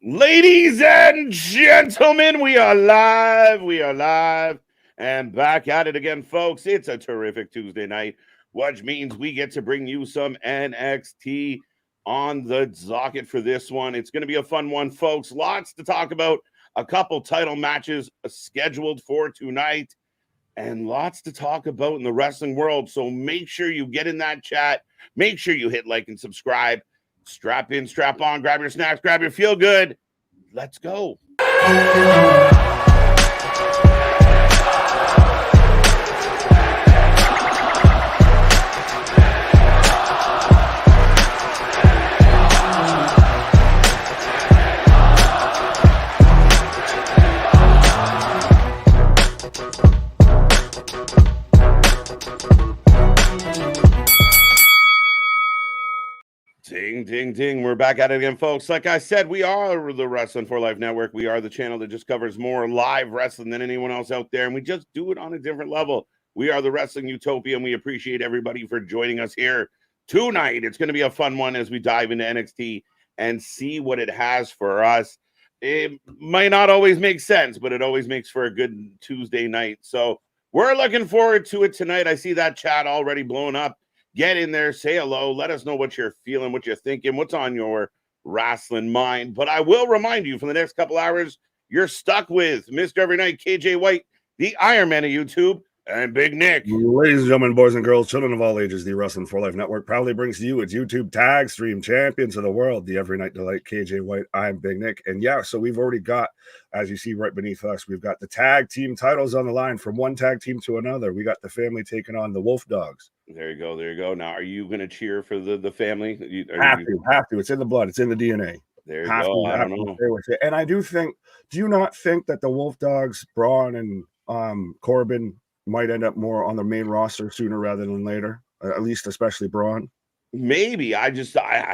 Ladies and gentlemen, we are live. We are live and back at it again, folks. It's a terrific Tuesday night, which means we get to bring you some NXT on the docket for this one. It's going to be a fun one, folks. Lots to talk about. A couple title matches scheduled for tonight, and lots to talk about in the wrestling world. So make sure you get in that chat. Make sure you hit like and subscribe. Strap in, strap on, grab your snacks, grab your feel good. Let's go. Ding, ding, ding. We're back at it again, folks. Like I said, we are the Wrestling for Life Network. We are the channel that just covers more live wrestling than anyone else out there, and we just do it on a different level. We are the Wrestling Utopia, and we appreciate everybody for joining us here tonight. It's going to be a fun one as we dive into NXT and see what it has for us. It might not always make sense, but it always makes for a good Tuesday night. So we're looking forward to it tonight. I see that chat already blowing up. Get in there, say hello, let us know what you're feeling, what you're thinking, what's on your wrestling mind. But I will remind you, for the next couple hours, you're stuck with Mr. Every Night, KJ White, the Iron Man of YouTube, and Big Nick. Ladies and gentlemen, boys and girls, children of all ages, the Wrestling for Life Network proudly brings to you its YouTube tag stream champions of the world, the Every Night Delight, KJ White. I'm Big Nick. And yeah, so we've already got, as you see right beneath us, we've got the tag team titles on the line from one tag team to another. We got the family taking on the Wolf Dogs. There you go. There you go. Now, are you going to cheer for the family? Have to. It's in the blood. It's in the DNA. There you go. I don't know. And I do think, do you not think that the Wolf Dogs, Bron and Corbin, might end up more on the main roster sooner rather than later, at least especially Bron? Maybe. I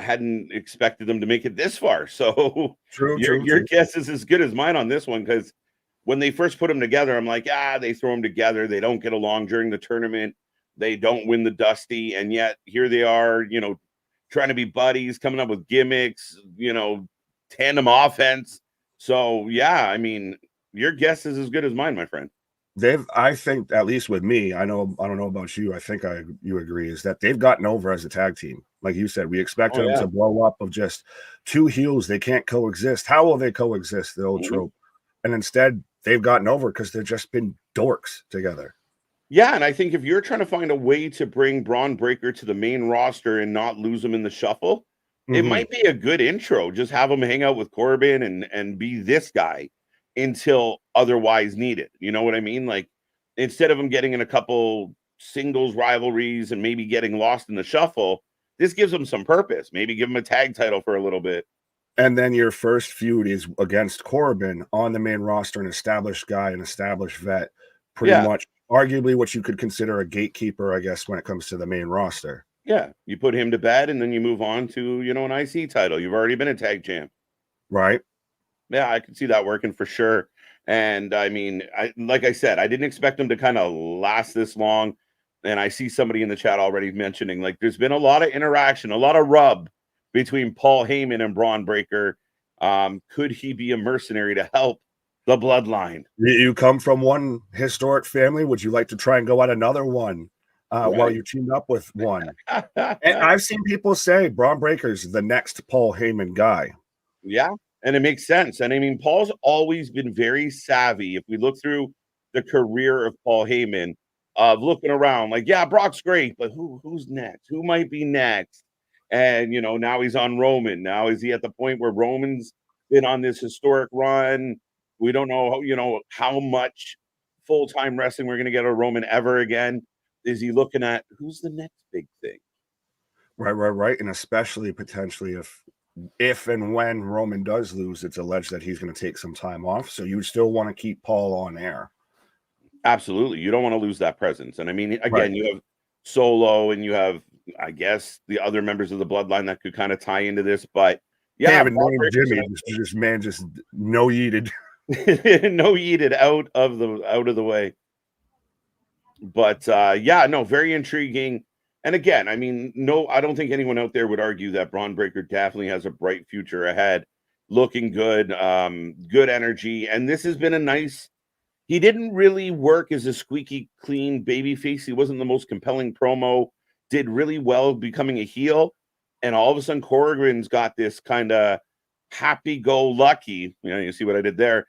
hadn't expected them to make it this far. So True. Your guess is as good as mine on this one, because when they first put them together, I'm like, they throw them together. They don't get along during the tournament. They don't win the Dusty. And yet here they are, trying to be buddies, coming up with gimmicks, tandem offense. So, yeah, I mean, your guess is as good as mine, my friend. I think, at least with me, I don't know about you. I think you agree, is that they've gotten over as a tag team. Like you said, we expected them to blow up of just two heels. They can't coexist. How will they coexist? The old trope. And instead, they've gotten over because they've just been dorks together. Yeah, and I think if you're trying to find a way to bring Bron Breakker to the main roster and not lose him in the shuffle, it might be a good intro. Just have him hang out with Corbin and be this guy until otherwise needed. You know what I mean? Like, instead of him getting in a couple singles rivalries and maybe getting lost in the shuffle, this gives him some purpose. Maybe give him a tag title for a little bit. And then your first feud is against Corbin on the main roster, an established guy, an established vet, pretty much arguably what you could consider a gatekeeper, I guess, when it comes to the main roster. Yeah, you put him to bed and then you move on to, an IC title. You've already been a tag champ. Right. Yeah, I could see that working for sure. And I mean, like I said, I didn't expect them to kind of last this long. And I see somebody in the chat already mentioning, like, there's been a lot of interaction, a lot of rub between Paul Heyman and Bron Breakker. Could he be a mercenary to help the bloodline? You come from one historic family. Would you like to try and go at another one while you teamed up with one? And I've seen people say Bron Breakker's the next Paul Heyman guy. Yeah. And it makes sense. And I mean, Paul's always been very savvy. If we look through the career of Paul Heyman, of looking around, like, yeah, Brock's great, but who's next? Who might be next? And, now he's on Roman. Now is he at the point where Roman's been on this historic run? We don't know, how much full-time wrestling we're going to get a Roman ever again. Is he looking at who's the next big thing? Right. And especially potentially if and when Roman does lose, it's alleged that he's going to take some time off. So you still want to keep Paul on air. Absolutely. You don't want to lose that presence. And I mean, again, you have Solo and you have, I guess, the other members of the bloodline that could kind of tie into this. But yeah, Jimmy just no yeeted. No yeeted out of the way. But very intriguing. And again, I mean, I don't think anyone out there would argue that Bron Breakker definitely has a bright future ahead. looking good, good energy. And this has been a nice, he didn't really work as a squeaky clean babyface. He wasn't the most compelling promo, did really well becoming a heel. And all of a sudden, Corbin's got this kind of happy-go-lucky, you see what I did there,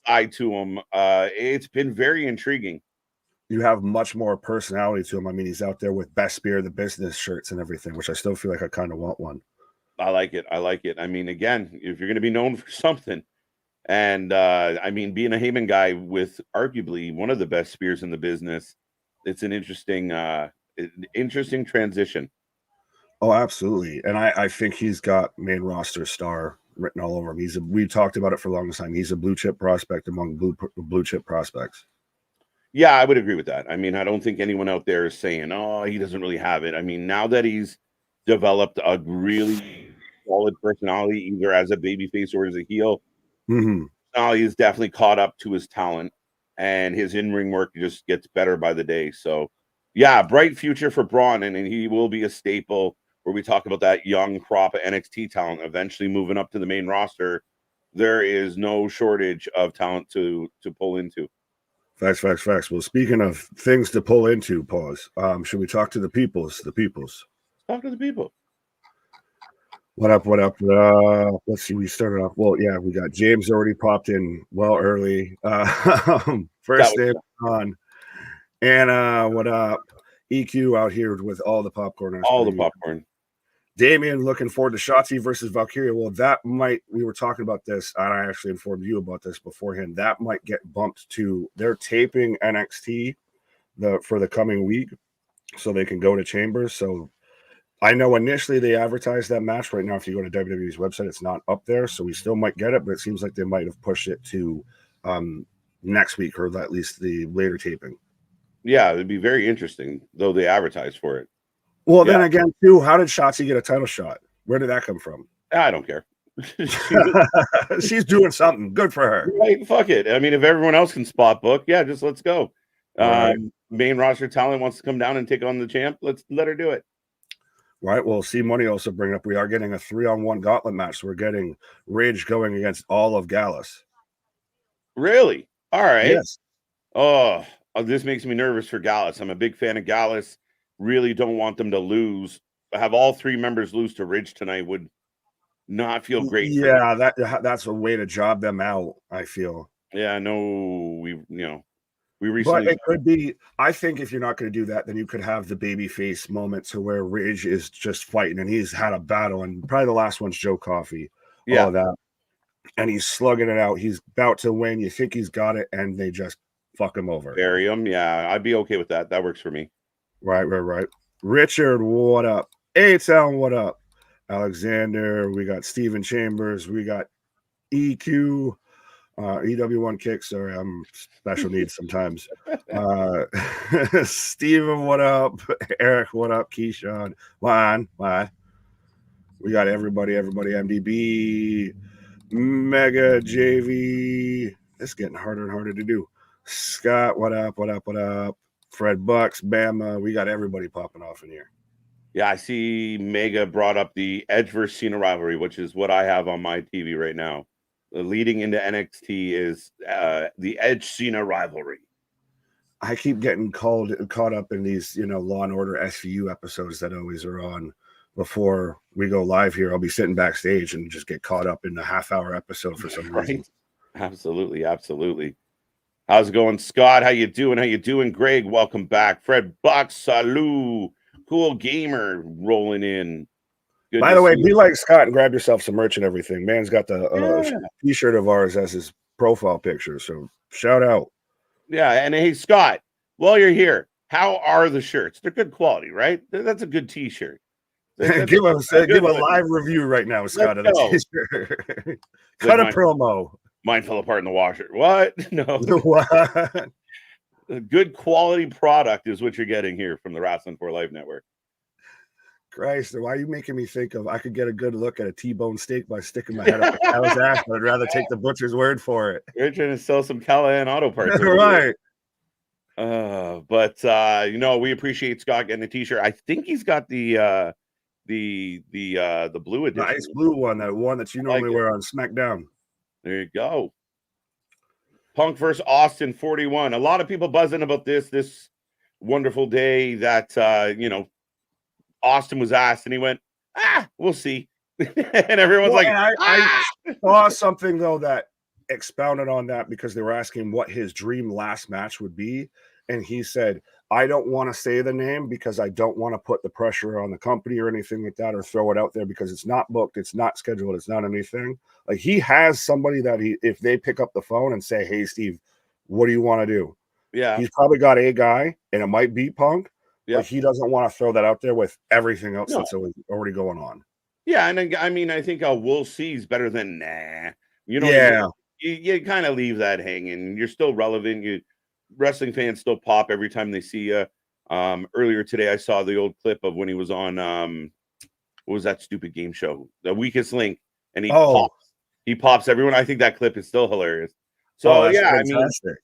side to him. It's been very intriguing. You have much more personality to him. I mean, he's out there with best spear of the business shirts and everything, which I still feel like I kind of want one. I like it. I like it. I mean, again, if you're going to be known for something, and I mean, being a Heyman guy with arguably one of the best spears in the business, it's an interesting transition. Oh, absolutely. And I think he's got main roster star written all over him. We talked about it for the longest time. He's a blue chip prospect among blue chip prospects. Yeah, I would agree with that. I mean, I don't think anyone out there is saying, oh, he doesn't really have it. I mean, now that he's developed a really solid personality, either as a babyface or as a heel, now he's definitely caught up to his talent, and his in-ring work just gets better by the day. So, yeah, bright future for Bron, and he will be a staple where we talk about that young crop of NXT talent eventually moving up to the main roster. There is no shortage of talent to pull into. Facts. Well, speaking of things to pull into, pause. Should we talk to the peoples? The peoples. Talk to the people. What up? Let's see. We started off. Well, yeah, we got James already popped in well early. First name on. Anna, what up? EQ out here with all the popcorn. All the popcorn. Damien looking forward to Shotzi versus Valkyria. Well, we were talking about this, and I actually informed you about this beforehand. That might get bumped to, they're taping NXT for the coming week so they can go to Chambers. So I know initially they advertised that match. Right now, if you go to WWE's website, it's not up there. So we still might get it, but it seems like they might have pushed it to next week, or at least the later taping. Yeah, it'd be very interesting, though they advertised for it. Well, then again, too, how did Shotzi get a title shot? Where did that come from? I don't care. She's doing something. Good for her. Right, fuck it. I mean, if everyone else can spot book, yeah, just let's go. Right. Main roster talent wants to come down and take on the champ. Let's let her do it. Right. Well, see, Money also bring up, we are getting a 3-on-1 gauntlet match. So we're getting Ridge going against all of Gallus. Really? All right. Yes. Oh, this makes me nervous for Gallus. I'm a big fan of Gallus. Really don't want them to lose. Have all three members lose to Ridge tonight would not feel great. Yeah, that's a way to job them out, I feel. Yeah, no, we recently. But it could be, I think if you're not going to do that, then you could have the babyface moment to where Ridge is just fighting, and he's had a battle, and probably the last one's Joe Coffey. Yeah. All that. And he's slugging it out. He's about to win. You think he's got it, and they just fuck him over. Bury him. Yeah, I'd be okay with that. That works for me. Right. Richard, what up? A-Town, what up? Alexander, we got Steven Chambers, we got EQ, EW1 Kick. Sorry, I'm special needs sometimes. Steven, what up? Eric, what up? Keyshawn, why? We got everybody, MDB, Mega JV. It's getting harder and harder to do. Scott, what up? Fred Bucks, Bama. We got everybody popping off in here. Yeah, I see Mega brought up the Edge versus Cena rivalry, which is what I have on my TV right now. Leading into NXT is the Edge Cena rivalry. I keep getting caught up in these, Law and Order SVU episodes that always are on before we go live here. I'll be sitting backstage and just get caught up in the half-hour episode for some reason. Absolutely. How's it going, Scott? How you doing? Greg, welcome back. Fred Bucks, salute. Cool Gamer rolling in. Good. By the way, be like Scott and grab yourself some merch and everything. Man's got the t-shirt of ours as his profile picture, so shout out. Yeah, and hey, Scott, while you're here, how are the shirts? They're good quality, right? That's a good t-shirt. Give a live review right now, Scott, of the t-shirt. Cut a promo. Mine fell apart in the washer. What? No. What? A good quality product is what you're getting here from the Wrestling for Life Network. Christ, why are you making me think of I could get a good look at a T-bone steak by sticking my head up a cow's ass, but I'd rather take the butcher's word for it. You're trying to sell some Callahan auto parts. Right. But we appreciate Scott getting a t-shirt. I think he's got the the blue edition. The ice blue one, that one that you normally wear on SmackDown. There you go. Punk versus Austin 41. A lot of people buzzing about this wonderful day that Austin was asked, and he went, we'll see. And everyone's I saw something though that expounded on that, because they were asking what his dream last match would be, and he said, I don't want to say the name because I don't want to put the pressure on the company or anything like that, or throw it out there, because it's not booked, it's not scheduled, it's not anything. Like, he has somebody that if they pick up the phone and say, hey Steve, what do you want to do? Yeah, he's probably got a guy, and it might be Punk. Yeah, but he doesn't want to throw that out there with everything else that's already going on. Yeah, and I mean, I think we'll see is better than nah. You kind of leave that hanging. You're still relevant. Wrestling fans still pop every time they see you. Earlier today, I saw the old clip of when he was on what was that stupid game show, The Weakest Link, and he pops everyone. I think that clip is still hilarious. So fantastic.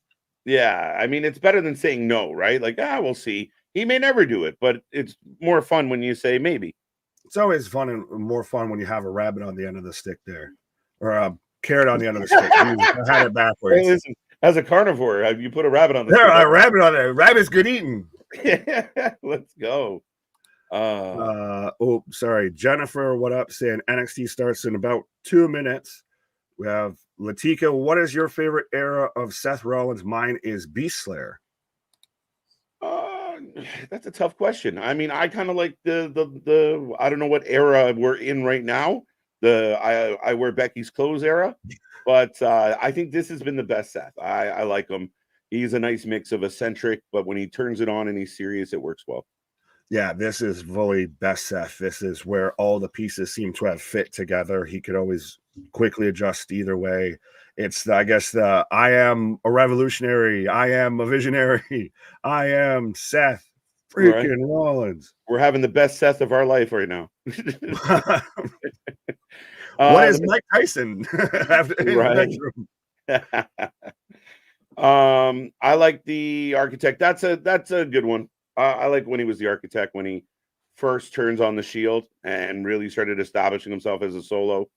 I mean, it's better than saying no, right? Like, we'll see. He may never do it, but it's more fun when you say maybe. It's always fun and more fun when you have a rabbit on the end of the stick there, or a carrot on the end of the stick. I had it backwards. Hey, listen, as a carnivore, you put a rabbit on the stick. A rabbit on there. Rabbit's good eating. Let's go. Sorry. Jennifer, what up? Saying NXT starts in about 2 minutes. We have Latika. What is your favorite era of Seth Rollins? Mine is Beast Slayer. That's a tough question. I mean, I kind of like the I don't know what era we're in right now. I wear Becky's clothes era, but I think this has been the best Seth. I like him. He's a nice mix of eccentric, but when he turns it on and he's serious, it works well. Yeah, this is fully best Seth. This is where all the pieces seem to have fit together. He could always quickly adjust either way. It's, I guess, I am a revolutionary. I am a visionary. I am Seth freaking Rollins. We're having the best Seth of our life right now. What is Mike Tyson? I like the Architect. That's a good one. I like when he was the Architect, when he first turns on the Shield and really started establishing himself as a solo.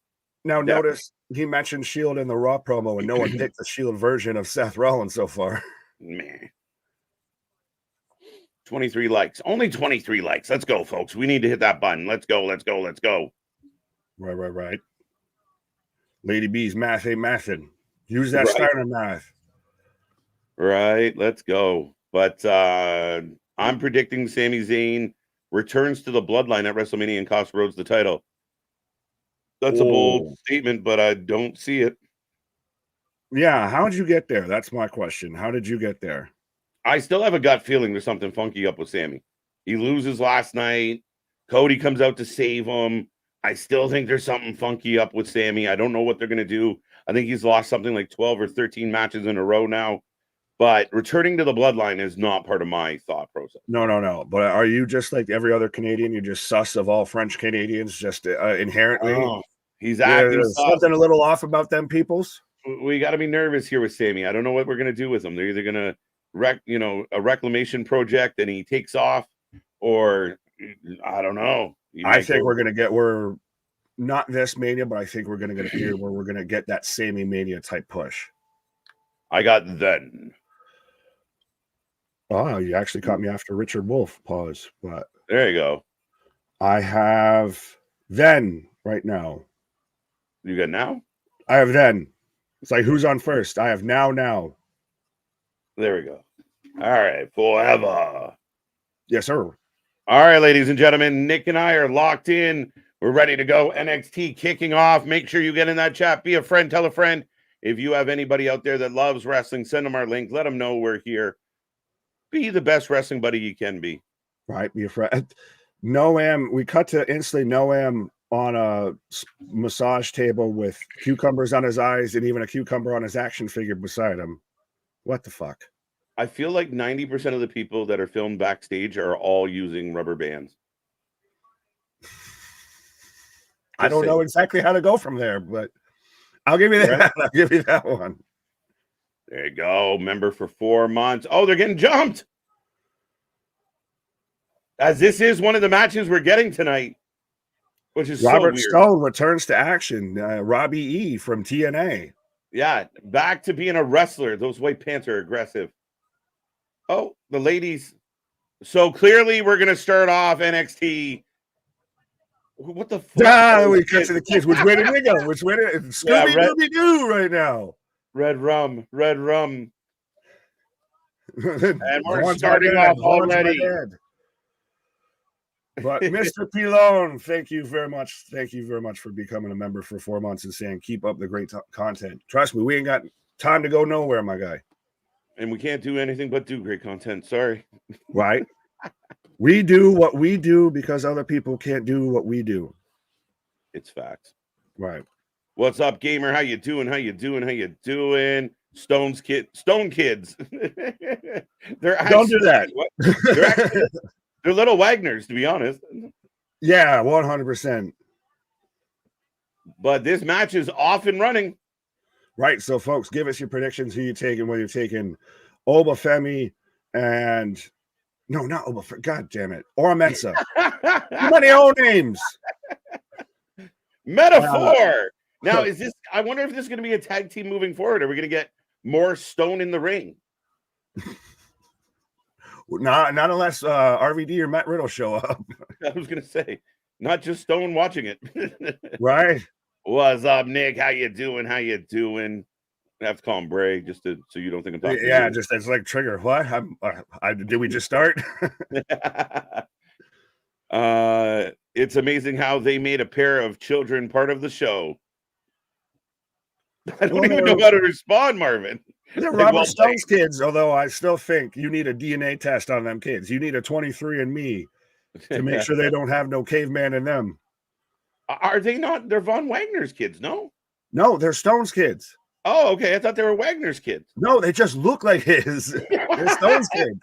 Now, notice he mentioned Shield in the Raw promo, and no one picked the Shield version of Seth Rollins so far. Man. 23 likes. Only 23 likes. Let's go, folks. We need to hit that button. Let's go. Right. Lady B's math ain't mathing. Use that Steiner math. Right. Let's go. But I'm predicting Sami Zayn returns to the bloodline at WrestleMania and costs Rhodes the title. That's a bold statement, but I don't see it. Yeah, how did you get there? That's my question. How did you get there? I still have a gut feeling there's something funky up with Sami. He loses last night. Cody comes out to save him. I still think there's something funky up with Sami. I don't know what they're going to do. I think he's lost something like 12 or 13 matches in a row now. But returning to the bloodline is not part of my thought process. No. But are you just like every other Canadian? You're just sus of all French Canadians, just inherently? Oh, he's acting something a little off about them peoples. We got to be nervous here with Sami. I don't know what we're going to do with him. They're either going to a reclamation project and he takes off, or I don't know. I think we're not this Mania, but I think we're going to get a period where we're going to get that Sami Mania type push. I got then. Oh, you actually caught me after Richard Wolf. Pause. But there you go. I have then right now. You got now? I have then. It's like, who's on first? I have now. There we go. All right. Forever. Yes, sir. All right, ladies and gentlemen. Nick and I are locked in. We're ready to go. NXT kicking off. Make sure you get in that chat. Be a friend. Tell a friend. If you have anybody out there that loves wrestling, send them our link. Let them know we're here. Be the best wrestling buddy you can be. Right. Be a friend. Noam. We cut to instantly Noam on a massage table with cucumbers on his eyes and even a cucumber on his action figure beside him. What the fuck? I feel like 90% of the people that are filmed backstage are all using rubber bands. I don't know exactly how to go from there, but I'll give you that. Right? I'll give you that one. There you go. Member for 4 months. Oh, they're getting jumped. As this is one of the matches we're getting tonight. which is Robert so weird. Stone returns to action. Robbie E from TNA. Yeah, back to being a wrestler. Those white pants are aggressive. Oh, the ladies. So clearly we're going to start off NXT. What the fuck? We cut to the kids. Which way did we go? Which way did Scooby-Dooby-Doo right now? Red rum. And we're Vaughn's starting off already. But Mr. Pilon, thank you very much. Thank you very much for becoming a member for 4 months and saying, keep up the great content. Trust me, we ain't got time to go nowhere, my guy. And we can't do anything but do great content. Sorry. Right? We do what we do because other people can't do what we do. It's facts. Right. What's up, gamer? How you doing? Stone kids. They're actually, don't do that. They're little Wagners, to be honest. Yeah, 100%. But this match is off and running. Right. So, folks, give us your predictions. Who you taking? Whether you're taking Obafemi and not Obafemi. God damn it, or Mensah. Too many old names. Metaphor. Now, is this? I wonder if this is going to be a tag team moving forward. Are we going to get more Stone in the ring? Not unless RVD or Matt Riddle show up. I was going to say, not just Stone watching it. Right. What's up, Nick? How you doing? I have to call him Bray just so you don't think I'm talking. Yeah, just it's like trigger. What? Did we just start? It's amazing how they made a pair of children part of the show. I don't even know how to respond, Marvin. They're Robert Stone's kids, although I still think you need a DNA test on them kids. You need a 23andMe to make sure they don't have no caveman in them. Are they not? They're Von Wagner's kids, no? No, they're Stone's kids. Oh, okay. I thought they were Wagner's kids. No, they just look like his. They're Stone's kids.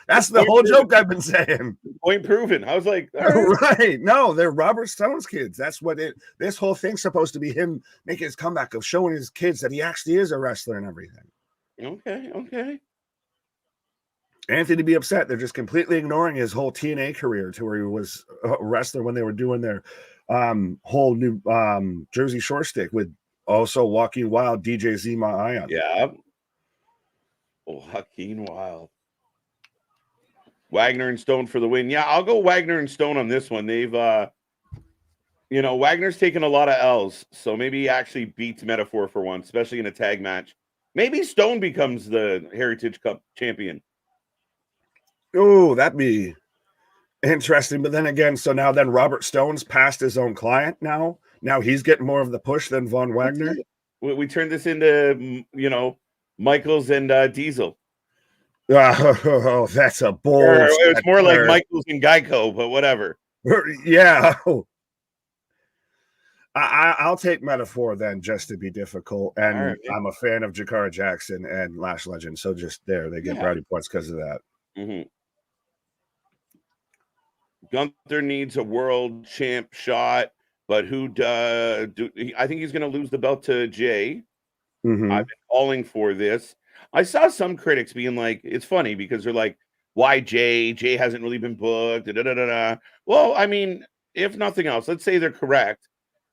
That's the whole joke I've been saying. Point proven. I was like, right. No, they're Robert Stone's kids. That's what this whole thing's supposed to be, him making his comeback of showing his kids that he actually is a wrestler and everything. Okay. Anthony be upset. They're just completely ignoring his whole TNA career to where he was a wrestler when they were doing their whole new Jersey Shore stick with also Joaquin Wild, DJ Zima Ion. Yeah. Joaquin Wild. Wagner and Stone for the win. Yeah, I'll go Wagner and Stone on this one. They've, Wagner's taken a lot of L's, so maybe he actually beats Metaphor for once, especially in a tag match. Maybe Stone becomes the Heritage Cup champion. Oh, that'd be interesting. But then again, then Robert Stone's past his own client now. Now he's getting more of the push than Von Wagner. We turned this into, Michaels and Diesel. Oh, that's a bold. It's more like Michaels and Geico, but whatever. Yeah. I'll take Metaphor then, just to be difficult. And right. I'm a fan of Jakara Jackson and Lash Legend, so just they get brownie points because of that. Mm-hmm. Gunther needs a world champ shot, but who I think he's going to lose the belt to Jay. Mm-hmm. I've been calling for this. I saw some critics being like, it's funny because they're like, why Jay? Jay hasn't really been booked. Well, I mean, if nothing else, let's say they're correct.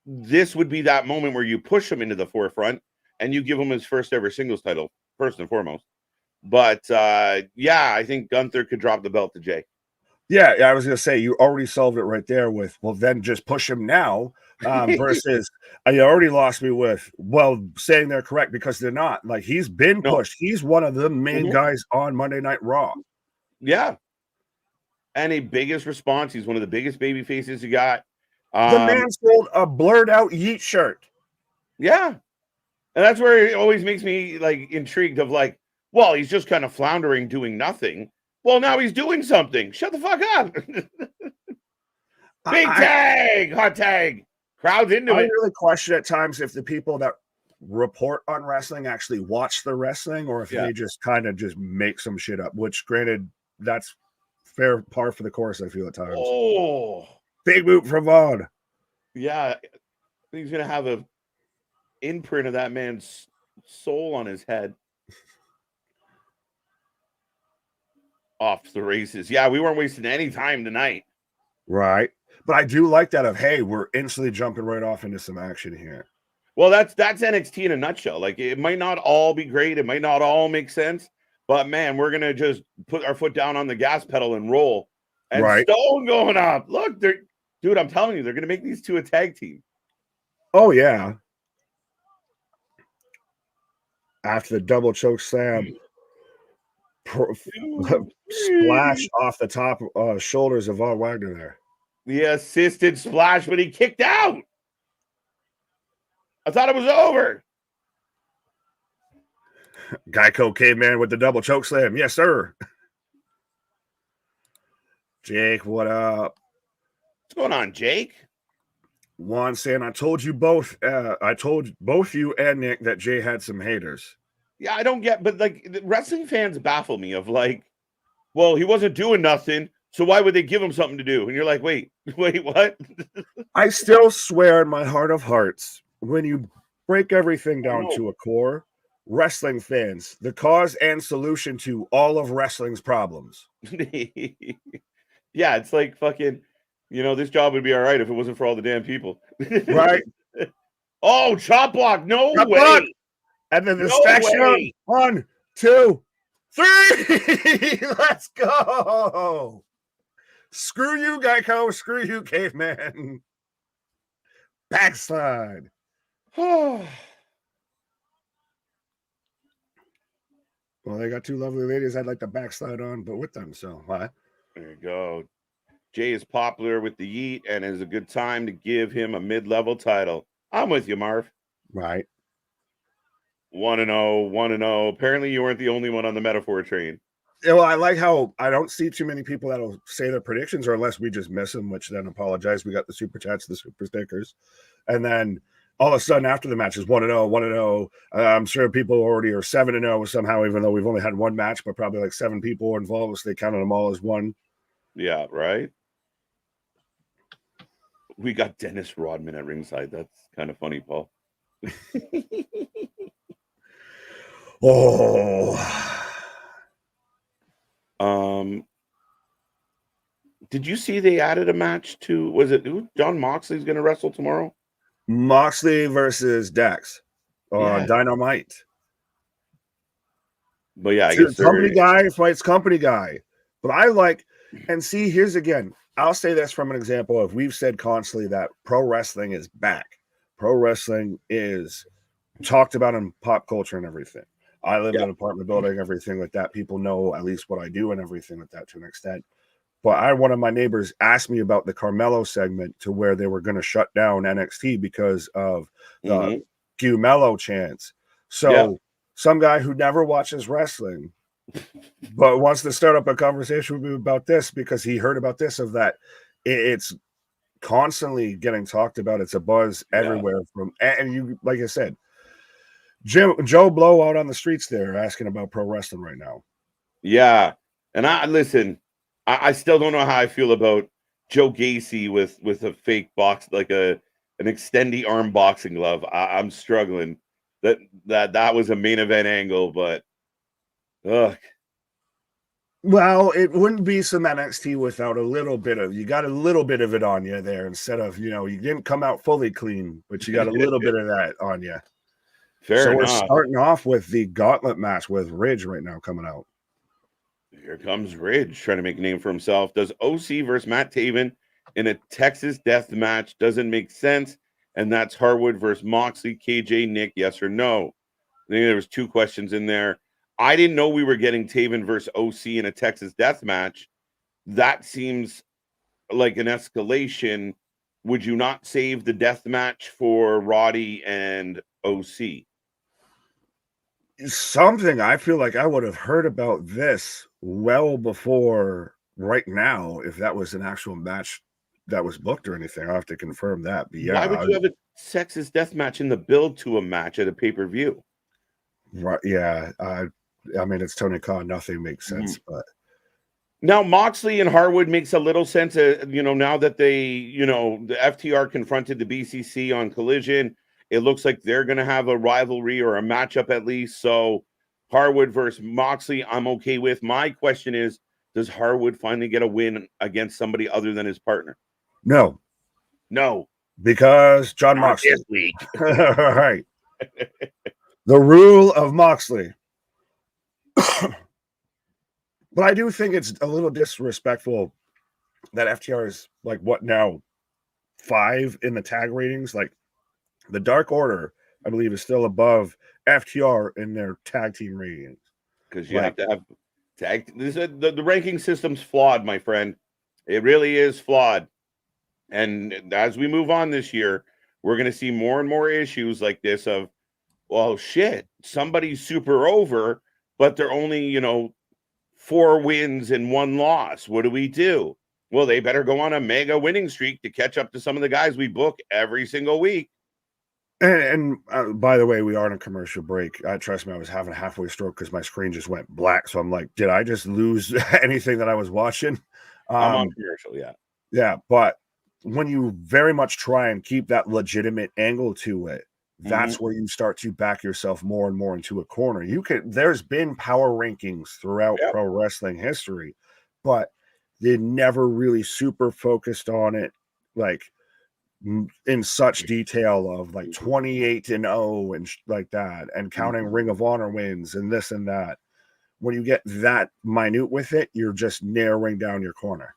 This would be that moment where you push him into the forefront and you give him his first ever singles title, first and foremost. But I think Gunther could drop the belt to Jay. Yeah, I was going to say, you already solved it right there with, well, then just push him now versus you already lost me with, saying they're correct because they're not. Like, he's been pushed. He's one of the main guys on Monday Night Raw. Yeah. And a biggest response. He's one of the biggest baby faces you got. The man sold a blurred out Yeet shirt. Yeah. And that's where it always makes me like intrigued of like, well, he's just kind of floundering, doing nothing. Well, now he's doing something. Shut the fuck up. Big tag, hot tag. Crowd's into it. I really question at times if the people that report on wrestling actually watch the wrestling or if they just kind of just make some shit up, which granted, that's fair par for the course, I feel at times. Oh. Big boot from Vaughn. Yeah. He's going to have a imprint of that man's soul on his head. Off to the races. Yeah, we weren't wasting any time tonight. Right. But I do like that of, hey, we're instantly jumping right off into some action here. Well, that's NXT in a nutshell. Like, it might not all be great, it might not all make sense, but man, we're gonna just put our foot down on the gas pedal and roll. And right. Stone going up. Look, dude, I'm telling you, they're gonna make these two a tag team. Oh yeah. After the double choke slam, splash off the top shoulders of Wagner there. The assisted splash, but he kicked out. I thought it was over. Geico caveman with the double choke slam. Yes, sir. Jake, what up? What's going on, Jake? Juan saying, I told you both. I told both you and Nick that Jay had some haters. Yeah, I don't get, but like wrestling fans baffle me of like, well, he wasn't doing nothing, so why would they give him something to do? And you're like, wait, what? I still swear in my heart of hearts, when you break everything down to a core, wrestling fans, the cause and solution to all of wrestling's problems. Yeah, it's like fucking, this job would be all right if it wasn't for all the damn people. Right? Oh, chop block. No chop way. Block. And then the section. 1, 2, 3. Let's go. Screw you, Geico. Screw you, caveman. Backslide. Well, they got two lovely ladies I'd like to backslide on, but with them, so what? There you go. Jay is popular with the Yeet and is a good time to give him a mid-level title. I'm with you, Marv. Right. 1-0, 1-0. Apparently, you weren't the only one on the metaphor train. Yeah, well, I like how I don't see too many people that'll say their predictions, or unless we just miss them, which then apologize. We got the super chats, the super stickers, and then all of a sudden after the match is 1-0, 1-0. I'm sure people already are 7-0 somehow, even though we've only had one match, but probably like 7 people are involved, so they counted them all as one. Yeah, right. We got Dennis Rodman at ringside. That's kind of funny, Paul. Did you see they added a match to, was it John Moxley's going to wrestle tomorrow? Moxley versus Dax on Dynamite. But yeah, I guess company guy fights company guy. But I like, and see, here's again, I'll say this from an example of, we've said constantly that pro wrestling is back. Pro wrestling is talked about in pop culture and everything. I live in an apartment building, everything like that. People know at least what I do and everything like that to an extent. But one of my neighbors asked me about the Carmelo segment, to where they were going to shut down NXT because of the Mello chants. So some guy who never watches wrestling but wants to start up a conversation with me about this because he heard about this, of that it's constantly getting talked about. It's a buzz everywhere from, and you, like I said, Joe Blow out on the streets there asking about pro wrestling right now. Yeah. And I still don't know how I feel about Joe Gacy with a fake box, like an extendy arm boxing glove. I'm struggling. That was a main event angle, but ugh. Well, it wouldn't be some NXT without a little bit of, you got a little bit of it on you there, instead of, you didn't come out fully clean, but you got a little bit of that on you. Fair enough. We're starting off with the Gauntlet match with Ridge right now coming out. Here comes Ridge trying to make a name for himself. Does OC versus Matt Taven in a Texas death match? Doesn't make sense. And that's Harwood versus Moxley. KJ, Nick, yes or no? I think there was 2 questions in there. I didn't know we were getting Taven versus OC in a Texas death match. That seems like an escalation. Would you not save the death match for Roddy and OC? Something I feel like I would have heard about this well before right now, if that was an actual match that was booked or anything. I'll have to confirm that. But why would you have a Texas death match in the build to a match at a pay-per-view? Right. Yeah. I mean, it's Tony Khan. Nothing makes sense. But now Moxley and Harwood makes a little sense. Now that they, the FTR confronted the BCC on Collision, it looks like they're going to have a rivalry or a matchup at least. So Harwood versus Moxley, I'm okay with. My question is, does Harwood finally get a win against somebody other than his partner? No. No. Because John Moxley. This week. All right. The rule of Moxley. But I do think it's a little disrespectful that FTR is like what now 5 in the tag ratings. Like the Dark Order, I believe, is still above FTR in their tag team ratings. Because you have to have tag. The ranking system's flawed, my friend. It really is flawed. And as we move on this year, we're going to see more and more issues like this of, well, shit, somebody's super over, but they're only, 4 wins and 1 loss. What do we do? Well, they better go on a mega winning streak to catch up to some of the guys we book every single week. And by the way, we are in a commercial break. Trust me, I was having a halfway stroke because my screen just went black. So I'm like, did I just lose anything that I was watching? I'm on commercial, yeah. Yeah, but when you very much try and keep that legitimate angle to it, that's where you start to back yourself more and more into a corner. There's been power rankings throughout pro wrestling history, but they never really super focused on it like in such detail of like 28-0 and like that, and counting Ring of Honor wins and this and that. When you get that minute with it, you're just narrowing down your corner.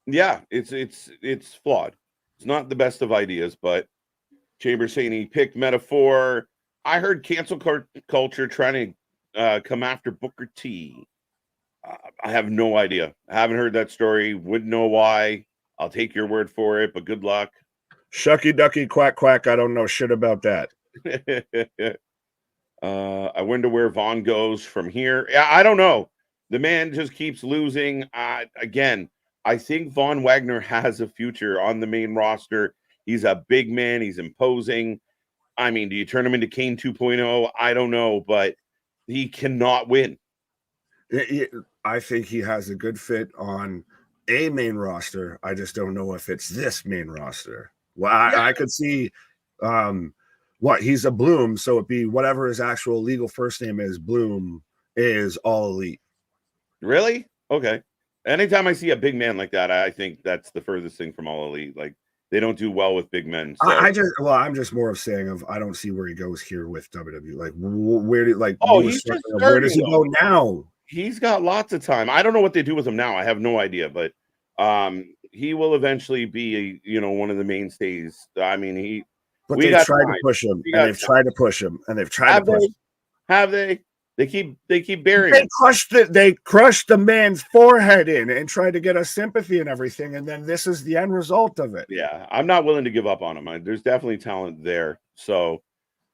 Yeah, it's flawed. It's not the best of ideas, but Chambers saying he picked metaphor. I heard cancel culture trying to come after Booker T. I have no idea. I haven't heard that story. Wouldn't know why. I'll take your word for it, but good luck. Shucky ducky quack quack. I don't know shit about that. I wonder where Vaughn goes from here. Yeah, I don't know. The man just keeps losing. Again, I think Von Wagner has a future on the main roster. He's a big man. He's imposing. I mean, do you turn him into Kane 2.0? I don't know, but he cannot win. I think he has a good fit on a main roster. I just don't know if it's this main roster. Well, I could see he's a Bloom, so it'd be whatever his actual legal first name is. Bloom is All Elite. Really? Okay. Anytime I see a big man like that, I think that's the furthest thing from All Elite. Like, they don't do well with big men. So. I'm just more of saying I don't see where he goes here with WWE. Like, where does he go now? He's got lots of time. I don't know what they do with him now. I have no idea, but he will eventually be one of the mainstays. I mean, they've tried to push him, and they've tried to push him, and they've tried to push him. Have they? They keep burying him. They crushed the man's forehead in and tried to get us sympathy and everything, and then this is the end result of it. Yeah, I'm not willing to give up on him. There's definitely talent there. So,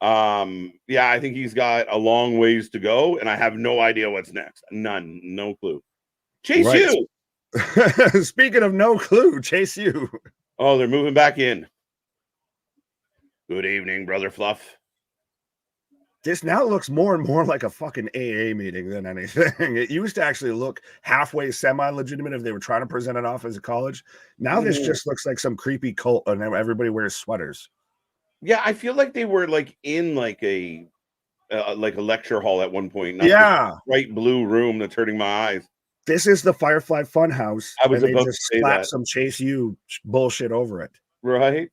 I think he's got a long ways to go, and I have no idea what's next. No clue. Chase U. Speaking of no clue, Chase U. Oh, they're moving back in. Good evening, Brother Fluff. This now looks more and more like a fucking AA meeting than anything. It used to actually look halfway semi-legitimate if they were trying to present it off as a college. Now this just looks like some creepy cult, and everybody wears sweaters. Yeah, I feel like they were like in like a lecture hall at one point. Bright blue room that's hurting my eyes. This is the Firefly Funhouse. I was about to say slap some Chase U bullshit over it. Right?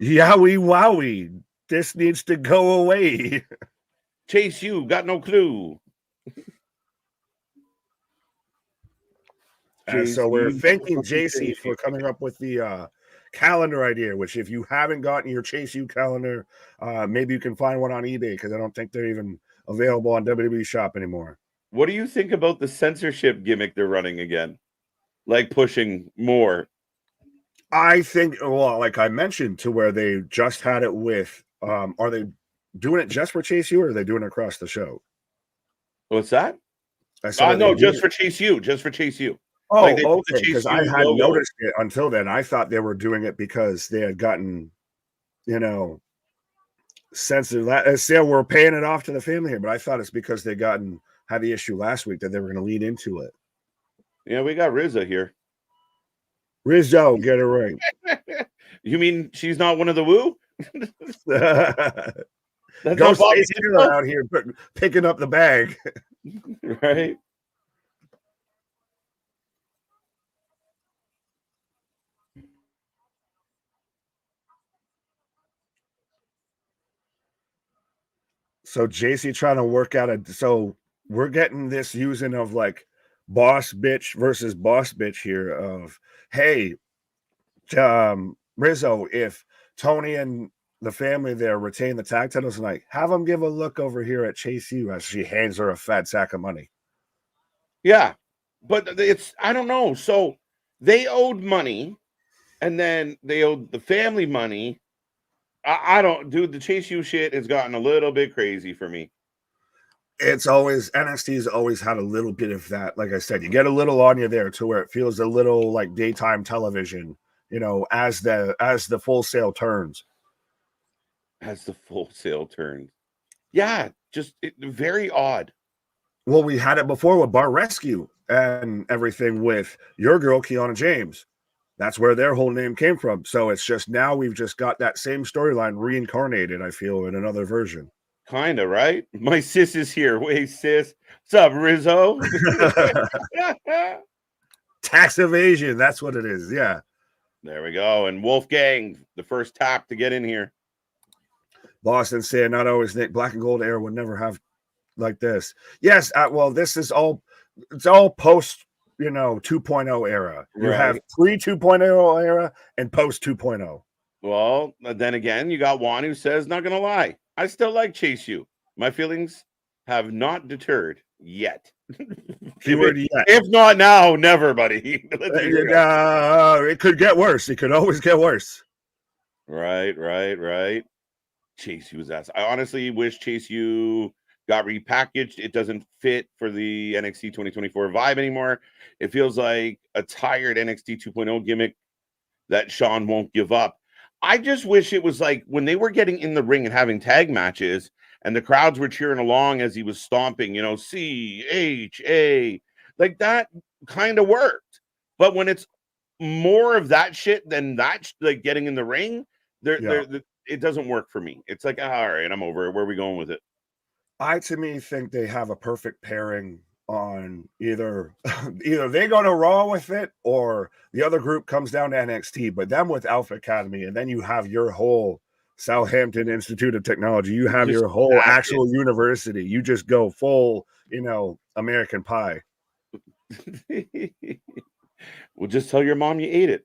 Yowie wowie. This needs to go away. Chase U, got no clue. So we're thanking JC for coming up with the calendar idea, which if you haven't gotten your Chase U calendar, maybe you can find one on eBay, because I don't think they're even available on WWE Shop anymore. What do you think about the censorship gimmick they're running again? Like pushing more? I think, well, like I mentioned, to where they just had it with, are they doing it just for Chase U, or are they doing it across the show? What's that? No, just for Chase U. Just for Chase U. Oh, like okay, because I hadn't noticed it until then. I thought they were doing it because they had gotten, censored. So we're paying it off to the family here, but I thought it's because they had the issue last week that they were going to lean into it. Yeah, we got Rizzo here. Rizzo, get it right. You mean she's not one of the Woo? That's Ghost out here picking up the bag. Right? So JC trying to work out so we're getting this using of like boss bitch versus boss bitch here of, hey, Rizzo, if Tony and the family there retain the tag titles tonight, have them give a look over here at Chase U as she hands her a fat sack of money. Yeah, but I don't know. So they owed money, and then they owed the family money. I don't, dude. The Chase U shit has gotten a little bit crazy for me. It's always NXT's always had a little bit of that. Like I said, you get a little on you there to where it feels a little like daytime television, as the Full Sail turns. As the Full Sail turns. Yeah, just very odd. Well, we had it before with Bar Rescue and everything with your girl, Kiana James. That's where their whole name came from. So it's just now we've just got that same storyline reincarnated, I feel, in another version. Kind of, right? My sis is here. Wait, sis. What's up, Rizzo? Tax evasion. That's what it is. Yeah. There we go. And Wolfgang, the first tap to get in here. Boston saying, not always Nick. Black and Gold era would never have like this. Yes. Well, this is it's all post, 2.0 era. You have pre 2.0 era and post 2.0. Well, then again, you got Juan who says, not going to lie, I still like Chase U. My feelings have not deterred yet. Keyword yet. If not now, never, buddy. It could get worse. It could always get worse. Right. Chase U's ass. I honestly wish Chase U got repackaged. It doesn't fit for the NXT 2024 vibe anymore. It feels like a tired NXT 2.0 gimmick that Sean won't give up. I just wish it was like when they were getting in the ring and having tag matches and the crowds were cheering along as he was stomping, CHA, like that kind of worked. But when it's more of that shit than that, like getting in the ring, it doesn't work for me. It's like, all right, I'm over it. Where are we going with it? To me, think they have a perfect pairing on either they go to Raw with it or the other group comes down to NXT, but them with Alpha Academy, and then you have your whole Southampton Institute of Technology. You have your whole actual university. You just go full, American Pie. Well, just tell your mom you ate it.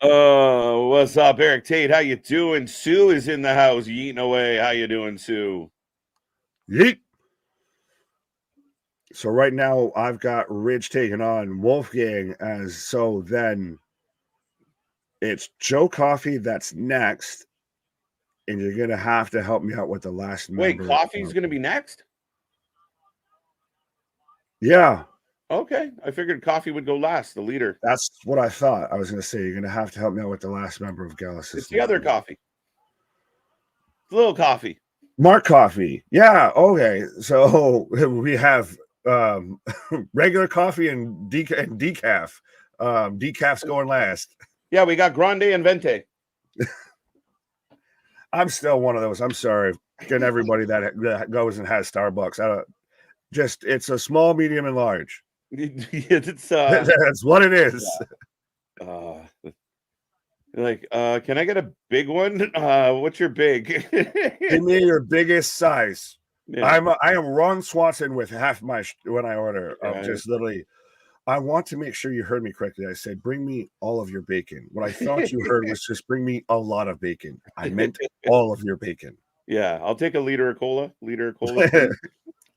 What's up, Eric Tate? How you doing? Sue is in the house, eating away. How you doing, Sue? Yeet. So right now I've got Ridge taking on Wolfgang then it's Joe Coffey that's next, and you're gonna have to help me out with the last member. Wait, Coffey's gonna be next? Yeah. Okay. I figured Coffey would go last, the leader. That's what I thought. I was gonna say you're gonna have to help me out with the last member of Gallus. It's the other Coffey. It's little Coffey. Mark Coffey. Yeah, okay. So we have regular coffee and decaf. Decaf's going last. Yeah, we got Grande and Vente. I'm still one of those. I'm sorry. Getting everybody that goes and has Starbucks. It's a small, medium, and large. It's that's what it is. Can I get a big one? What's your big? Give me your biggest size. Yeah. I am Ron Swanson with half my when I order. I'm just literally. I want to make sure you heard me correctly. I said, bring me all of your bacon. What I thought you heard was just bring me a lot of bacon. I meant all of your bacon. Yeah, I'll take a liter of cola.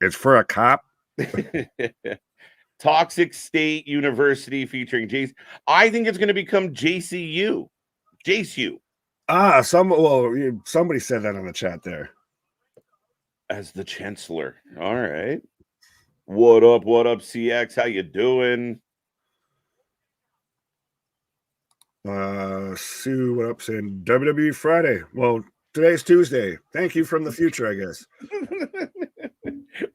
It's for a cop. Toxic State University featuring Jace. I think it's going to become JCU. JCU. Somebody said that in the chat there. As the chancellor. All right. What up, CX? How you doing? Sue, what up, saying WWE Friday. Well, today's Tuesday. Thank you from the future, I guess.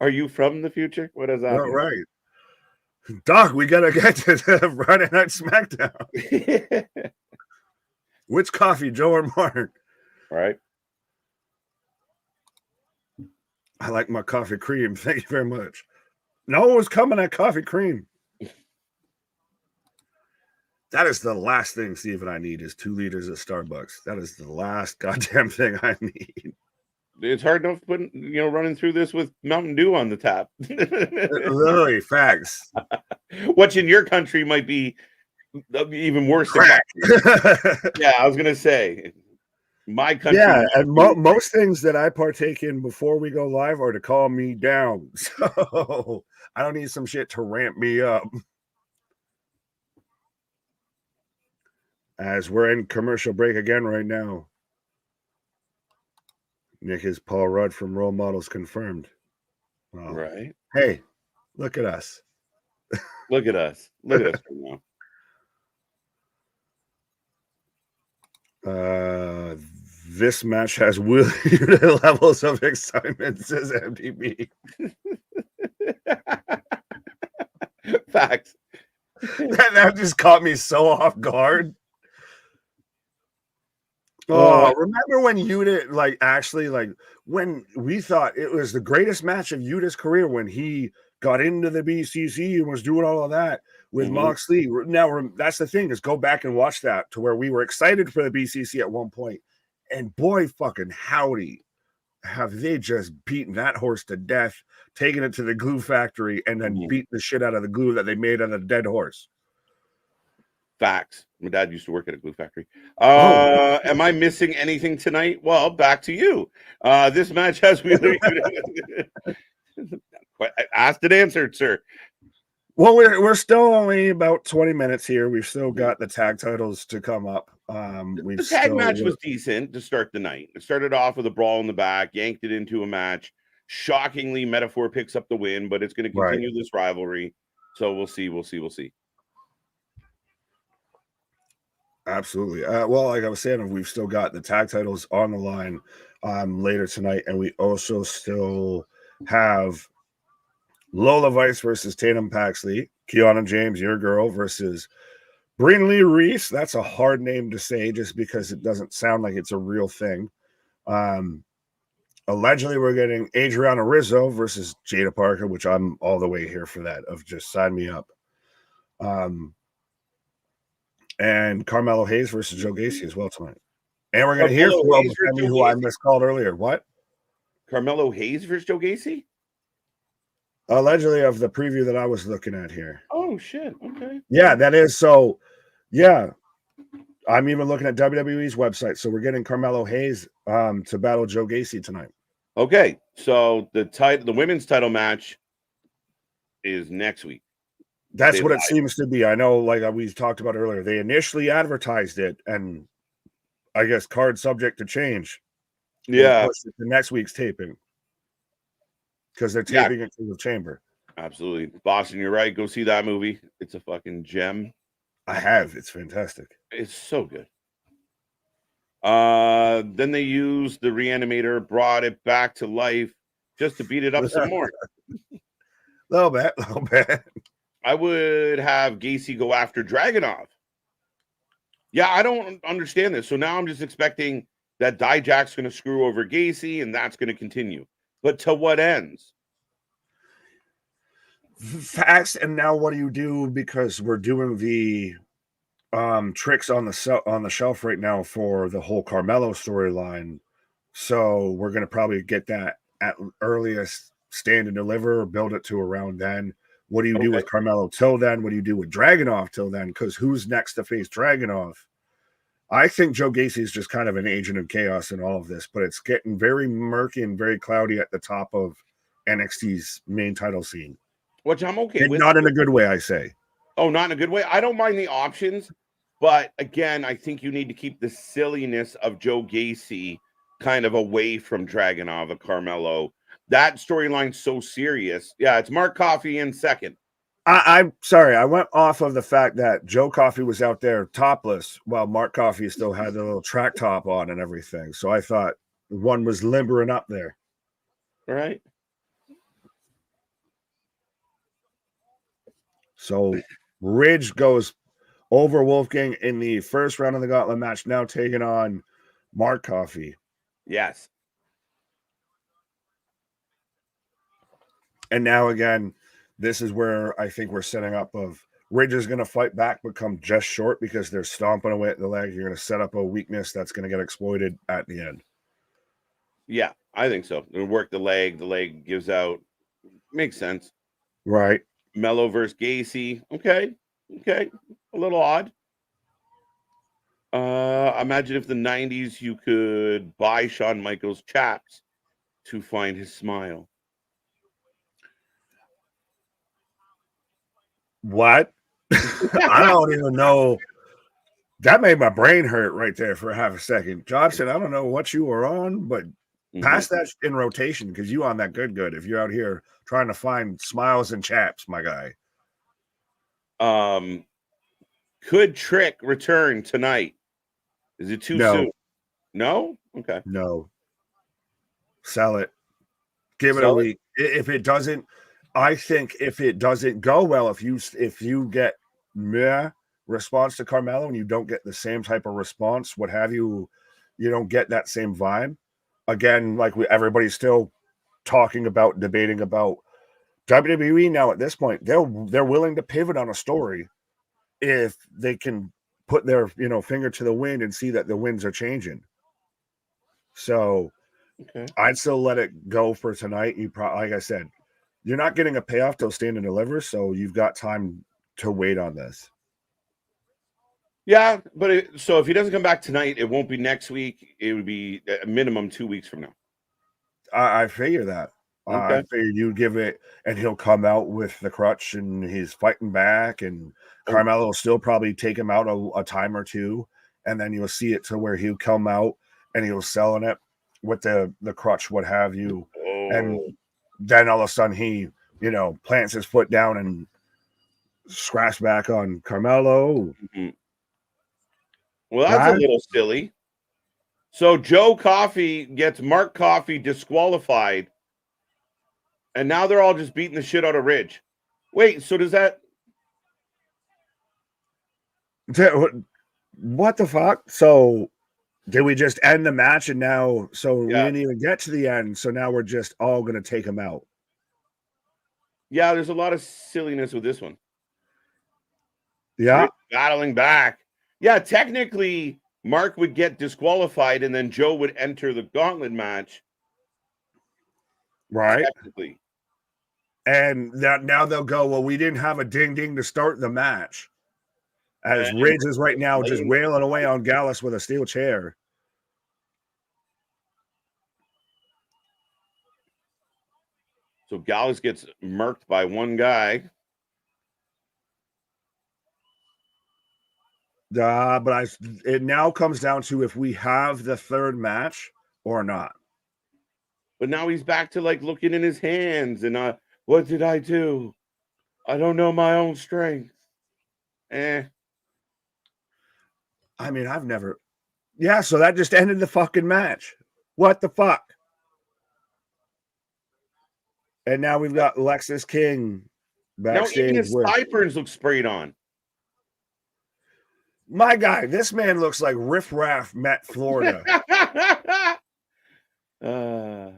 Are you from the future? What is that? All right. Doc, we got to get to the Friday Night SmackDown. Which coffee, Joe or Mark? All right. I like my coffee cream. Thank you very much. No one's coming at coffee cream. That is the last thing Steve and I need is 2 liters of Starbucks. That is the last goddamn thing I need. It's hard enough running through this with Mountain Dew on the tap. Literally, facts. Which in your country might be even worse than yeah, I was gonna say my country. Yeah, and most things that I partake in before we go live are to calm me down. So I don't need some shit to ramp me up. As we're in commercial break again right now. Nick is Paul Rudd from Role Models confirmed. Wow. Right. Hey, look at us. Look at us. Look at us right now. This match has weird levels of excitement, says MDB. Facts. That just caught me so off guard. Oh, remember when Yuta, when we thought it was the greatest match of Yuta's career when he got into the BCC and was doing all of that with Moxley. Now, that's the thing is go back and watch that to where we were excited for the BCC at one point. And boy, fucking howdy, have they just beaten that horse to death, taken it to the glue factory, and then beat the shit out of the glue that they made out of the dead horse. Facts. My dad used to work at a glue factory. Am I missing anything tonight? Well, back to you. This match has really asked and answered, sir. Well, we're still only about 20 minutes here. We've still got the tag titles to come up. The tag match was decent to start the night. It started off with a brawl in the back, yanked it into a match. Shockingly, Metaphor picks up the win, but it's going to continue this rivalry. So we'll see. Absolutely. Well, like I was saying, we've still got the tag titles on the line later tonight, and we also still have Lola Vice versus Tatum Paxley, Kiana James, your girl, versus Brinley Reece. That's a hard name to say just because it doesn't sound like it's a real thing. Allegedly, we're getting Adriana Rizzo versus Jada Parker, which I'm all the way here for that, of just sign me up. And Carmelo Hayes versus Joe Gacy as well tonight. And we're going to hear from who I miscalled earlier. What? Carmelo Hayes versus Joe Gacy? Allegedly, of the preview that I was looking at here. Oh, shit. Okay. Yeah, that is. So, yeah. I'm even looking at WWE's website. So we're getting Carmelo Hayes to battle Joe Gacy tonight. Okay. So the women's title match is next week. That's what it seems to be. I know, like we talked about earlier, they initially advertised it, and I guess card subject to change. Yeah. The next week's taping. Because they're taping it to the chamber. Absolutely. Boston, you're right. Go see that movie. It's a fucking gem. I have. It's fantastic. It's so good. Then they used the reanimator, brought it back to life just to beat it up some more. Little bit. I would have Gacy go after Dragunov. Yeah, I don't understand this. So now I'm just expecting that Dijak's going to screw over Gacy, and that's going to continue. But to what ends? Facts. And now what do you do? Because we're doing the tricks on the shelf right now for the whole Carmelo storyline. So we're going to probably get that at earliest stand and deliver or build it to around then. What do you do with Carmelo till then? What do you do with Dragunov till then? Because who's next to face Dragunov? I think Joe Gacy is just kind of an agent of chaos in all of this, but it's getting very murky and very cloudy at the top of NXT's main title scene. Which I'm okay with. Not in a good way, I say. Oh, not in a good way? I don't mind the options, but again, I think you need to keep the silliness of Joe Gacy kind of away from Dragunov and Carmelo. That storyline's so serious. Yeah, it's Mark Coffey in second. I'm sorry. I went off of the fact that Joe Coffey was out there topless while Mark Coffey still had the little track top on and everything. So I thought one was limbering up there. All right. So Ridge goes over Wolfgang in the first round of the Gauntlet match, now taking on Mark Coffey. Yes. And now again, this is where I think we're setting up of Ridge is going to fight back, but come just short because they're stomping away at the leg. You're going to set up a weakness that's going to get exploited at the end. Yeah, I think so. It'll work the leg. The leg gives out. Makes sense. Right. Mello versus Gacy. Okay. A little odd. Imagine if the 90s you could buy Shawn Michaels chaps to find his smile. What? I don't even know. That made my brain hurt right there for half a second. Johnson, I don't know what you were on, but pass that in rotation because you on that good. If you're out here trying to find smiles and chaps, my guy. Could Trick return tonight? Is it too soon? No? Okay. No. Sell it. Give it a week. If it doesn't, I think if it doesn't go well, if you get meh response to Carmelo and you don't get the same type of response, what have you, you don't get that same vibe. Again, like everybody's still talking about, debating about WWE now at this point. They're willing to pivot on a story if they can put their finger to the wind and see that the winds are changing. So I'd still let it go for tonight. You probably, like I said, you're not getting a payoff till Stand and Deliver, so you've got time to wait on this. Yeah, but so if he doesn't come back tonight, it won't be next week. It would be a minimum 2 weeks from now. I figure that. I figured you'd give it, and he'll come out with the crutch, and he's fighting back, and Carmelo will still probably take him out a time or two, and then you'll see it to where he'll come out and he'll selling it with the crutch, what have you, and then all of a sudden he, plants his foot down and scratch back on Carmelo. Well, that's a little silly. So Joe Coffey gets Mark Coffey disqualified, and now they're all just beating the shit out of Ridge. Wait, so does that? What the fuck? So did we just end the match and now? So we didn't even get to the end. So now we're just all going to take him out. Yeah, there's a lot of silliness with this one. Yeah, Ridge battling back. Yeah, technically, Mark would get disqualified, and then Joe would enter the Gauntlet match. Right. Technically. And now they'll go, well, we didn't have a ding-ding to start the match. As Ridge is right now just wailing away on Gallus with a steel chair. So Gallus gets murked by one guy. But it now comes down to if we have the third match or not. But now he's back to like looking in his hands and what did I do? I don't know my own strength. I mean, I've never. Yeah, so that just ended the fucking match. What the fuck? And now we've got Lexus King backstage. Now even his sideburns look sprayed on. My guy, this man looks like Riff Raff met Florida. But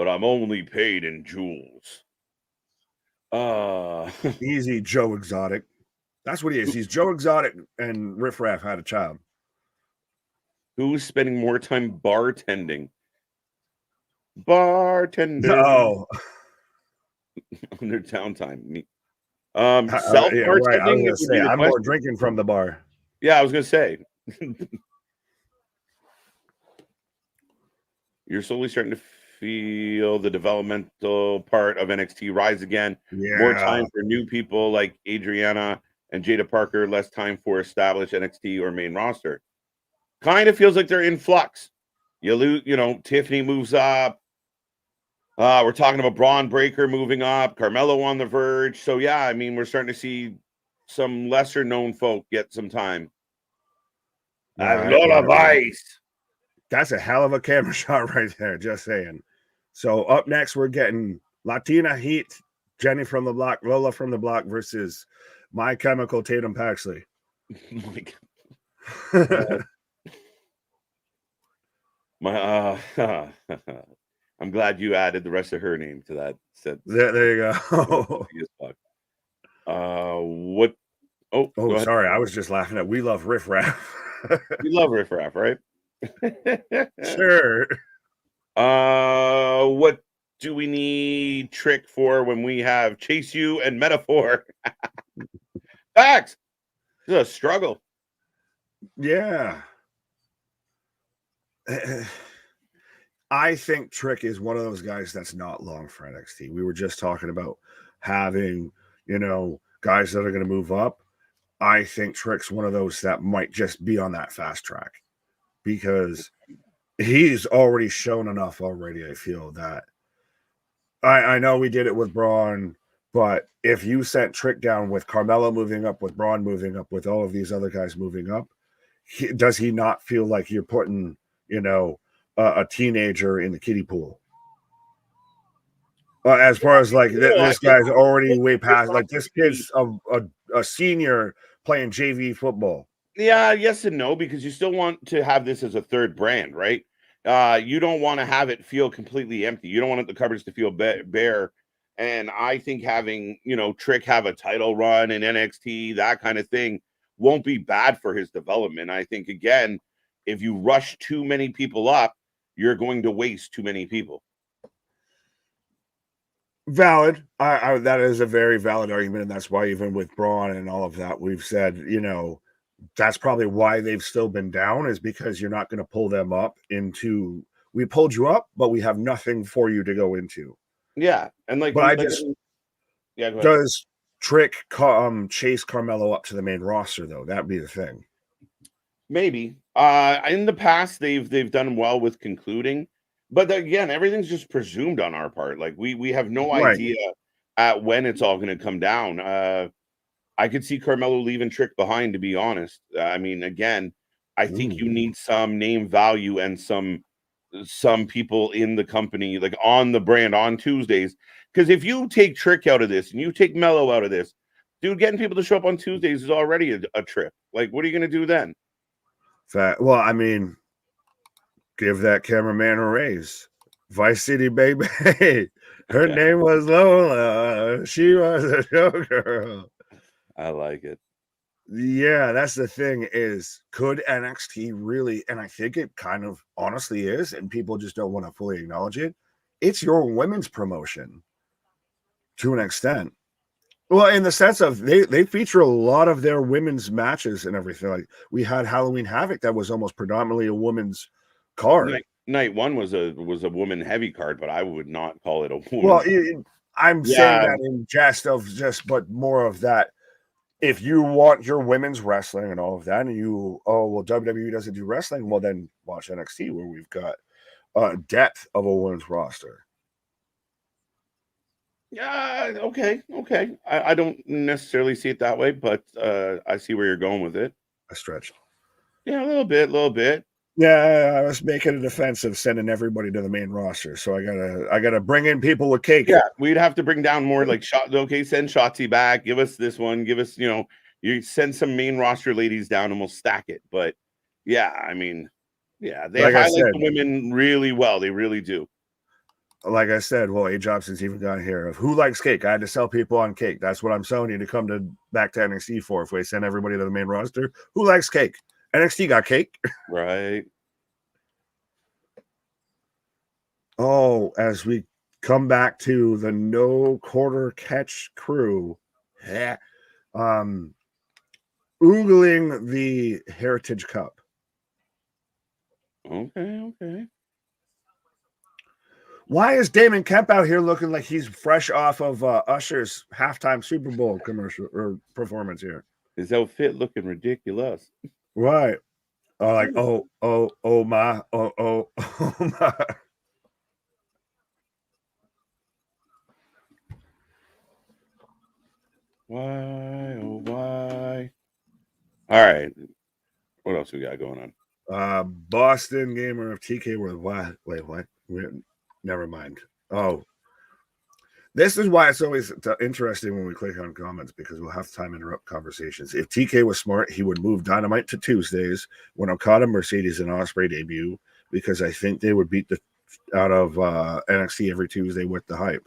I'm only paid in jewels. Easy Joe Exotic. That's what he is. He's Joe Exotic and Riff Raff had a child. Who's spending more time bartending? Bartender. No. Under downtime. Right. I was gonna say, I'm more drinking from the bar. Yeah, I was gonna say. You're slowly starting to feel the developmental part of NXT rise again. Yeah. More time for new people like Adriana and Jada Parker, less time for established NXT or main roster. Kind of feels like they're in flux. You lose, Tiffany moves up. We're talking about Bron Breaker moving up, Carmelo on the verge. So yeah, I mean, we're starting to see some lesser known folk get some time. A lot of ice. That's a hell of a camera shot right there, just saying. So up next, we're getting Latina Heat, Jenny from the Block, Lola from the Block versus My Chemical Tatum Paxley. I'm glad you added the rest of her name to that sentence. There you go. What? Oh, Oh, sorry. I was just laughing at We Love Riff Raff. You love Riff Raff, right? Sure. What do we need Trick for when we have Chase You and Metaphor? Facts. It's a struggle. Yeah. I think Trick is one of those guys that's not long for NXT. We were just talking about having, guys that are going to move up. I think Trick's one of those that might just be on that fast track because he's already shown enough already. I feel that I know we did it with Bron, but if you sent Trick down with Carmelo moving up, with Bron moving up, with all of these other guys moving up, does he not feel like you're putting, a teenager in the kiddie pool? As far as like this guy's already way past, like this kid's a senior playing JV football. Yeah, yes and no, because you still want to have this as a third brand, right? You don't want to have it feel completely empty. You don't want the cupboards to feel bare. And I think having, Trick have a title run in NXT, that kind of thing, won't be bad for his development. I think, again, if you rush too many people up, you're going to waste too many people. Valid. That is a very valid argument, and that's why even with Bron and all of that, we've said, that's probably why they've still been down, is because you're not going to pull them up into. We pulled you up, but we have nothing for you to go into. Yeah, and does Trick chase Carmelo up to the main roster though? That'd be the thing. Maybe. In the past, they've done well with concluding. But again, everything's just presumed on our part. Like we have no idea at when it's all going to come down. I could see Carmelo leaving Trick behind, to be honest. I mean, again, I think you need some name value and some people in the company, like on the brand on Tuesdays. Because if you take Trick out of this and you take Mello out of this, dude, getting people to show up on Tuesdays is already a trip. Like, what are you going to do then? Well, I mean, give that cameraman a raise. Vice City, baby. Her name was Lola. She was a showgirl. I like it. Yeah, that's the thing is, could NXT really, and I think it kind of honestly is, and people just don't want to fully acknowledge it, it's your women's promotion to an extent. Well, in the sense of they feature a lot of their women's matches and everything. Like we had Halloween Havoc that was almost predominantly a woman's card. Night one was a woman heavy card, but I would not call it a woman. Well, I'm saying that in jest of just, but more of that. If you want your women's wrestling and all of that, and WWE doesn't do wrestling, well, then watch NXT where we've got depth of a women's roster. Yeah, okay. I don't necessarily see it that way, but I see where you're going with it. A stretch. Yeah, a little bit. Yeah, I was making a defense of sending everybody to the main roster, so I gotta bring in people with cake. Yeah, we'd have to bring down more like okay, send Shotzi back, give us this one, give us, you send some main roster ladies down and we'll stack it. But yeah, I mean, yeah, they highlight the women really well. They really do. Like I said, well, A Jobson's even got here of who likes cake. I had to sell people on cake. That's what I'm selling you to come back to NXT for. If we send everybody to the main roster, who likes cake? NXT got cake. Right. Oh, as we come back to the no quarter catch crew, oogling the Heritage Cup. Okay. Why is Damon Kemp out here looking like he's fresh off of Usher's halftime Super Bowl commercial or performance here? His outfit looking ridiculous. Right. Like, oh my. Why? All right. What else we got going on? Boston Gamer of TK World. Wait, what? Never mind. Oh. This is why it's always interesting when we click on comments, because we'll have time to interrupt conversations. If TK was smart, he would move Dynamite to Tuesdays when Okada, Mercedes, and Ospreay debut, because I think they would beat the NXT every Tuesday with the hype.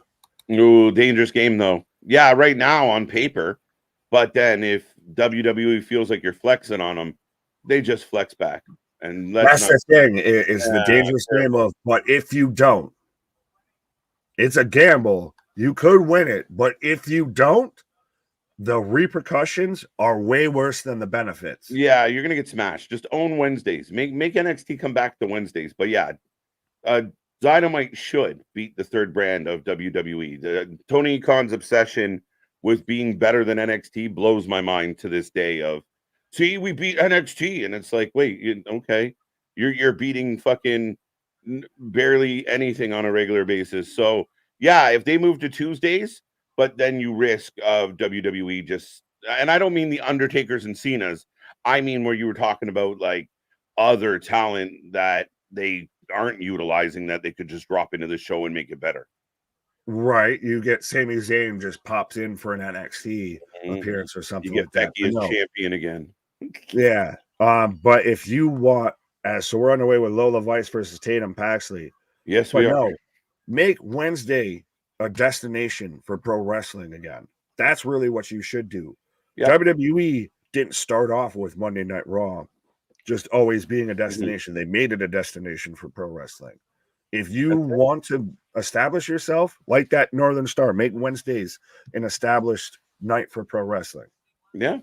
Ooh, dangerous game though. Yeah, right now on paper, but then if WWE feels like you're flexing on them, they just flex back. And that's the thing. It's the dangerous game of, but if you don't, it's a gamble. You could win it, but if you don't, the repercussions are way worse than the benefits. Yeah, you're gonna get smashed. Just own Wednesdays. Make NXT come back to Wednesdays. But yeah, Dynamite should beat the third brand of WWE. Tony Khan's obsession with being better than NXT blows my mind to this day. Of see, we beat NXT, and it's like, wait, okay, you're beating fucking barely anything on a regular basis. So yeah, if they move to Tuesdays, but then you risk of WWE just, and I don't mean the Undertakers and Cenas, I mean where you were talking about like other talent that they aren't utilizing that they could just drop into the show and make it better. Right. You get Sami Zayn just pops in for an NXT appearance or something you get like Becky that. as champion again. Yeah. But if you want, so we're on the way with Lola Vice versus Tatum Paxley. Yes, we are. No, make Wednesday a destination for pro wrestling again. That's really what you should do. Yep. WWE didn't start off with Monday Night Raw just always being a destination. They made it a destination for pro wrestling. If you want to establish yourself like that Northern Star, make Wednesdays an established night for pro wrestling. Yeah.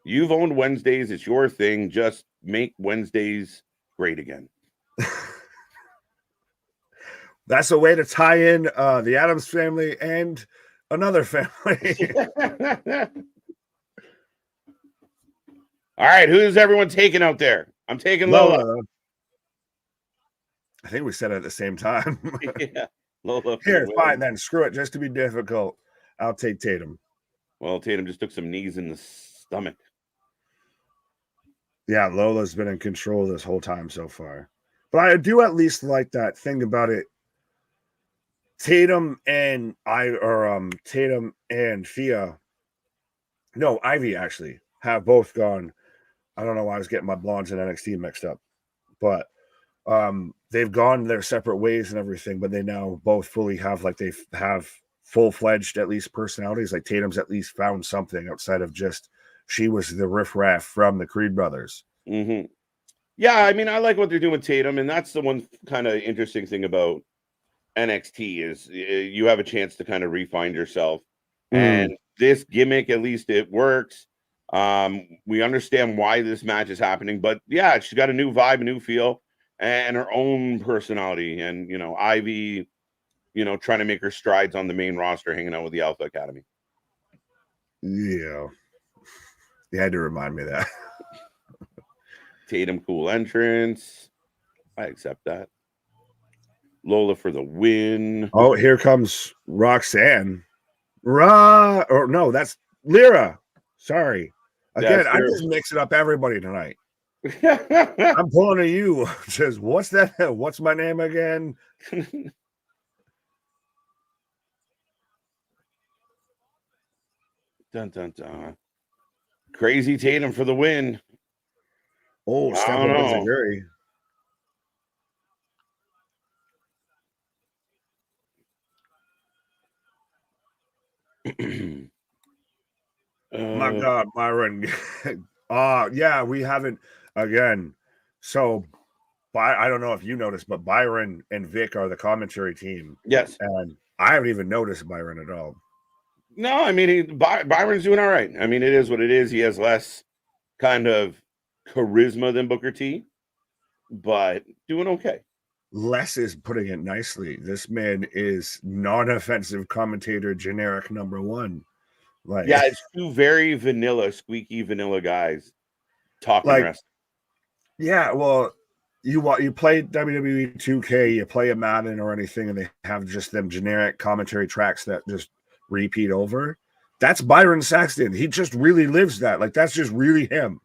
You've owned Wednesdays. It's your thing. Just make Wednesdays great again. That's a way to tie in the Addams family and another family. All right, who's everyone taking out there? I'm taking Lola. I think we said it at the same time. Yeah, Lola. Here, fine then. Screw it. Just to be difficult, I'll take Tatum. Well, Tatum just took some knees in the stomach. Yeah, Lola's been in control this whole time so far. But I do at least like that thing about it. Tatum and Fia. No, Ivy actually have both gone. I don't know why I was getting my blondes and NXT mixed up, but they've gone their separate ways and everything, but they now both fully have they have full-fledged at least personalities. Like Tatum's at least found something outside of just she was the riffraff from the Creed brothers. Mm-hmm. Yeah, I mean, I like what they're doing with Tatum, and that's the one kind of interesting thing about NXT is you have a chance to kind of refine yourself. And this gimmick, at least it works. We understand why this match is happening, but yeah, she's got a new vibe, a new feel, and her own personality. And Ivy, trying to make her strides on the main roster, hanging out with the Alpha Academy. Yeah, you had to remind me of that. Tatum, cool entrance. I accept that. Lola for the win. Oh, here comes Roxanne. Or no, that's Lyra. Sorry. Again, I just mix it up everybody tonight. I'm pulling to you. Just what's that? What's my name again? Dun dun dun. Crazy Tatum for the win. Oh, Stephen Enziguri. My God, Byron. Yeah, we haven't again. So I don't know if you noticed, but Byron and Vic are the commentary team. Yes. And I haven't even noticed Byron at all. No, I mean, Byron's doing all right. I mean, it is what it is. He has less kind of charisma than Booker T, but doing okay. Les is putting it nicely. This man is non-offensive commentator, generic number one. Yeah, it's two very vanilla, squeaky vanilla guys talking wrestling. Yeah, well, you play WWE 2K, you play a Madden or anything, and they have just them generic commentary tracks that just repeat over. That's Byron Saxton. He just really lives that. That's just really him.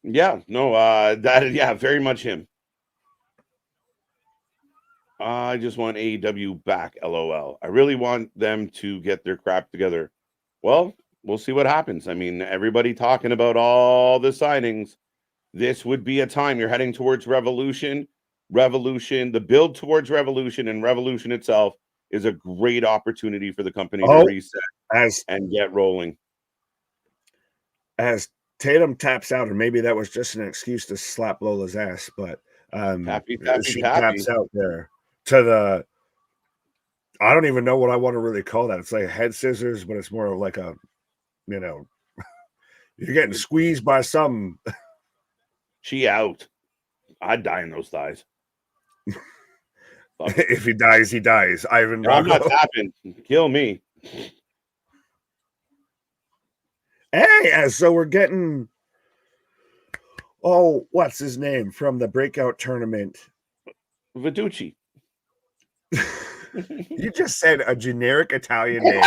Yeah, no, very much him. I just want AEW back, LOL. I really want them to get their crap together. Well, we'll see what happens. I mean, everybody talking about all the signings. This would be a time you're heading towards Revolution. Revolution, the build towards Revolution and Revolution itself is a great opportunity for the company to reset and get rolling. As Tatum taps out, or maybe that was just an excuse to slap Lola's ass, but she taps out there to the, I don't even know what I want to really call that. It's like head scissors, but it's more like a, you know, you're getting squeezed by something. She out. I'd die in those thighs. If he dies, he dies. Ivan I'm not tapping. Kill me. Hey, so we're getting, what's his name from the breakout tournament? Viducci. You just said a generic Italian name.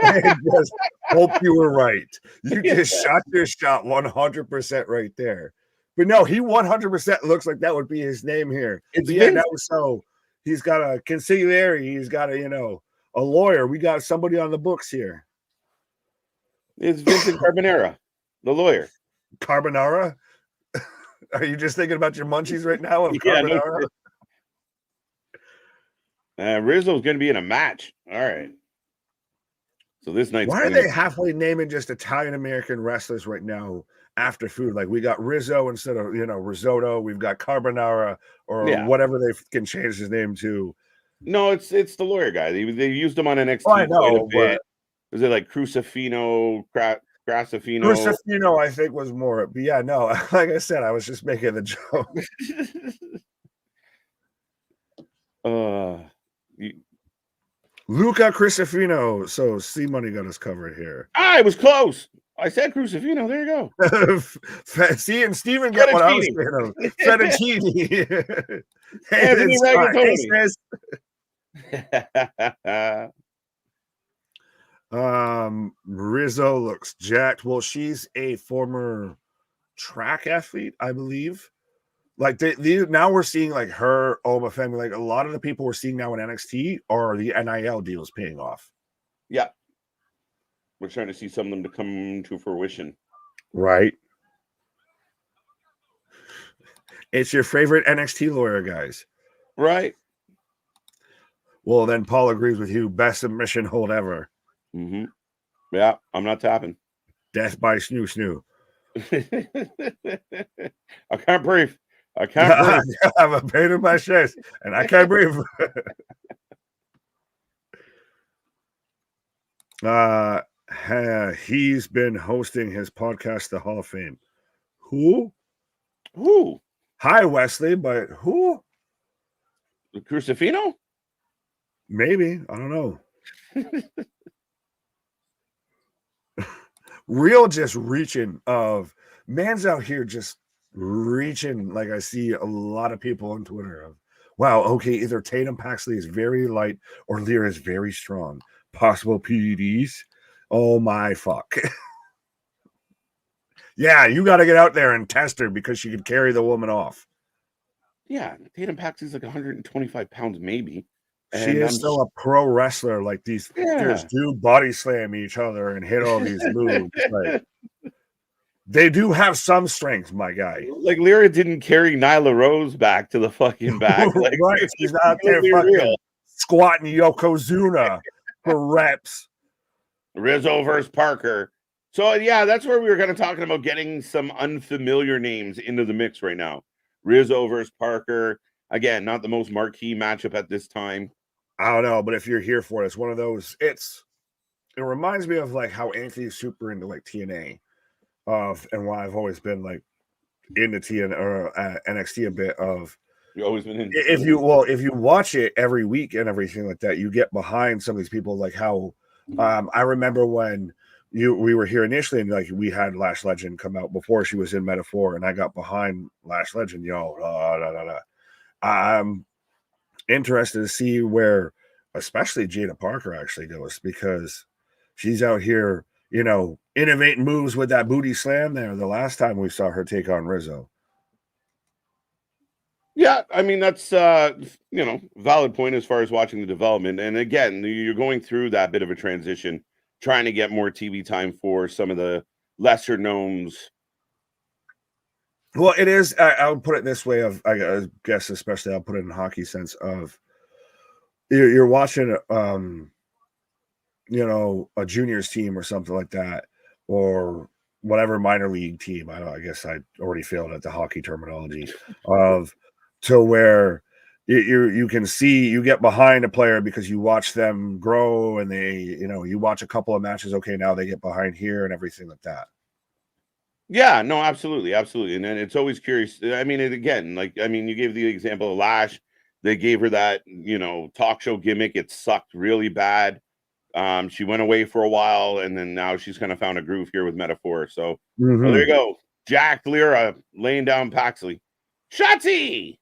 And just hope you were right. You just shot your shot 100% right there. But no, he 100% looks like that would be his name here. It's so he's got a consigliere. He's got a lawyer. We got somebody on the books here. It's Vincent Carbonara, the lawyer. Carbonara? Are you just thinking about your munchies right now? Carbonara? Rizzo's going to be in a match. All right. So this night's. Why are they halfway naming just Italian American wrestlers right now after food? Like we got Rizzo instead of risotto. We've got Carbonara or whatever they can change his name to. No, it's the lawyer guy. They used him on NXT. Oh, I know, but was it like Crucifino, Gracifino? Crucifino, I think, was more. But yeah, no, like I said, I was just making the joke. Luca Crucifino. So C Money got us covered here. I was close. I said Crucifino. There you go. See, and Steven got what I was saying of. Fettuccine. Rizzo looks jacked. Well, she's a former track athlete, I believe. Like now we're seeing like her family. Like a lot of the people we're seeing now in NXT are the NIL deals paying off. Yeah, we're trying to see some of them to come to fruition. Right. It's your favorite NXT lawyer, guys. Right. Well, then Paul agrees with you. Best submission hold ever. Mm-hmm. Yeah, I'm not tapping. Death by snoo. I can't breathe. I can't breathe. I have a pain in my chest, and I can't breathe. He's been hosting his podcast, The Hall of Fame. Who? Hi, Wesley, but who? Crucifino? Maybe. I don't know. Real just reaching of man's out here just reaching. Like I see a lot of people on Twitter of, wow, okay, either Tatum Paxley is very light or Lyra is very strong. Possible PEDs. Oh my fuck. Yeah, you got to get out there and test her because she could carry the woman off. Yeah, Tatum Paxley's like 125 pounds, maybe. She is still a pro wrestler. Like these fighters do body slam each other and hit all these moves. Like, they do have some strength, my guy. Like Lyra didn't carry Nyla Rose back to the fucking back. Like, right, she's out there fucking squatting Yokozuna for reps. Rizzo versus Parker. So yeah, that's where we were kind of talking about getting some unfamiliar names into the mix right now. Rizzo versus Parker. Again, not the most marquee matchup at this time. I don't know, but if you're here for it, it's one of those. It reminds me of like how Anthony's super into like TNA, and why I've always been like into TNA or NXT a bit. Of you've always been in. If you watch it every week and everything like that, you get behind some of these people. Like how I remember when we were here initially, and like we had Lash Legend come out before she was in Metaphor, and I got behind Lash Legend. I'm interested to see where, especially Jada Parker actually goes, because she's out here, innovating moves with that booty slam there. The last time we saw her take on Rizzo. Yeah, I mean that's valid point as far as watching the development. And again, you're going through that bit of a transition, trying to get more TV time for some of the lesser knowns. Well, it is. I'll put it this way. I guess, especially, I'll put it in hockey sense of you're watching, a juniors team or something like that, or whatever minor league team. I guess I already failed at the hockey terminology of to where you can see you get behind a player because you watch them grow and you watch a couple of matches. Okay, now they get behind here and everything like that. Yeah, no, absolutely, absolutely. And then it's always curious. I mean, you gave the example of Lash. They gave her that, talk show gimmick. It sucked really bad. She went away for a while, and then now she's kind of found a groove here with Metaphor. So well, there you go. Jack Lyra laying down Paxley. Shotzi!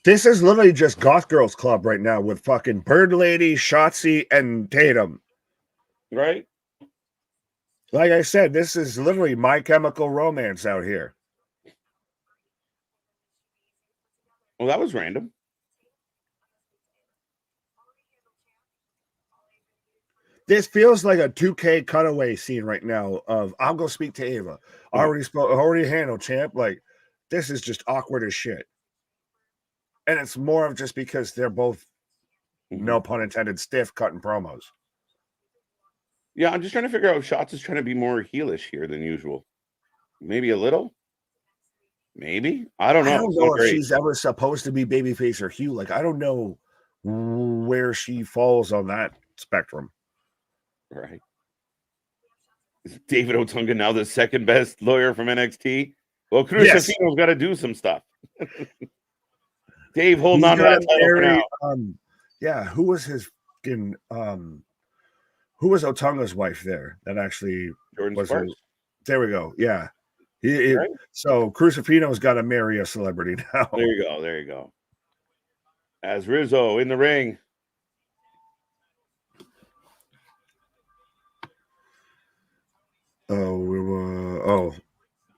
This is literally just Goth Girls Club right now with fucking Bird Lady, Shotzi, and Tatum. Right? Like I said, this is literally My Chemical Romance out here. Well, that was random. This feels like a 2K cutaway scene right now of I'll go speak to Ava. Already handled, champ. Like, this is just awkward as shit. And it's more of just because they're both, no pun intended, stiff cutting promos. Yeah, I'm just trying to figure out if Shots is trying to be more heelish here than usual. Maybe a little. Maybe. I don't know. I don't know if she's ever supposed to be babyface or heel. Like, I don't know where she falls on that spectrum. Right. Is David Otunga now the second best lawyer from NXT? Well, Crucifino's got to do some stuff. Dave holding on to that title for now. Yeah, who was his fucking who was Otunga's wife there? That actually Jordan Sparks. There we go. Yeah. Right? So Crucifino's got to marry a celebrity now. There you go. As Rizzo in the ring.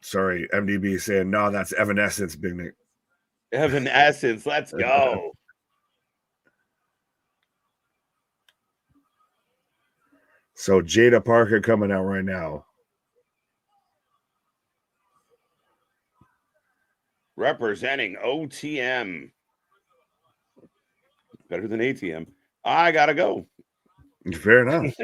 Sorry. MDB saying, no, that's Evanescence, Big Nick. Evanescence, let's go. So Jada Parker coming out right now. Representing OTM. Better than ATM. I gotta go. Fair enough.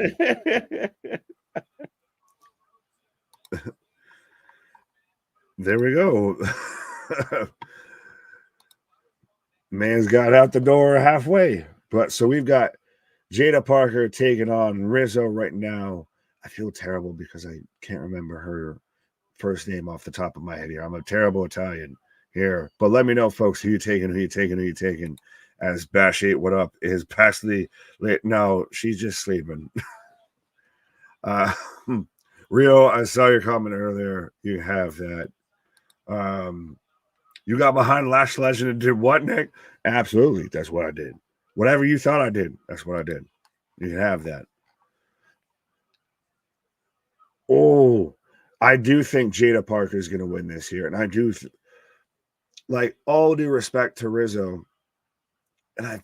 There we go. Man's got out the door halfway. But so we've got Jada Parker taking on Rizzo right now. I feel terrible because I can't remember her first name off the top of my head here. I'm a terrible Italian here. But let me know, folks, who you taking. As Bash 8, what up? Is Paxley late? No, she's just sleeping. Rio, I saw your comment earlier. You have that. You got behind Lash Legend and did what, Nick? Absolutely. That's what I did. Whatever you thought I did, that's what I did. You can have that. Oh, I do think Jada Parker is going to win this year. And I do, all due respect to Rizzo. And I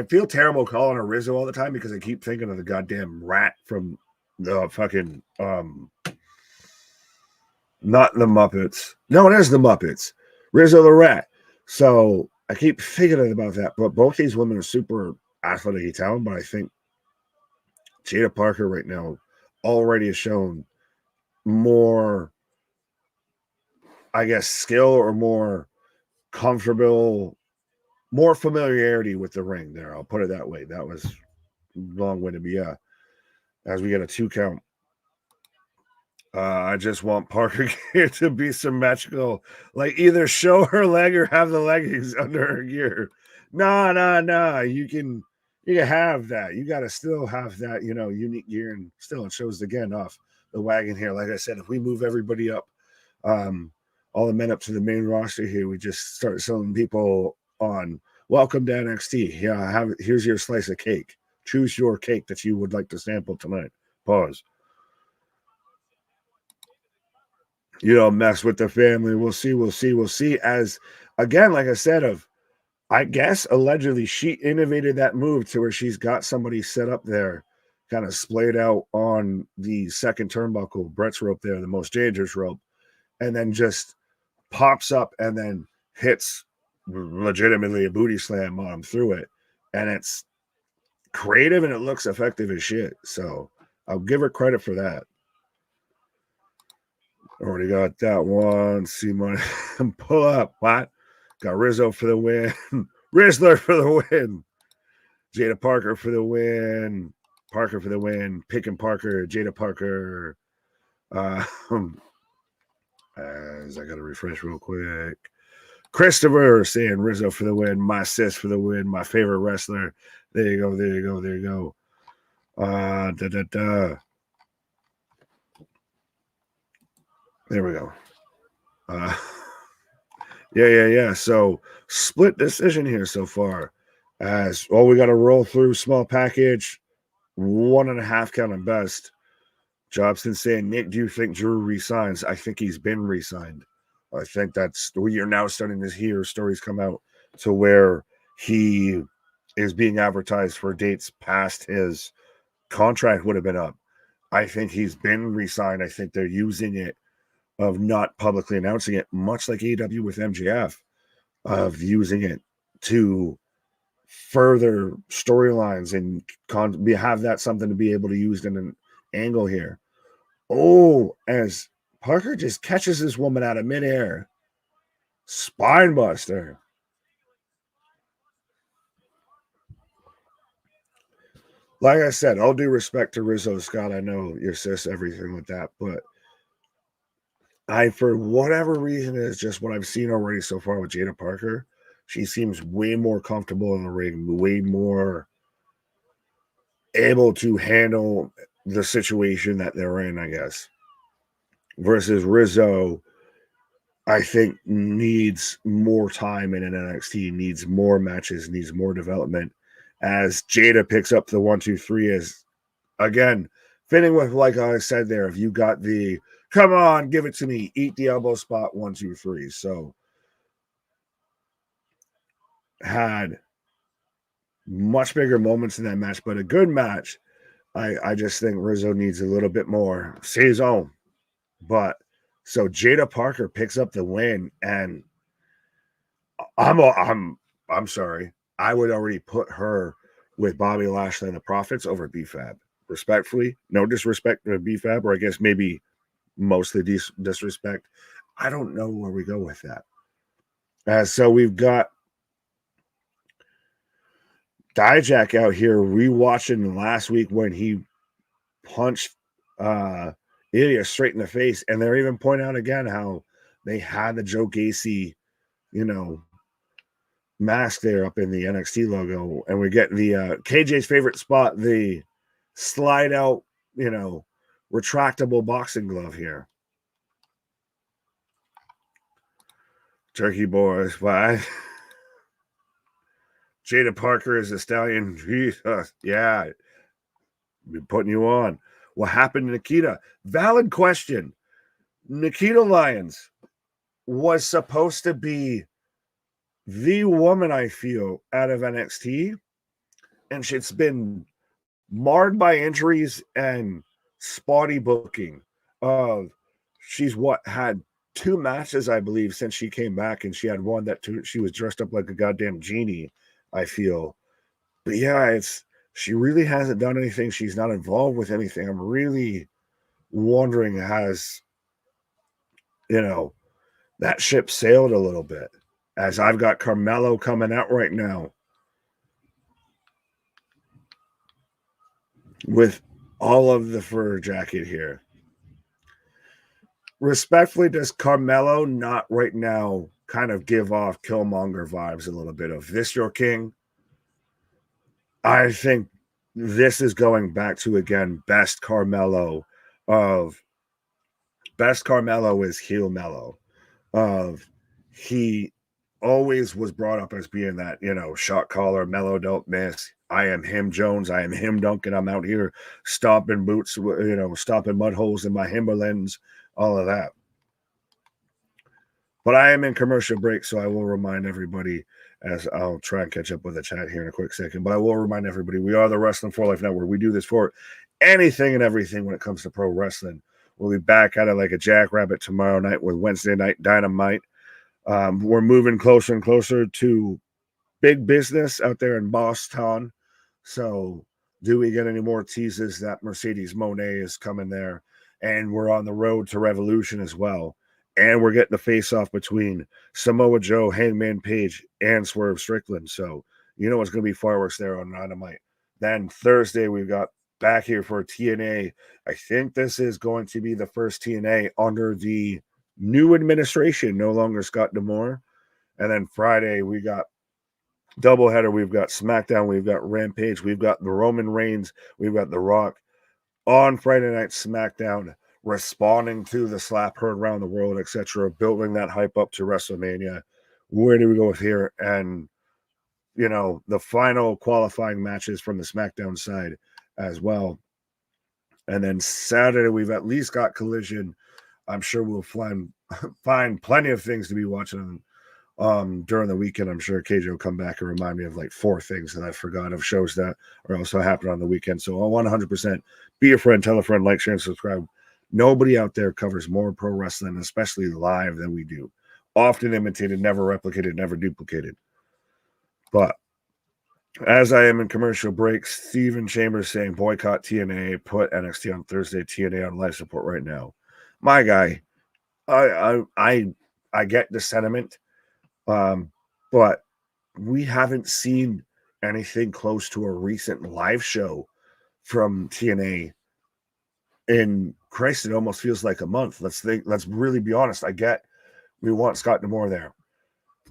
feel terrible calling her Rizzo all the time because I keep thinking of the goddamn rat from the fucking, not the Muppets. No, it is the Muppets. Rizzo the rat. So I keep thinking about that. But both these women are super athletic talent. But I think Jada Parker right now already has shown more, I guess, skill or more comfortable, more familiarity with the ring there. I'll put it that way. That was a long way to be as we get a 2 count. I just want Parker gear to be symmetrical. Like either show her leg or have the leggings under her gear. Nah. You can have that. You got to still have that, unique gear, and still it shows again off the wagon here. Like I said, if we move everybody up, all the men up to the main roster here, we just start selling people on welcome to NXT. Yeah, here's your slice of cake. Choose your cake that you would like to sample tonight. Pause. Mess with the family. We'll see. As again, like I said, I guess allegedly she innovated that move to where she's got somebody set up there kind of splayed out on the second turnbuckle, Brett's rope there, the most dangerous rope, and then just pops up and then hits legitimately a booty slam on him through it. And it's creative and it looks effective as shit. So I'll give her credit for that. Already got that one. See my pull up. What? Got Rizzo for the win. Rizzler for the win. Jada Parker for the win. Parker for the win. Pick and Parker. Jada Parker. As I got to refresh real quick. Christopher saying Rizzo for the win. My sis for the win. My favorite wrestler. There you go. There you go. There you go. There we go. Yeah. So split decision here so far. As well, we got to roll through small package, 1.5 count at best. Jobson saying, Nick, do you think Drew resigns? I think he's been re-signed. I think that's you're now starting to hear stories come out to where he is being advertised for dates past his contract would have been up. I think he's been re-signed. I think they're using it of not publicly announcing it, much like AEW with MJF, of using it to further storylines and have that something to be able to use in an angle here. Oh, as Parker just catches this woman out of midair. Spine buster. Like I said, all due respect to Rizzo Scott. I know your sis, everything with that, but for whatever reason, is just what I've seen already so far with Jada Parker. She seems way more comfortable in the ring, way more able to handle the situation that they're in, I guess. Versus Rizzo, I think needs more time in an NXT, needs more matches, needs more development. As Jada picks up the 1, 2, 3 as, again, fitting with, like I said there, if you got the, come on, give it to me, eat the elbow spot, 1, 2, 3. So, had much bigger moments in that match, but a good match. I just think Rizzo needs a little bit more saison. But so Jada Parker picks up the win, and I'm sorry. I would already put her with Bobby Lashley and the Profits over B-Fab. Respectfully, no disrespect to B-Fab, or I guess maybe mostly disrespect. I don't know where we go with that. So we've got Dijak out here rewatching last week when he punched Ilya straight in the face, and they're even pointing out again how they had the Joe Gacy, mask there up in the NXT logo, and we get the KJ's favorite spot, the slide out, retractable boxing glove here. Turkey boys, why? Jada Parker is a stallion. Jesus, yeah, been putting you on. What happened to Nikita? Valid question. Nikita Lyons was supposed to be the woman, I feel, out of NXT, and it's been marred by injuries and spotty booking. She's had 2 matches, I believe, since she came back, and she had one that she was dressed up like a goddamn genie, I feel. But yeah, she really hasn't done anything. She's not involved with anything. I'm really wondering, has that ship sailed a little bit, as I've got Carmelo coming out right now with all of the fur jacket here. Respectfully, does Carmelo not right now kind of give off Killmonger vibes a little bit of this your king? I think this is going back to, again, best Carmelo is heel Mello. He always was brought up as being that, shot caller, Mello don't miss. I am him Jones. I am him Duncan. I'm out here stomping boots, stomping mud holes in my Timberlands, all of that. But I am in commercial break, so I will remind everybody, as I'll try and catch up with the chat here in a quick second. But I will remind everybody, we are the Wrestling for Life Network. We do this for anything and everything when it comes to pro wrestling. We'll be back at it like a jackrabbit tomorrow night with Wednesday Night Dynamite. We're moving closer and closer to big business out there in Boston. So do we get any more teases that Mercedes Moné is coming there? And we're on the road to Revolution as well. And we're getting the face-off between Samoa Joe, Hangman Page, and Swerve Strickland. So you know it's going to be fireworks there on Dynamite. Then Thursday, we've got back here for TNA. I think this is going to be the first TNA under the new administration, no longer Scott D'Amore. And then Friday, we got doubleheader. We've got SmackDown. We've got Rampage. We've got the Roman Reigns. We've got The Rock on Friday Night SmackDown, responding to the slap heard around the world, etc., building that hype up to WrestleMania. Where do we go with here? And, you know, the final qualifying matches from the SmackDown side as well. And then Saturday, we've at least got Collision. I'm sure we'll find plenty of things to be watching during the weekend. I'm sure KJ will come back and remind me of like 4 things that I forgot of shows that are also happening on the weekend. So I want 100% be a friend, tell a friend, like, share, and subscribe. Nobody out there covers more pro wrestling, especially live, than we do. Often imitated, never replicated, never duplicated. But as I am in commercial breaks, Steven Chambers saying boycott TNA, put NXT on Thursday, TNA on life support right now. My guy, I get the sentiment, but we haven't seen anything close to a recent live show from TNA in Christ. It almost feels like a month. Let's really be honest. I get we want Scott D'Amore there.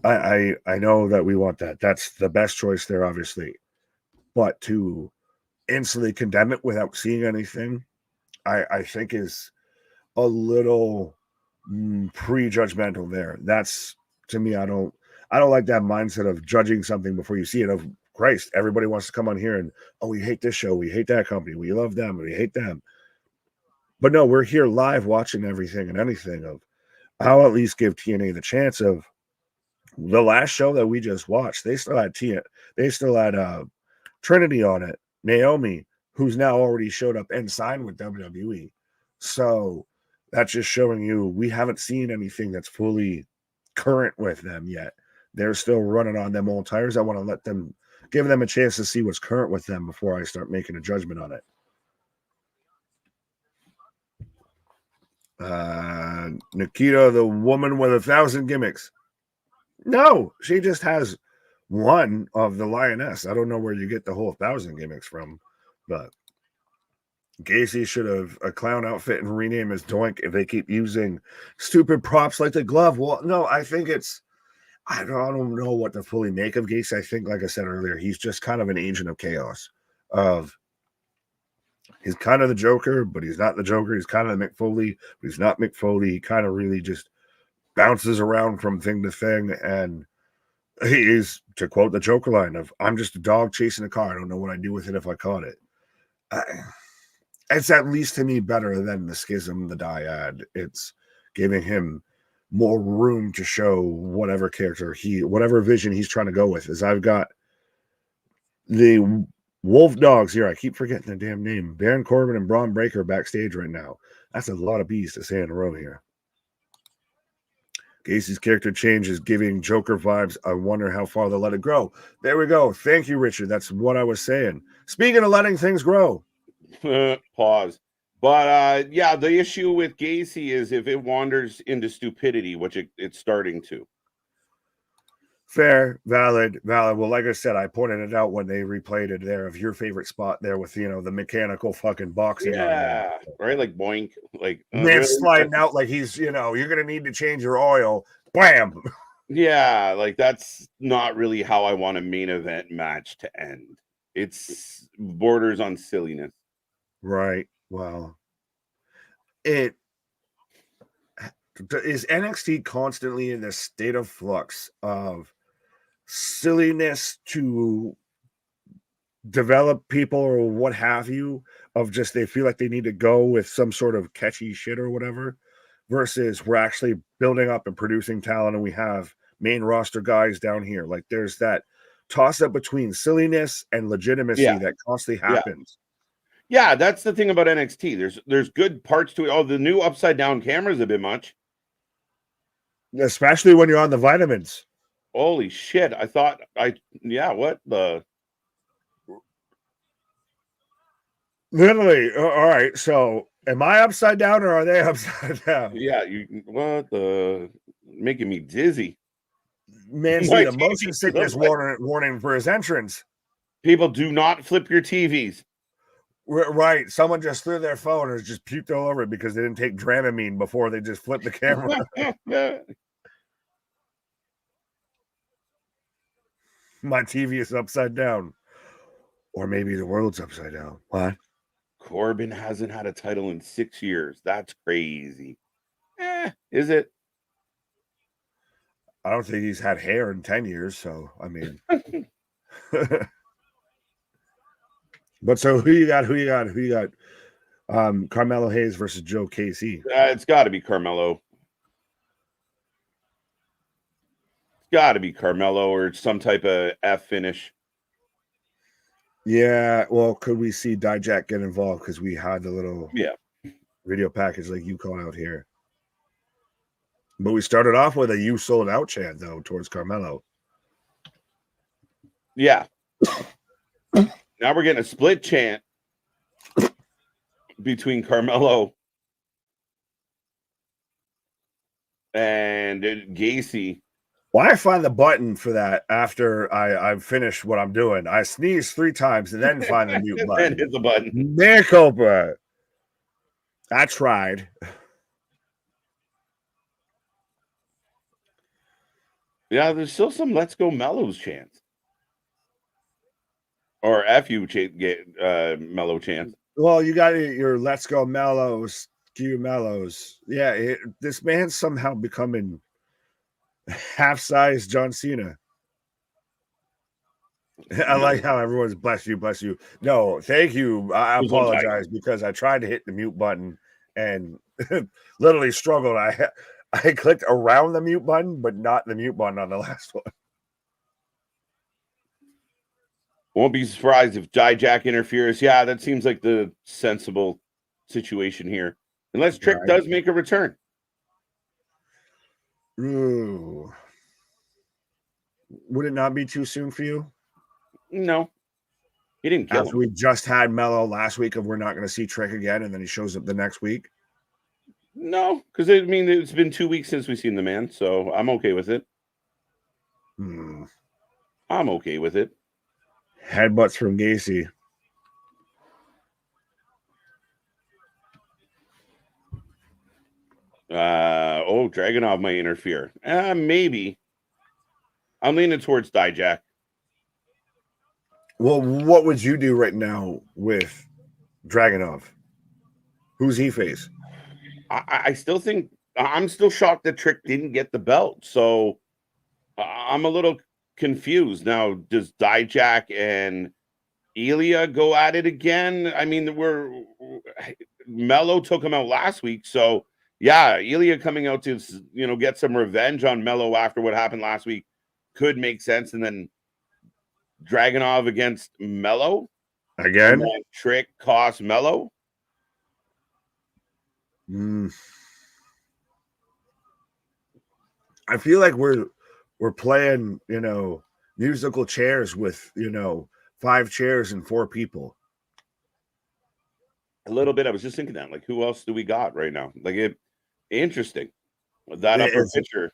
I know that we want that. That's the best choice there, obviously. But to instantly condemn it without seeing anything, I think is a little prejudgmental there. That's, to me, I don't like that mindset of judging something before you see it. Of Christ, everybody wants to come on here and, oh, we hate this show, we hate that company, we love them, we hate them. But no, we're here live watching everything and anything. Of I'll at least give TNA the chance of the last show that we just watched. They still had Trinity on it, Naomi, who's now already showed up and signed with WWE. So that's just showing you we haven't seen anything that's fully current with them yet. They're still running on them old tires. I want to give them a chance to see what's current with them before I start making a judgment on it. Nikita, the woman with 1,000 gimmicks. No, she just has one of the lioness. I don't know where you get the whole 1,000 gimmicks from, but Gacy should have a clown outfit and rename his Doink if they keep using stupid props like the glove. Well, no, I think I don't know what to fully make of Gacy. I think, like I said earlier, he's just kind of an agent of chaos. He's kind of the Joker, but he's not the Joker. He's kind of the Mick Foley, but he's not Mick Foley. He kind of really just bounces around from thing to thing, and he is, to quote the Joker line of, I'm just a dog chasing a car. I don't know what I'd do with it if I caught it. It's at least to me better than the Schism, the Dyad. It's giving him more room to show whatever character whatever vision he's trying to go with. As I've got the Wolf Dogs here. I keep forgetting the damn name. Baron Corbin and Bron Breakker backstage right now. That's a lot of bees to say in a row here. Gacy's character change is giving Joker vibes. I wonder how far they'll let it grow. There we go. Thank you, Richard. That's what I was saying. Speaking of letting things grow. Pause. But yeah, the issue with Gacy is if it wanders into stupidity, which it's starting to. Fair, valid. Well, like I said, I pointed it out when they replayed it there of your favorite spot there with, the mechanical fucking boxing. Yeah, right? Like boink. Like man really? Sliding out like he's, you're going to need to change your oil. Blam. Yeah, like that's not really how I want a main event match to end. It's borders on silliness. Right. Well, is NXT constantly in this state of flux of silliness to develop people or what have you, of just they feel like they need to go with some sort of catchy shit or whatever, versus we're actually building up and producing talent and we have main roster guys down here. Like there's that toss up between silliness and legitimacy that constantly happens. Yeah, that's the thing about NXT. There's good parts to it. Oh, the new upside down camera is a bit much. Especially when you're on the vitamins. Holy shit. What the? Literally. All right. So am I upside down or are they upside down? Yeah. What the? Making me dizzy. Man's need a motion sickness warning for his entrance. People, do not flip your TVs. Right. Someone just threw their phone and just puked all over it because they didn't take Dramamine before they just flipped the camera. My TV is upside down. Or maybe the world's upside down. What? Corbin hasn't had a title in 6 years. That's crazy. Is it? I don't think he's had hair in 10 years. So, I mean. But so who you got? Carmelo Hayes versus Joe Gacy. It's got to be Carmelo. It's got to be Carmelo or some type of F finish. Yeah, well, could we see Dijak get involved? Because we had the little video package like you call out here. But we started off with a "you sold out" chant though towards Carmelo. Yeah. Now we're getting a split chant between Carmelo and Gacy. Well, I find the button for that after I've finished what I'm doing. I sneeze 3 times and then find the mute button. And hit the button. Mea culpa. I tried. Yeah, there's still some "Let's Go Mellows" chants. Or FU Mellow chants. Well, you got your "Let's Go Mellows," Q Mellows. Yeah, this man's somehow becoming half-size John Cena. I like how everyone's bless you. No, thank you. I apologize because I tried to hit the mute button and literally struggled. I clicked around the mute button, but not the mute button on the last one. Won't be surprised if Dijak interferes. Yeah, that seems like the sensible situation here. Unless Trick does make a return. Ooh. Would it not be too soon for you? No. He didn't kill him. We just had Mello last week of we're not going to see Trick again, and then he shows up the next week? No, because I mean, it's been 2 weeks since we've seen the man, so I'm okay with it. I'm okay with it. Headbutts from Gacy. Dragunov might interfere. Maybe. I'm leaning towards Dijak. Well, what would you do right now with Dragunov? Who's he face? I still think I'm still shocked that Trick didn't get the belt. So I'm a little confused. Now, does Dijak and Ilya go at it again? I mean, Mello took him out last week, so yeah, Ilya coming out to get some revenge on Mello after what happened last week could make sense, and then Dragunov against Mello again. Trick cost Mello. I feel like we're playing, musical chairs with, 5 chairs and 4 people. A little bit. I was just thinking that, like, who else do we got right now? Like, interesting. That upper picture.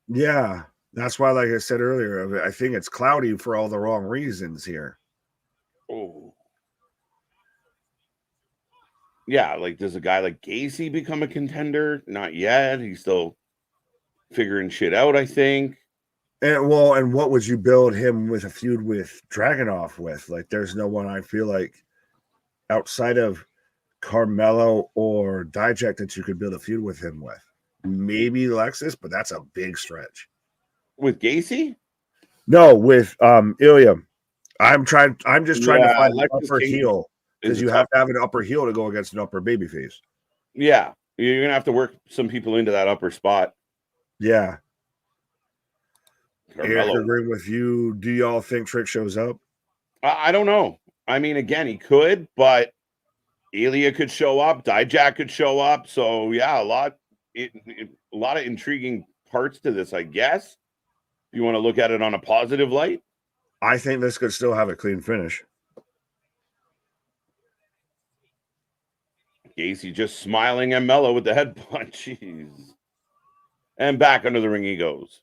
Yeah, that's why, like I said earlier, I think it's cloudy for all the wrong reasons here. Oh. Yeah, like, does a guy like Gacy become a contender? Not yet. He's still figuring shit out, I think. And what would you build him with a feud with Dragunov with? Like, there's no one I feel like outside of Carmelo or Dijak that you could build a feud with him with. Maybe Lexus, but that's a big stretch. With Gacy? No, with Ilya. I'm just trying to find an upper heel. Because you have to have an upper heel to go against an upper babyface. Yeah. You're gonna have to work some people into that upper spot. Yeah. Eric, agreeing with you. Do y'all think Trick shows up? I don't know. I mean, again, he could, but Ilya could show up. Dijak could show up. So yeah, a lot of intriguing parts to this, I guess. If you want to look at it on a positive light, I think this could still have a clean finish. Gacy just smiling and mellow with the headbutt. Jeez. And back under the ring he goes.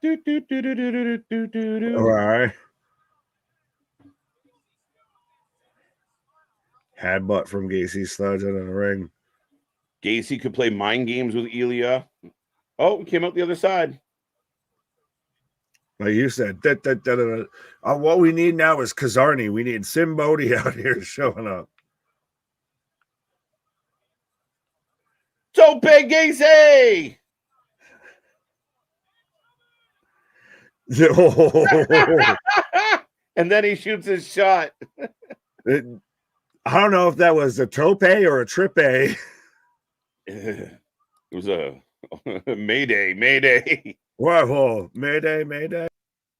All right. Headbutt from Gacy, slides out of the ring. Gacy could play mind games with Ilya. Oh, came out the other side. Like you said, what we need now is Kazarni. We need Simbodi out here showing up. Tope Gacy! And then he shoots his shot. I don't know if that was a tope or a tripe. It was a Mayday. Whoa, Mayday.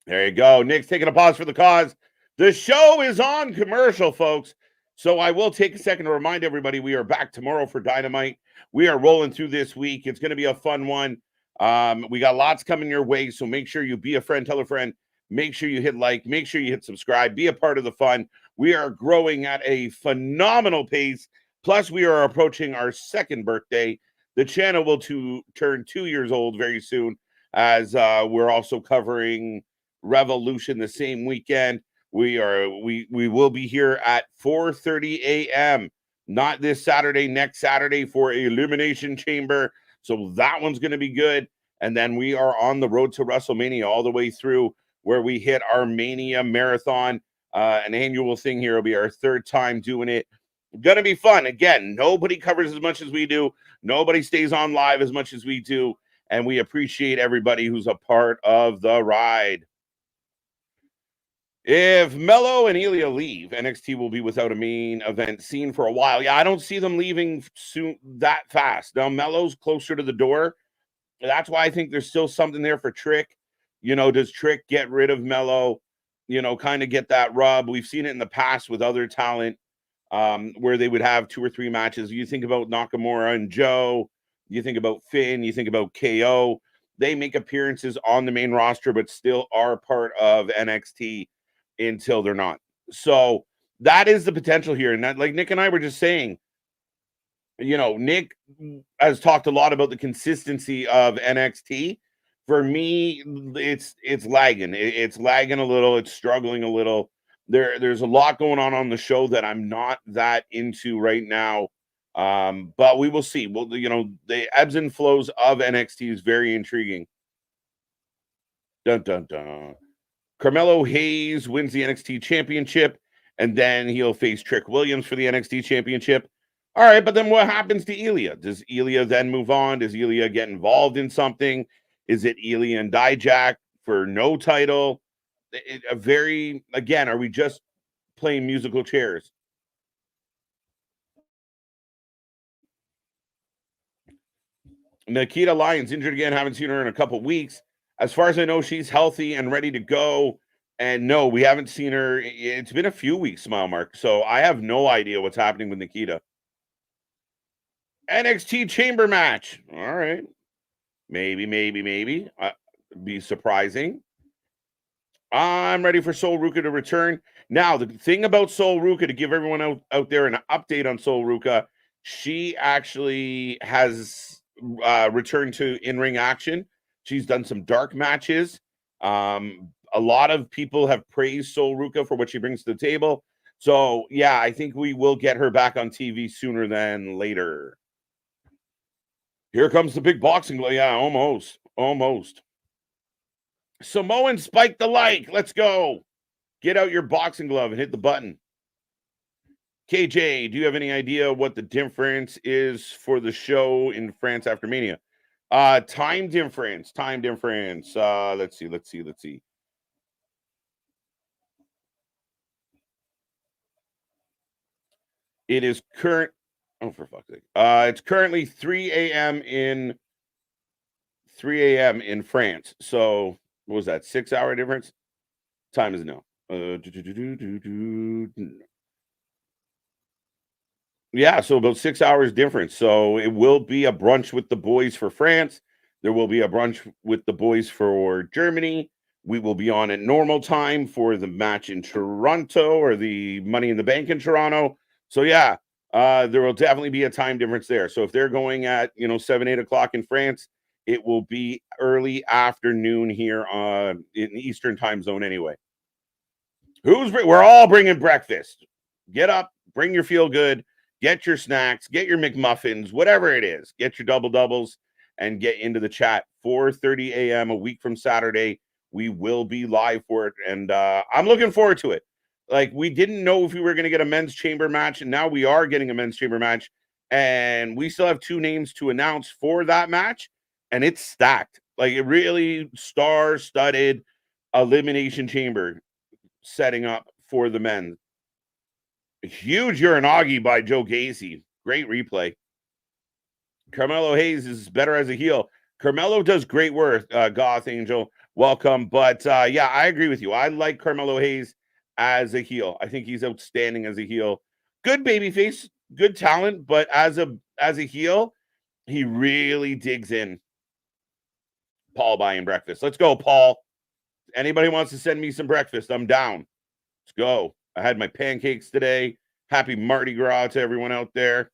There you go. Nick's taking a pause for the cause. The show is on commercial, folks. So I will take a second to remind everybody we are back tomorrow for Dynamite. We are rolling through this week. It's going to be a fun one. We got lots coming your way, so make sure you be a friend, tell a friend. Make sure you hit like, make sure you hit subscribe, be a part of the fun. We are growing at a phenomenal pace. Plus, we are approaching our second birthday. The channel will turn 2 years old very soon, as we're also covering Revolution the same weekend. We will be here at 4:30 a.m. Not this Saturday, next Saturday for Elimination Chamber. So that one's going to be good. And then we are on the road to WrestleMania all the way through, where we hit our Mania Marathon, an annual thing here. It'll be our third time doing it. Going to be fun. Again, nobody covers as much as we do. Nobody stays on live as much as we do. And we appreciate everybody who's a part of the ride. If Melo and Ilya leave, NXT will be without a main event scene for a while. Yeah, I don't see them leaving soon that fast. Now, Melo's closer to the door. That's why I think there's still something there for Trick. You know, does Trick get rid of Melo? You know, kind of get that rub. We've seen it in the past with other talent where they would have 2 or 3 matches. You think about Nakamura and Joe. You think about Finn. You think about KO. They make appearances on the main roster, but still are part of NXT until they're not. So that is the potential here. And that, like Nick and I were just saying, you know, Nick has talked a lot about the consistency of NXT. For me, it's lagging. It's lagging a little. It's struggling a little. There's a lot going on the show that I'm not that into right now. But we will see. Well, you know, the ebbs and flows of NXT is very intriguing. Dun dun dun. Carmelo Hayes wins the NXT championship, and then he'll face Trick Williams for the NXT championship. All right, but then what happens to Ilya? Does Ilya then move on? Does Ilya get involved in something? Is it Ilya and Dijak for no title? Again, are we just playing musical chairs? Nikita Lyons injured again. Haven't seen her in a couple weeks. As far as I know, she's healthy and ready to go. And no, we haven't seen her. It's been a few weeks, Smile Mark. So I have no idea what's happening with Nikita. NXT chamber match. All right. Maybe. Be surprising. I'm ready for Sol Ruka to return. Now, the thing about Sol Ruka, to give everyone out there an update on Sol Ruka, she actually has returned to in-ring action. She's done some dark matches. A lot of people have praised Sol Ruka for what she brings to the table. So, yeah, I think we will get her back on TV sooner than later. Here comes the big boxing. Yeah, almost. Samoan Spike the like. Let's go. Get out your boxing glove and hit the button. KJ, do you have any idea what the difference is for the show in France after Mania? Time difference. Let's see. It is current. Oh, for fuck's sake. It's currently 3 a.m. in 3 a.m. in France. So what was that? 6-hour difference? Time is no. Yeah, so about 6 hours difference. So it will be a brunch with the boys for France. There will be a brunch with the boys for Germany. We will be on at normal time for the match in Toronto or the Money in the Bank in Toronto. So yeah, there will definitely be a time difference there. So if they're going at 7, 8 o'clock in France, it will be early afternoon here in the Eastern time zone anyway. We're all bringing breakfast. Get up, bring your feel good, get your snacks, get your McMuffins, whatever it is. Get your double doubles and get into the chat. 4:30 a.m. a week from Saturday. We will be live for it, and I'm looking forward to it. Like, we didn't know if we were going to get a men's chamber match, and now we are getting a men's chamber match, and we still have 2 names to announce for that match, and it's stacked. Like, it really star-studded elimination chamber setting up for the men. A huge Uranagi by Joe Gacy. Great replay. Carmelo Hayes is better as a heel. Carmelo does great work, Goth Angel. Welcome. But yeah, I agree with you. I like Carmelo Hayes as a heel. I think he's outstanding as a heel. Good babyface, good talent, but as a heel, he really digs in. Paul buying breakfast. Let's go, Paul. Anybody wants to send me some breakfast, I'm down. Let's go. I had my pancakes today. Happy Mardi Gras to everyone out there.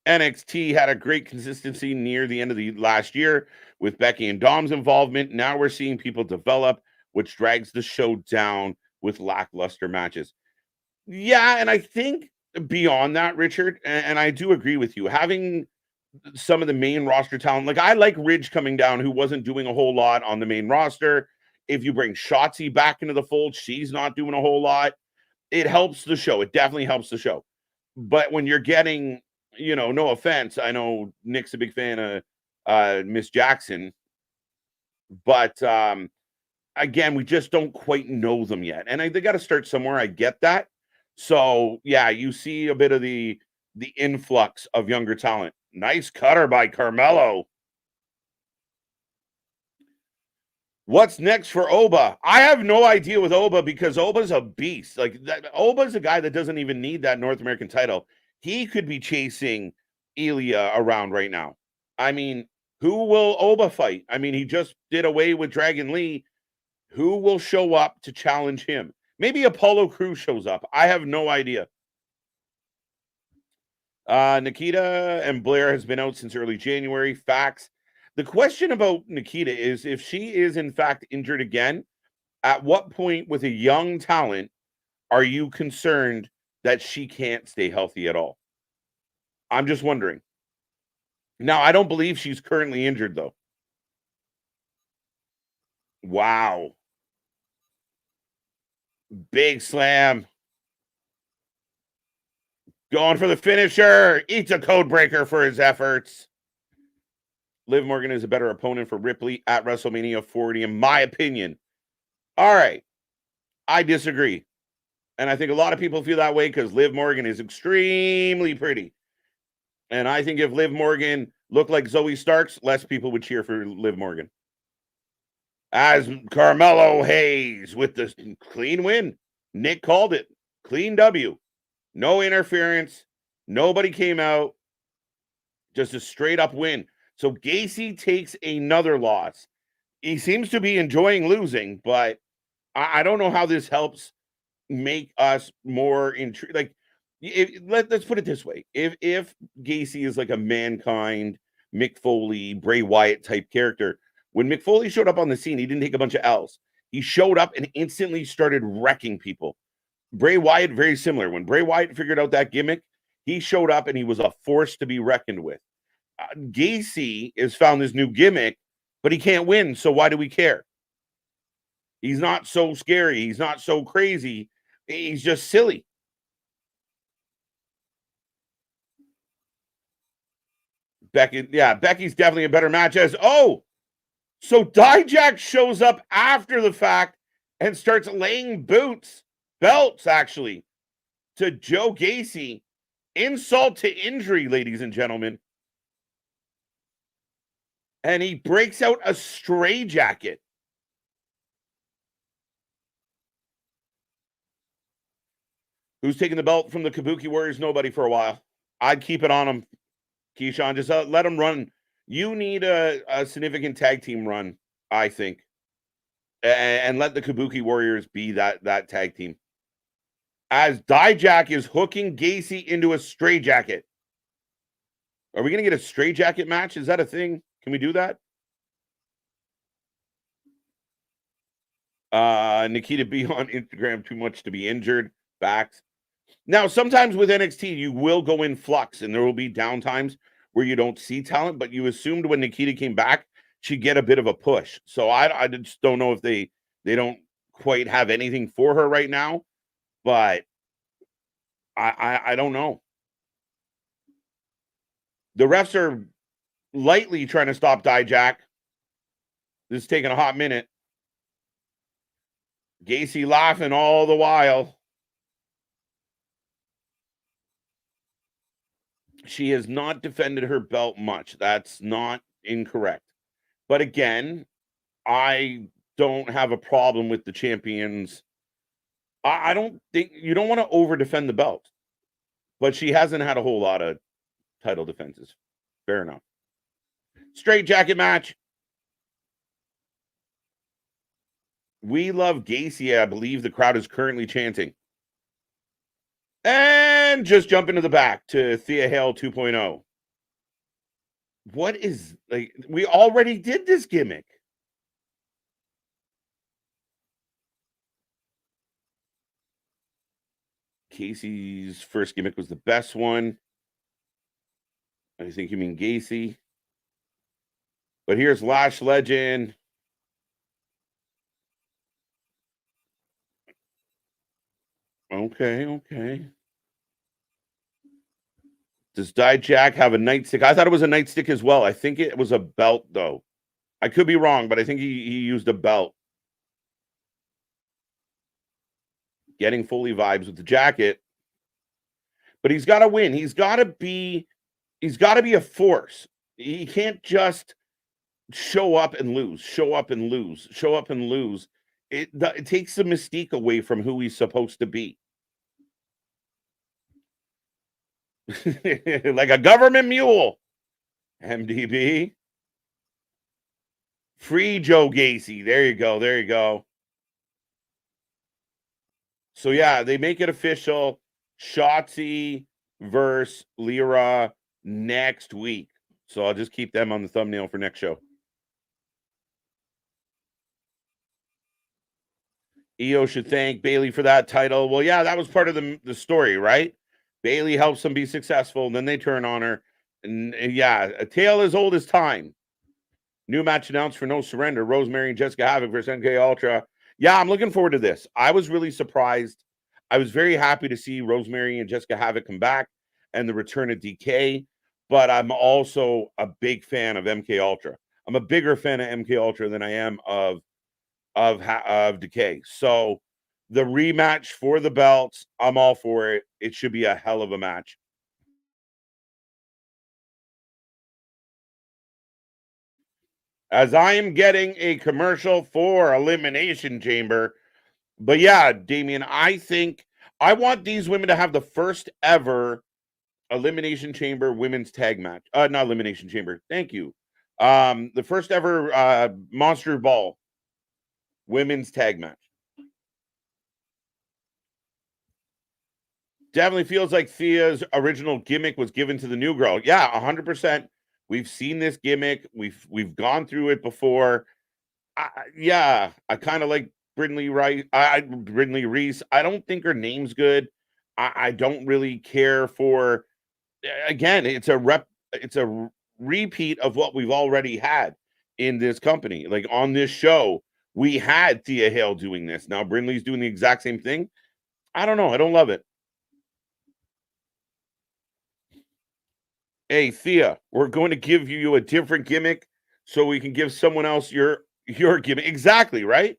NXT had a great consistency near the end of the last year with Becky and Dom's involvement. Now we're seeing people develop, which drags the show down with lackluster matches. Yeah, and I think beyond that, Richard, and I do agree with you, having some of the main roster talent, like I like Ridge coming down, who wasn't doing a whole lot on the main roster. If you bring Shotzi back into the fold, she's not doing a whole lot. It helps the show. It definitely helps the show. But when you're getting, no offense, I know Nick's a big fan of Miss Jackson, but again, we just don't quite know them yet. And they got to start somewhere. I get that. So yeah, you see a bit of the influx of younger talent. Nice cutter by Carmelo. What's next for Oba? I have no idea with Oba because Oba's a beast. Like, Oba's a guy that doesn't even need that North American title. He could be chasing Ilya around right now. I mean, who will Oba fight? I mean, he just did away with Dragon Lee. Who will show up to challenge him? Maybe Apollo Crews shows up. I have no idea. Nikita and Blair has been out since early January. Facts. The question about Nikita is if she is in fact injured again, at what point with a young talent are you concerned that she can't stay healthy at all? I'm just wondering. Now, I don't believe she's currently injured, though. Wow. Big slam. Going for the finisher. Eats a code breaker for his efforts. Liv Morgan is a better opponent for Ripley at WrestleMania 40, in my opinion. All right. I disagree. And I think a lot of people feel that way because Liv Morgan is extremely pretty. And I think if Liv Morgan looked like Zoe Starks, less people would cheer for Liv Morgan. As Carmelo Hayes with the clean win. Nick called it. Clean W. No interference. Nobody came out. Just a straight up win. So Gacy takes another loss. He seems to be enjoying losing, but I don't know how this helps make us more intrigued. Like, let's put it this way: if Gacy is like a Mankind, Mick Foley, Bray Wyatt type character, when Mick Foley showed up on the scene, he didn't take a bunch of L's. He showed up and instantly started wrecking people. Bray Wyatt, very similar. When Bray Wyatt figured out that gimmick, he showed up and he was a force to be reckoned with. Gacy has found this new gimmick, but he can't win. So why do we care? He's not so scary. He's not so crazy. He's just silly. Becky's definitely a better match so Dijak shows up after the fact and starts laying belts actually, to Joe Gacy. Insult to injury, ladies and gentlemen. And he breaks out a stray jacket. Who's taking the belt from the Kabuki Warriors? Nobody for a while. I'd keep it on him, Keyshawn. Just let him run. You need a significant tag team run, I think. And let the Kabuki Warriors be that tag team. As Dijak is hooking Gacy into a stray jacket. Are we going to get a stray jacket match? Is that a thing? Can we do that? Nikita B on Instagram, too much to be injured. Facts. Now, sometimes with NXT, you will go in flux and there will be downtimes where you don't see talent, but you assumed when Nikita came back, she'd get a bit of a push. So I just don't know if they don't quite have anything for her right now, but I don't know. The refs are lightly trying to stop Dijak. This is taking a hot minute. Gacy laughing all the while. She has not defended her belt much. That's not incorrect. But again, I don't have a problem with the champions. I don't think you don't want to over defend the belt, but she hasn't had a whole lot of title defenses. Fair enough. Straight jacket match. We love Gacy. I believe the crowd is currently chanting. And just jump into the back to Thea Hale 2.0. What is, like, we already did this gimmick. Casey's first gimmick was the best one. I think you mean Gacy. But here's Lash Legend. Okay. Does Dijak have a nightstick? I thought it was a nightstick as well. I think it was a belt, though. I could be wrong, but I think he used a belt. Getting Foley vibes with the jacket. But he's got to win. He's got to be a force. He can't just show up and lose. It takes the mystique away from who he's supposed to be. Like a government mule. MDB. Free Joe Gacy. There you go. So, yeah, they make it official. Shotzi versus Lyra next week. So I'll just keep them on the thumbnail for next show. Io should thank Bayley for that title. Well, yeah, that was part of the story, right? Bayley helps them be successful, and then they turn on her. And yeah, a tale as old as time. New match announced for No Surrender. Rosemary and Jessica Havoc versus MK Ultra. Yeah, I'm looking forward to this. I was really surprised. I was very happy to see Rosemary and Jessica Havoc come back and the return of DK, but I'm also a big fan of MK Ultra. I'm a bigger fan of MK Ultra than I am of Decay. So the rematch for the belts, I'm all for it. It should be a hell of a match. As I am getting a commercial for Elimination Chamber. But yeah, Damien, I think I want these women to have the first ever Elimination Chamber women's tag match. Not Elimination Chamber. Thank you. The first ever Monster Ball women's tag match. Definitely feels like Thea's original gimmick was given to the new girl. Yeah, 100%. We've seen this gimmick. We've gone through it before. I kind of like Brinley Reece. I don't think her name's good. I don't really care for. Again, it's a repeat of what we've already had in this company. Like on this show, we had Thea Hale doing this. Now Brinley's doing the exact same thing. I don't know. I don't love it. Hey, Thea, we're going to give you a different gimmick so we can give someone else your gimmick. Exactly, right?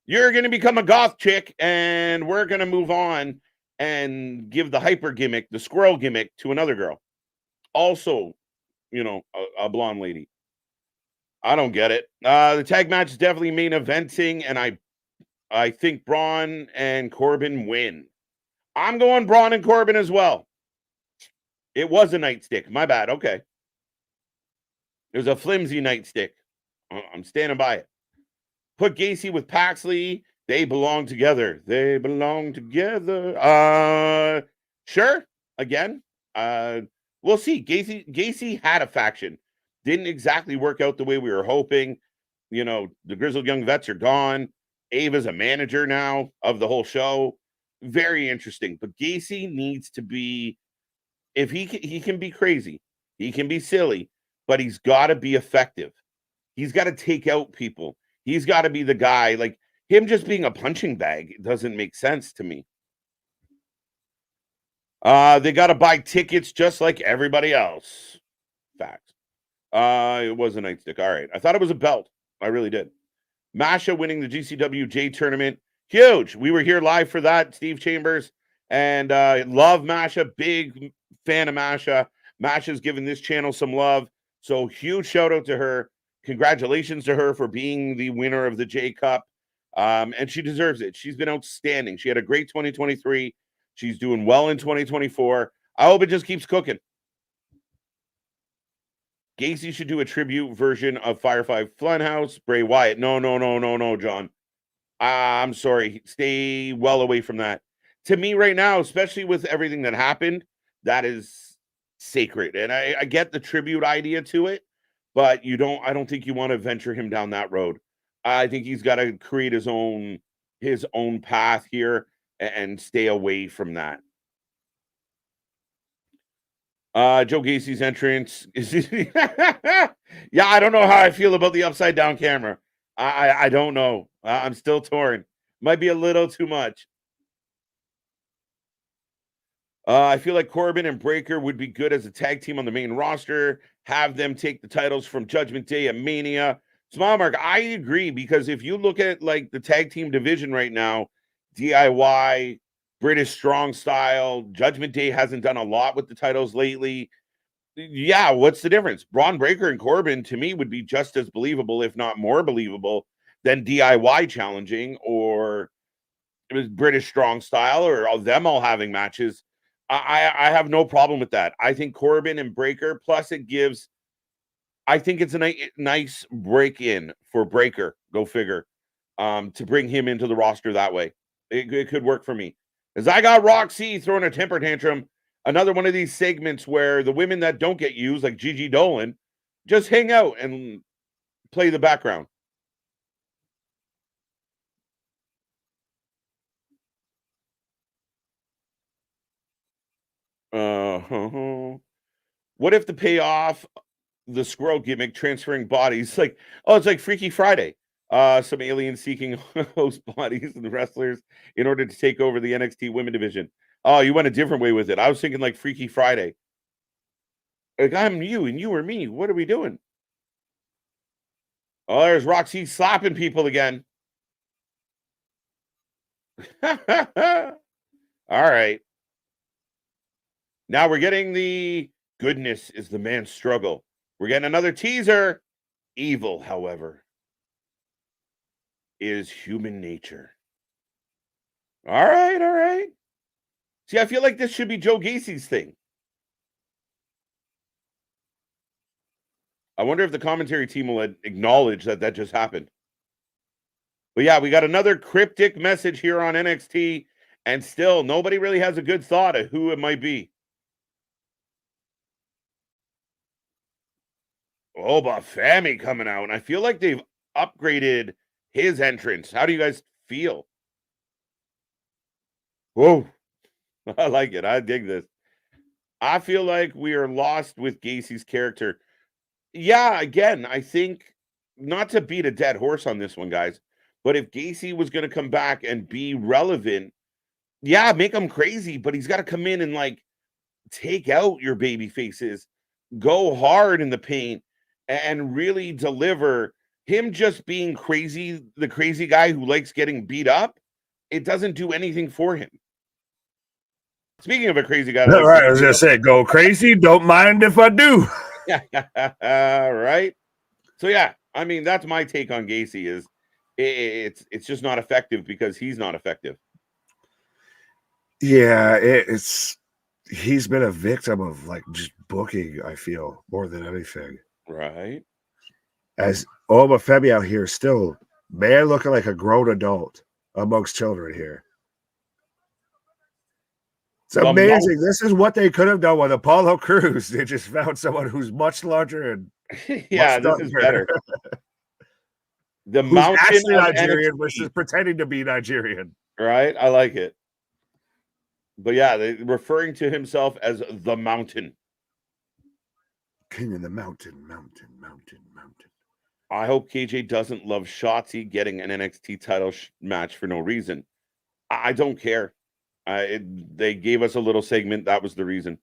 You're going to become a goth chick, and we're going to move on and give the hyper gimmick, the squirrel gimmick, to another girl. Also, a blonde lady. I don't get it. The tag match is definitely main eventing, and I think Bron and Corbin win. I'm going Bron and Corbin as well. It was a nightstick. My bad. Okay. It was a flimsy nightstick. I'm standing by it. Put Gacy with Paxley. They belong together. They belong together. Sure. Again. We'll see. Gacy had a faction. Didn't exactly work out the way we were hoping. You know, the grizzled young vets are gone. Ava's a manager now of the whole show. Very interesting. But Gacy needs to be, if he can be crazy, he can be silly, but he's got to be effective. He's got to take out people. He's got to be the guy. Like, him just being a punching bag, it doesn't make sense to me. They got to buy tickets just like everybody else. Fact. It was a nightstick. All right. I thought it was a belt. I really did. Masha winning the GCWJ tournament. Huge. We were here live for that, Steve Chambers. And love Masha. Big fan of Masha. Masha's given this channel some love. So huge shout out to her. Congratulations to her for being the winner of the J Cup. And she deserves it. She's been outstanding. She had a great 2023. She's doing well in 2024. I hope it just keeps cooking. Gacy should do a tribute version of Firefly Funhouse. Bray Wyatt. No, John. I'm sorry. Stay well away from that. To me right now, especially with everything that happened, that is sacred. And I get the tribute idea to it, but I don't think you want to venture him down that road. I think he's got to create his own path here and stay away from that. Joe Gacy's entrance is yeah, I don't know how I feel about the upside down camera. I don't know. I'm still torn. Might be a little too much. I feel like Corbin and Breaker would be good as a tag team on the main roster. Have them take the titles from Judgment Day and Mania. Small Mark, I agree, because if you look at like the tag team division right now, DIY, British Strong Style, Judgment Day hasn't done a lot with the titles lately. Yeah, what's the difference? Braun Breaker and Corbin, to me, would be just as believable, if not more believable, than DIY challenging or it was British Strong Style or them all having matches. I have no problem with that. I think Corbin and Breaker, plus it gives, I think it's a nice break in for Breaker, go figure, to bring him into the roster that way. It could work for me. As I got Roxy throwing a temper tantrum, another one of these segments where the women that don't get used, like Gigi Dolan, just hang out and play the background. What if the payoff, the squirrel gimmick, transferring bodies, like, oh, it's like Freaky Friday. Some aliens seeking host bodies and wrestlers in order to take over the NXT women division. Oh, you went a different way with it. I was thinking like Freaky Friday. Like, I'm you and you are me. What are we doing? Oh, there's Roxy slapping people again. All right. Now we're getting the goodness is the man's struggle. We're getting another teaser. Evil, however, is human nature. All right. See, I feel like this should be Joe Gacy's thing. I wonder if the commentary team will acknowledge that just happened. But yeah, we got another cryptic message here on NXT, and still nobody really has a good thought of who it might be. Oh, Bafemi coming out, and I feel like they've upgraded his entrance. How do you guys feel? Whoa, I like it. I dig this. I feel like we are lost with Gacy's character. Yeah, again, I think not to beat a dead horse on this one, guys, but if Gacy was going to come back and be relevant, yeah, make him crazy, but he's got to come in and like take out your baby faces, go hard in the paint, and really deliver. Him just being crazy, the crazy guy who likes getting beat up, it doesn't do anything for him. Speaking of a crazy guy, all right, I was gonna say, go crazy. Don't mind if I do. Right. So yeah, I mean, that's my take on Gacy. Is it's just not effective because he's not effective. Yeah, he's been a victim of like just booking, I feel, more than anything. Right. As Femi out here still, man, looking like a grown adult amongst children here. It's amazing. This is what they could have done with Apollo Crews. They just found someone who's much larger and yeah, this is better. The who's mountain actually of Nigerian NXT. versus pretending to be Nigerian. Right? I like it. But yeah, they're referring to himself as the mountain. King of the mountain. I hope KJ doesn't love Shotzi getting an NXT title match for no reason. I don't care. They gave us a little segment. That was the reason.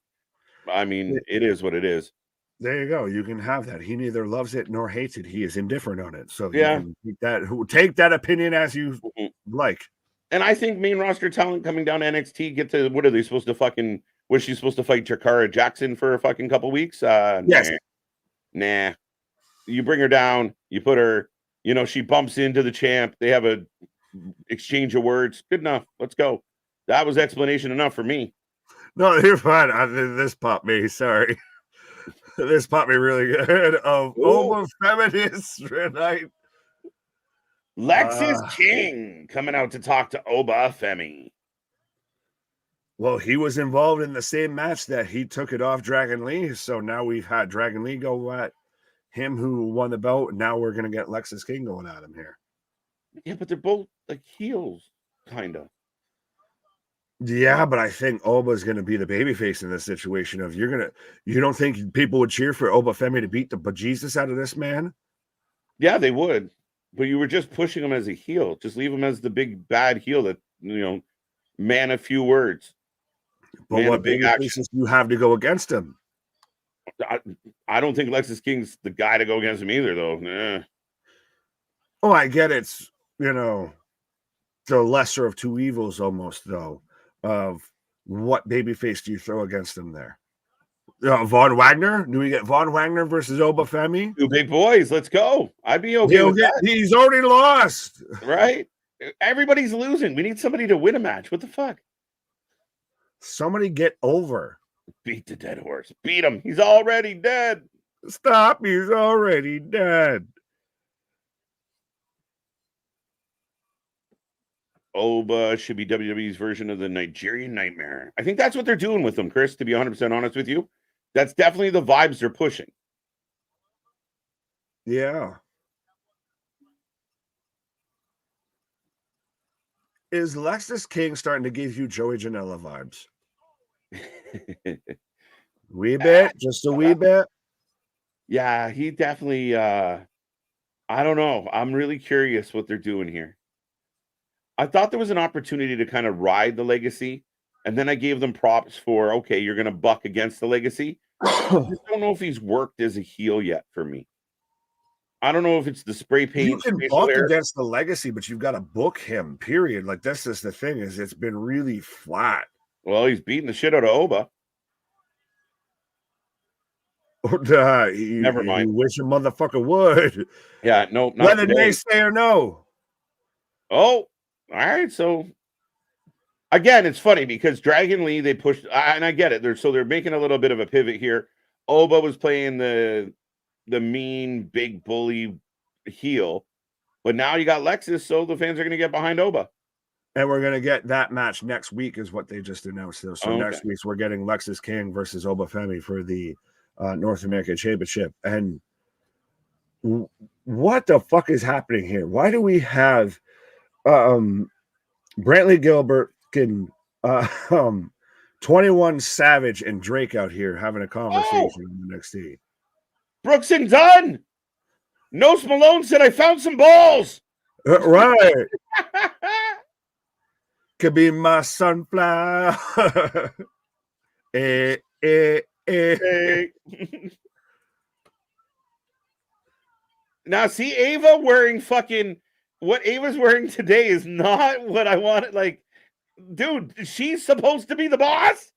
I mean, it is what it is. There you go. You can have that. He neither loves it nor hates it. He is indifferent on it. So yeah, you can take that opinion as you like. And I think main roster talent coming down to NXT get to, what are they supposed to fucking, was she supposed to fight Jakara Jackson for a fucking couple weeks? Yes. Nah. You bring her down, you put her, she bumps into the champ. They have a exchange of words. Good enough. Let's go. That was explanation enough for me. No, you're fine. This popped me. Sorry. This popped me really good. Over Feminist tonight. Lexis King coming out to talk to Oba Femi. Well, he was involved in the same match that he took it off Dragon Lee. So now we've had Dragon Lee go at him who won the belt. And now we're going to get Lexis King going at him here. Yeah, but they're both like heels, kind of. Yeah, but I think Oba's going to be the babyface in this situation. Of you don't think people would cheer for Oba Femi to beat the bejesus out of this man? Yeah, they would. But you were just pushing him as a heel. Just leave him as the big bad heel that, man a few words. But what big faces you have to go against him? I don't think Lexis King's the guy to go against him either, though. Nah. Oh, I get it's, the lesser of two evils almost, though, of what babyface do you throw against him there? Von Wagner? Do we get Von Wagner versus Oba Femi? Two big boys. Let's go. I'd be okay with that. He's already lost. Right? Everybody's losing. We need somebody to win a match. What the fuck? Somebody get over. Beat the dead horse. Beat him. He's already dead. Stop. He's already dead. Oba should be WWE's version of the Nigerian Nightmare. I think that's what they're doing with them, Chris, to be 100% honest with you. That's definitely the vibes they're pushing. Yeah. Is Lexis King starting to give you Joey Janela vibes? Wee bit, just a wee bit. Yeah, he definitely. I don't know. I'm really curious what they're doing here. I thought there was an opportunity to kind of ride the legacy, and then I gave them props for, okay, you're going to buck against the legacy. I just don't know if he's worked as a heel yet for me. I don't know if it's the spray paint. You can buck against the legacy, but you've got to book him, period. Like, this is the thing, is it's been really flat. Well, he's beating the shit out of Oba. Never mind. You wish a motherfucker would. Yeah, no. Whether they say or no. Oh, all right. So, again, it's funny because Dragon Lee, they pushed, and I get it. They're making a little bit of a pivot here. Oba was playing the mean, big bully heel. But now you got Lexis, so the fans are going to get behind Oba. And we're going to get that match next week is what they just announced. So next week, we're getting Lexis King versus Oba Femi for the North American Championship. And what the fuck is happening here? Why do we have Brantley Gilbert, 21 Savage, and Drake out here having a conversation on NXT? Brooks and Dunn. Nos Malone said, I found some balls. Right. Could be my sunflower. Now, see, Ava wearing fucking what Ava's wearing today is not what I wanted. Like, dude, she's supposed to be the boss.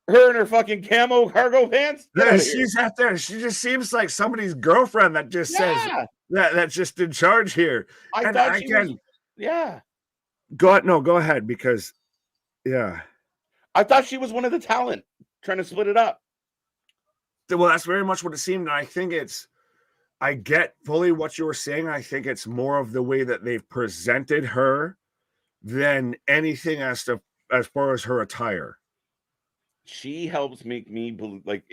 Her and her fucking camo cargo pants. Get out of here. She's out there. She just seems like somebody's girlfriend that just says that's just in charge here. I thought she was. Yeah. Go ahead, because I thought she was one of the talent trying to split it up. Well, that's very much what it seemed. And I think I get fully what you were saying. I think it's more of the way that they've presented her than anything as far as her attire. She helps make me believe, like,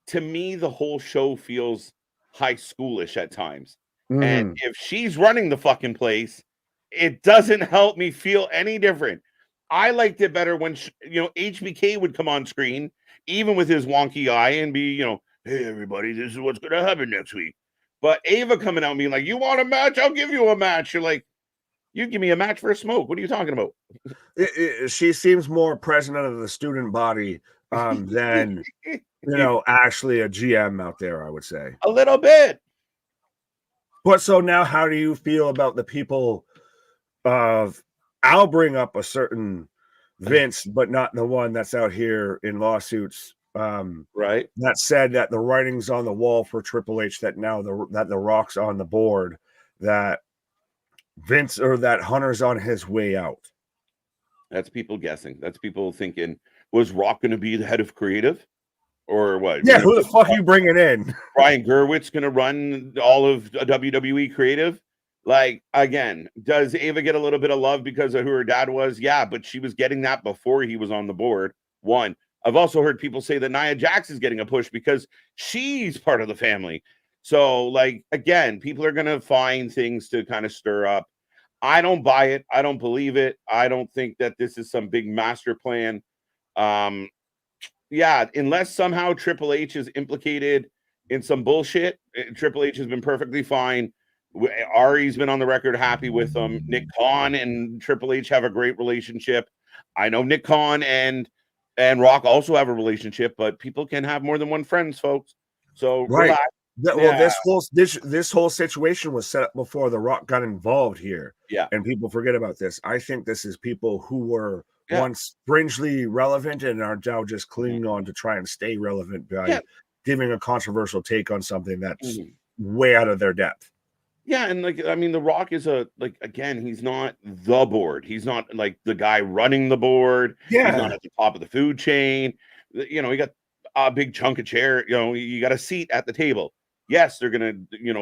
to me, the whole show feels high schoolish at times. And if she's running the fucking place, it doesn't help me feel any different. I liked it better when HBK would come on screen, even with his wonky eye, and be, hey everybody, this is what's gonna happen next week. But Ava coming out and being like, you want a match? I'll give you a match. You're like, you give me a match for a smoke. What are you talking about? She seems more president of the student body than actually a GM out there, I would say. A little bit. But so now, how do you feel about the people of? I'll bring up a certain Vince, but not the one that's out here in lawsuits. Right. That said that the writing's on the wall for Triple H that now that the Rock's on the board, that Vince or that Hunter's on his way out. That's people guessing. That's people thinking, was Rock going to be the head of creative? Or what? Yeah, who the fuck are you bringing in? Brian Gerwitz going to run all of WWE creative? Like, again, does Ava get a little bit of love because of who her dad was? Yeah, but she was getting that before he was on the board. One. I've also heard people say that Nia Jax is getting a push because she's part of the family. So, like, again, people are going to find things to kind of stir up. I don't buy it. I don't believe it. I don't think that this is some big master plan. Yeah, unless somehow Triple H is implicated in some bullshit, Triple H has been perfectly fine. Ari's been on the record happy with them. Nick Khan and Triple H have a great relationship. I know Nick Khan and Rock also have a relationship, but people can have more than one friends, folks. So right. Relax. Well, this whole situation was set up before The Rock got involved here. Yeah, and people forget about this. I think this is people who were once fringely relevant and are now just clinging on to try and stay relevant by giving a controversial take on something that's way out of their depth. Yeah, and The Rock is again, he's not the board. He's not like the guy running the board. Yeah. He's not at the top of the food chain. He got a big chunk of chair. You got a seat at the table. Yes, they're gonna,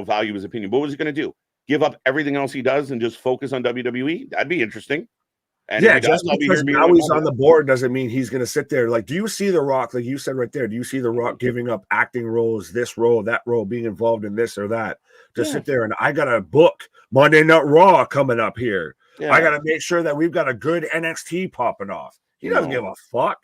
value his opinion. But what is he gonna do? Give up everything else he does and just focus on WWE? That'd be interesting. And just because now he's on the board doesn't mean he's going to sit there. Like, do you see The Rock, like you said right there, do you see The Rock giving up acting roles, this role, that role, being involved in this or that, to sit there and I got a book Monday Night Raw coming up here. Yeah. I got to make sure that we've got a good NXT popping off. He doesn't give a fuck.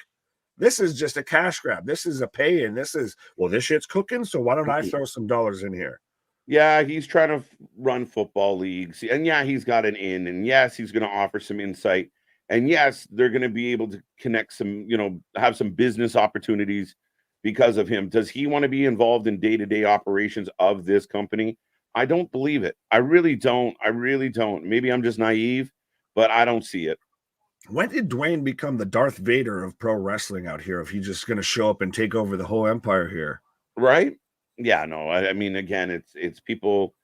This is just a cash grab. This is a pay in. This is, this shit's cooking, so why don't I throw some dollars in here? Yeah, he's trying to run football leagues. And yeah, he's got an in. And yes, he's going to offer some insight. And yes, they're going to be able to connect some, have some business opportunities because of him. Does he want to be involved in day-to-day operations of this company? I don't believe it. I really don't. Maybe I'm just naive, but I don't see it. When did Dwayne become the Darth Vader of pro wrestling out here? If he's just going to show up and take over the whole empire here? Right? Yeah, no, I mean, again, it's people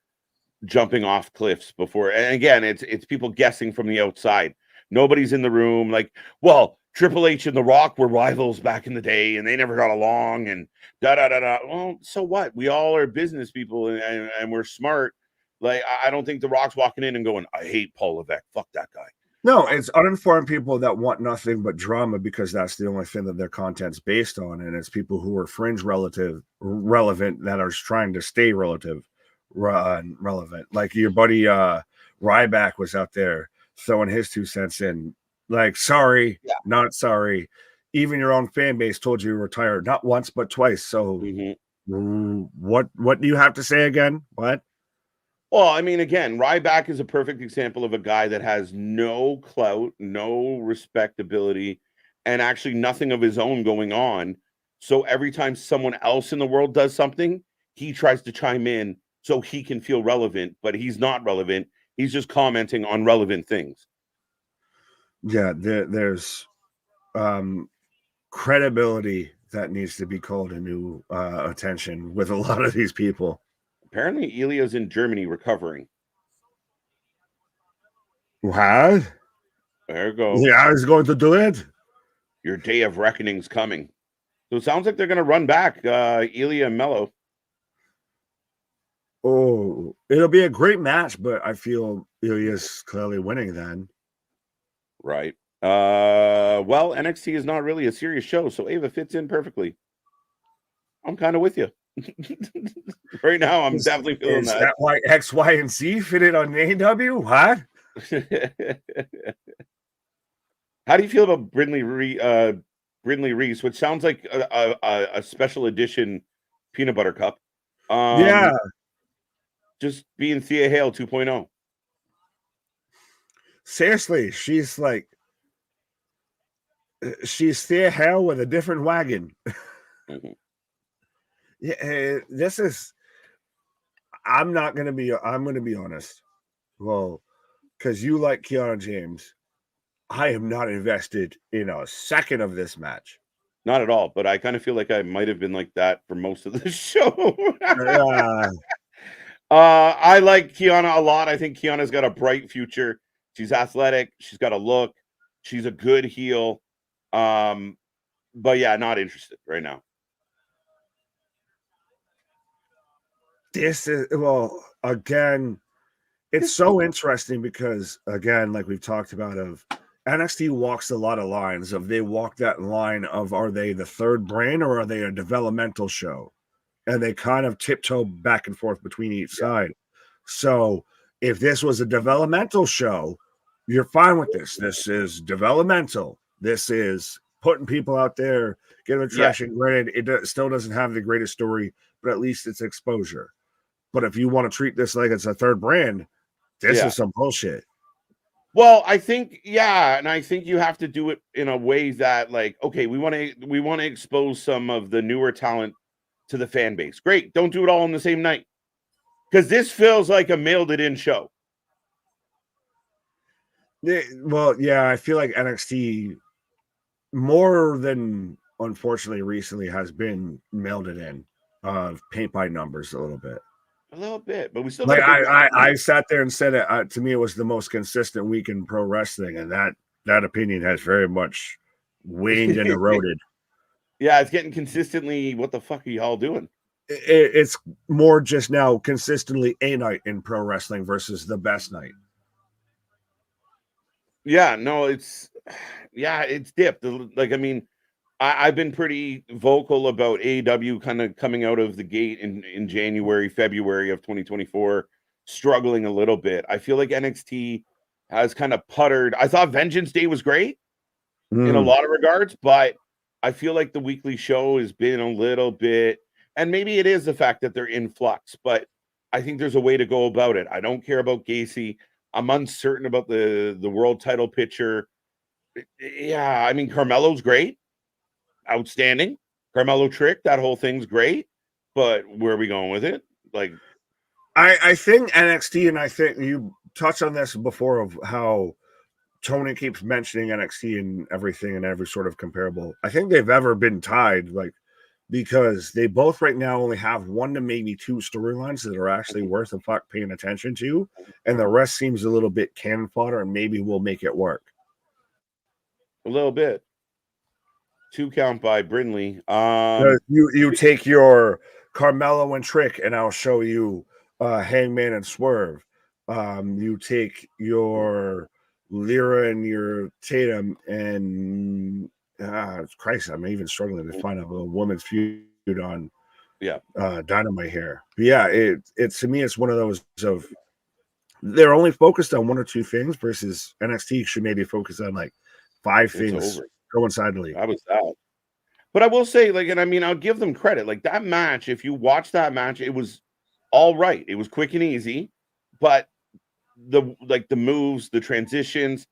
jumping off cliffs before, and again, it's people guessing from the outside. Nobody's in the room. Like, well, Triple H and The Rock were rivals back in the day, and they never got along, and da-da-da-da. Well, so what? We all are business people, and we're smart. Like, I don't think The Rock's walking in and going, I hate Paul Levesque. Fuck that guy. No, it's uninformed people that want nothing but drama because that's the only thing that their content's based on. And it's people who are fringe relevant that are trying to stay relevant. Like your buddy Ryback was out there throwing his 2 cents in. Like, sorry, not sorry. Even your own fan base told you to retire, not once, but twice. So what do you have to say again? What? Well, I mean, again, Ryback is a perfect example of a guy that has no clout, no respectability, and actually nothing of his own going on. So every time someone else in the world does something, he tries to chime in so he can feel relevant, but he's not relevant. He's just commenting on relevant things. Yeah, there's credibility that needs to be called into attention with a lot of these people. Apparently, Ilya's in Germany recovering. What? There you go. Yeah, I was going to do it. Your day of reckoning's coming. So it sounds like they're going to run back Ilya and Melo. Oh, it'll be a great match, but I feel Ilya's clearly winning then. Right. Well, NXT is not really a serious show, so Ava fits in perfectly. I'm kind of with you. Right now, I'm definitely feeling that. Is that why X, Y, and Z fit in on AEW? What? How do you feel about Brinley Reece, which sounds like a special edition peanut butter cup? Yeah. Just being Thea Hale 2.0. Seriously, she's Thea Hale with a different wagon. Mm-hmm. Yeah, this is. I'm going to be honest. Well, because you like Kiana James, I am not invested in a second of this match. Not at all, but I kind of feel like I might have been like that for most of the show. I like Kiana a lot. I think Kiana's got a bright future. She's athletic. She's got a look. She's a good heel. But yeah, not interested right now. This is, well, again, it's so interesting because, again, like we've talked about, of NXT walks a lot of lines of they walk that line of, are they the third brand or are they a developmental show? And they kind of tiptoe back and forth between each side. So if this was a developmental show, you're fine with this. This is developmental. This is putting people out there, getting attraction. Granted, it still doesn't have the greatest story, but at least it's exposure. But if you want to treat this like it's a third brand, this is some bullshit. Well, I think, and I think you have to do it in a way that, like, okay, we want to expose some of the newer talent to the fan base. Great. Don't do it all on the same night. Because this feels like a mailed it in show. Well, yeah, I feel like NXT more than unfortunately recently has been mailed it in paint by numbers a little bit. A little bit, but we still like I sat there and said it. To me, it was the most consistent week in pro wrestling, and that opinion has very much waned and eroded. Yeah, it's getting consistently. What the fuck are y'all doing? It's more just now consistently a night in pro wrestling versus the best night. Yeah, no, it's dipped. Like, I mean, I've been pretty vocal about AEW kind of coming out of the gate in January, February of 2024, struggling a little bit. I feel like NXT has kind of puttered. I thought Vengeance Day was great in a lot of regards, but I feel like the weekly show has been a little bit, and maybe it is the fact that they're in flux, but I think there's a way to go about it. I don't care about Gacy. I'm uncertain about the world title picture. Yeah, I mean, Carmelo's great. Outstanding. Carmelo trick, that whole thing's great, but where are we going with it? Like, I think NXT, and I think you touched on this before of how Tony keeps mentioning NXT and everything and every sort of comparable. I think they've ever been tied, like, because they both right now only have one to maybe two storylines that are actually worth a fuck paying attention to, and the rest seems a little bit cannon fodder, and maybe we'll make it work. A little bit. 2 count by Brinley. You take your Carmelo and Trick, and I'll show you Hangman and Swerve. You take your Lyra and your Tatum, and Christ, I'm even struggling to find a woman's feud on Dynamite here. But yeah, it to me, it's one of those of they're only focused on one or two things versus NXT should maybe focus on like 5 things coincidentally. I was out. But I will say, like, and I mean, I'll give them credit. Like, that match, if you watch that match, it was all right. It was quick and easy, but the moves, the transitions,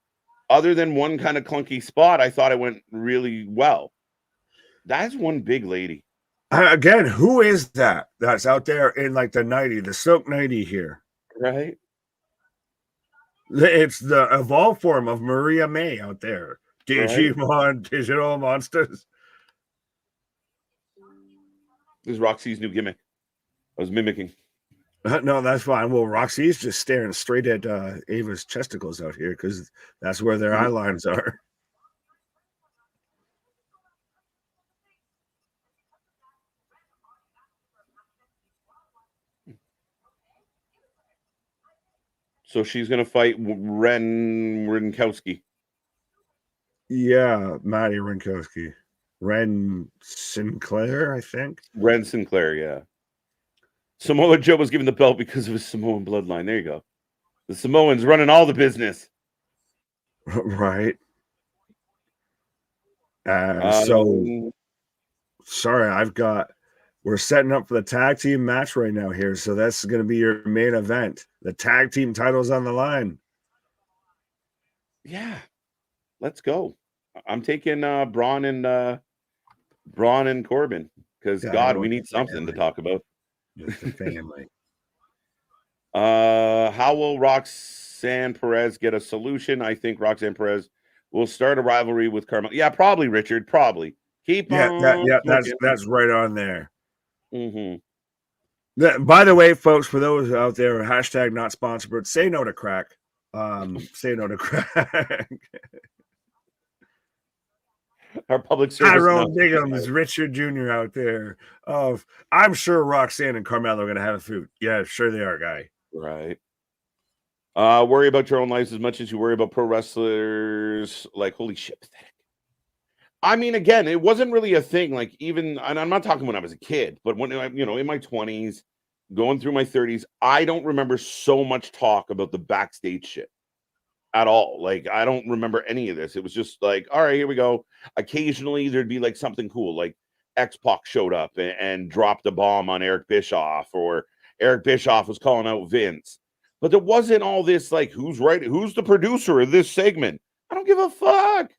other than one kind of clunky spot, I thought it went really well. That's one big lady. Again, who is that that's out there in like the 90, the Silk 90 here? Right. It's the evolved form of Maria May out there. Digimon, Digital Monsters. This is Roxy's new gimmick. I was mimicking. No, that's fine. Well, Roxy's just staring straight at Ava's chesticles out here because that's where their eye lines are. So she's going to fight Ren Rinkowski. Yeah, Maddie Rinkowski. Ren Sinclair, I think. Ren Sinclair, yeah. Samoa Joe was given the belt because of his Samoan bloodline. There you go. The Samoans running all the business. Right. So, sorry, we're setting up for the tag team match right now here. So that's going to be your main event. The tag team title's on the line. Yeah. Let's go. I'm taking Bron and Corbin because God, we need something to talk about. Just the family. How will Roxanne Perez get a solution? I think Roxanne Perez will start a rivalry with Carmelo. Yeah, probably, Richard. Probably. Keep on. That's right on there. Mm-hmm. By the way, folks, for those out there, hashtag not sponsored, but say no to crack. Say no to crack. Our public service. Tyrone Biggums, Richard Jr. out there. I'm sure Roxanne and Carmelo are going to have a feud. Yeah, sure they are, guy. Right. Worry about your own lives as much as you worry about pro wrestlers. Like, holy shit, pathetic. I mean, again, it wasn't really a thing. Like, even, and I'm not talking when I was a kid, but when, in my 20s, going through my 30s, I don't remember so much talk about the backstage shit at all. Like, I don't remember any of this. It was just like, all right, here we go. Occasionally, there'd be like something cool, like X-Pac showed up and dropped a bomb on Eric Bischoff, or Eric Bischoff was calling out Vince. But there wasn't all this, like, who's the producer of this segment? I don't give a fuck.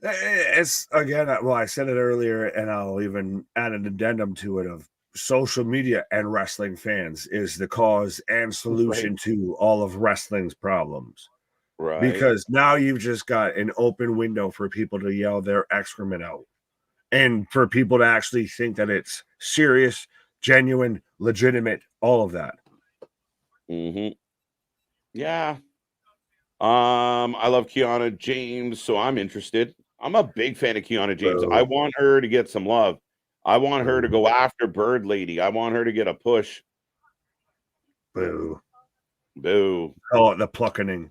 It's, again, well, I said it earlier, and I'll even add an addendum to it of social media and wrestling fans is the cause and solution to all of wrestling's problems. Right. Because now you've just got an open window for people to yell their excrement out. And for people to actually think that it's serious, genuine, legitimate, all of that. Mm-hmm. Yeah. I love Kiana James, so I'm interested. I'm a big fan of Kiana James. I want her to get some love. I want her to go after Bird Lady. I want her to get a push. Boo. Boo. Oh, the pluckening.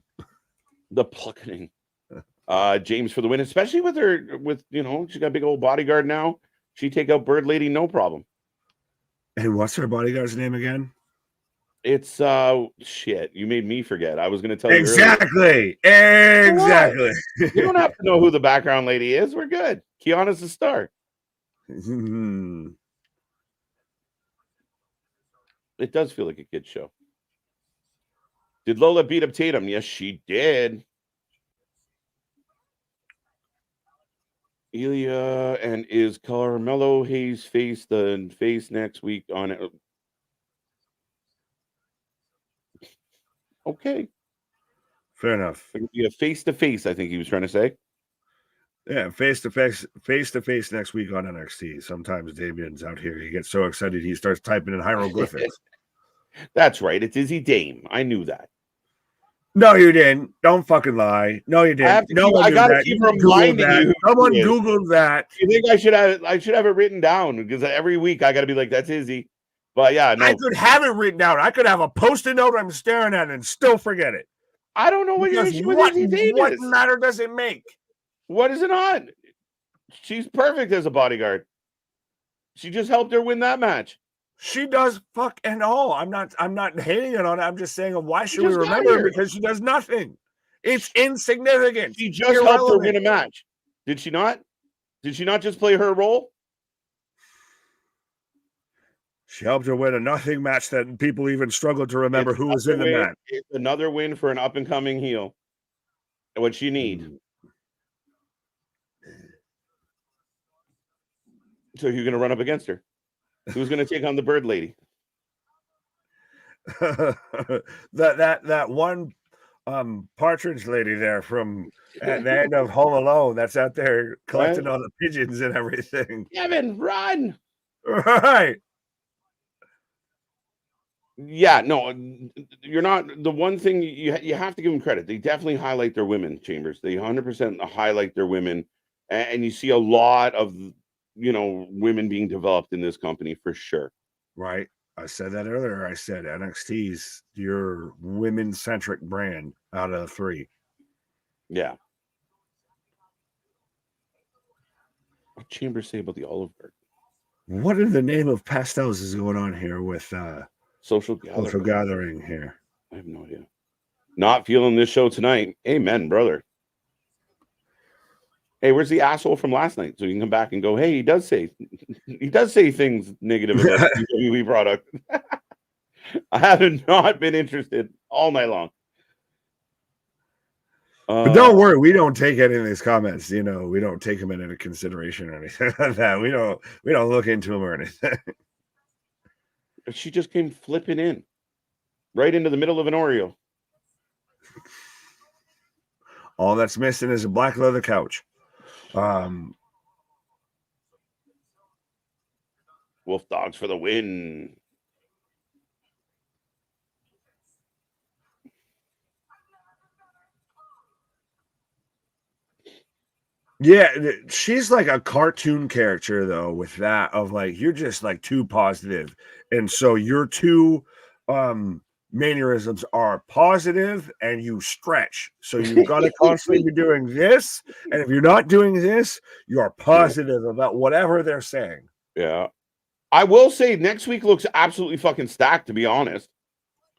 The pluckening. James for the win, especially with she got a big old bodyguard now. She take out Bird Lady, no problem. And what's her bodyguard's name again? It's shit. You made me forget. I was going to tell you exactly. Exactly. You don't have to know who the background lady is. We're good. Kiana's the star. It does feel like a kid's show. Did Lola beat up Tatum? Yes, she did. Ilya, and is Carmelo Hayes face next week on it? Okay. Fair enough. Yeah, face-to-face, I think he was trying to say. Yeah, face-to-face next week on NXT. Sometimes Damien's out here. He gets so excited he starts typing in hieroglyphics. That's right. It's Izzy Dame. I knew that. No, you didn't. Don't fucking lie. No, you didn't. I gotta keep reminding you. Someone Googled that. You think I should have it written down, because every week I gotta be like, that's Izzy. But yeah, no. I could have it written down. I could have a post-it note I'm staring at and still forget it. I don't know what your issue with Izzy Dame is. What matter does it make? What is it on? She's perfect as a bodyguard. She just helped her win that match. She does fuck and all. I'm not hating it on it. I'm just saying, why should we remember her? Because she does nothing. It's insignificant. She just helped her win a match. Did she not? Did she not just play her role? She helped her win a nothing match that people even struggled to remember who was in the match. It's another win for an up-and-coming heel. What you need. So you're going to run up against her. Who's going to take on the Bird Lady? that one partridge lady there from at the end of Home Alone that's out there collecting all the pigeons and everything. Kevin, run! Right. Yeah, no, you're not. The one thing you have to give them credit. They definitely highlight their women, Chambers. They 100% highlight their women, and you see a lot of women being developed in this company for sure. Right. I said that earlier. I said NXT's your women-centric brand out of 3. Yeah. What Chambers say about the Olive Garden? What in the name of pastels is going on here with social gathering here? I have no idea. Not feeling this show tonight. Amen, brother. Hey, where's the asshole from last night? So you can come back and go, hey, he does say things negative about the WWE product. I have not been interested all night long. But don't worry, we don't take any of these comments. We don't take them into consideration or anything like that. We don't look into them or anything. She just came flipping in, right into the middle of an Oreo. All that's missing is a black leather couch. Wolf dogs for the win. Yeah, she's like a cartoon character though, with that of like you're just like too positive. And so your two mannerisms are positive and you stretch. So you've got to constantly be doing this. And if you're not doing this, you're positive about whatever they're saying. Yeah. I will say next week looks absolutely fucking stacked, to be honest.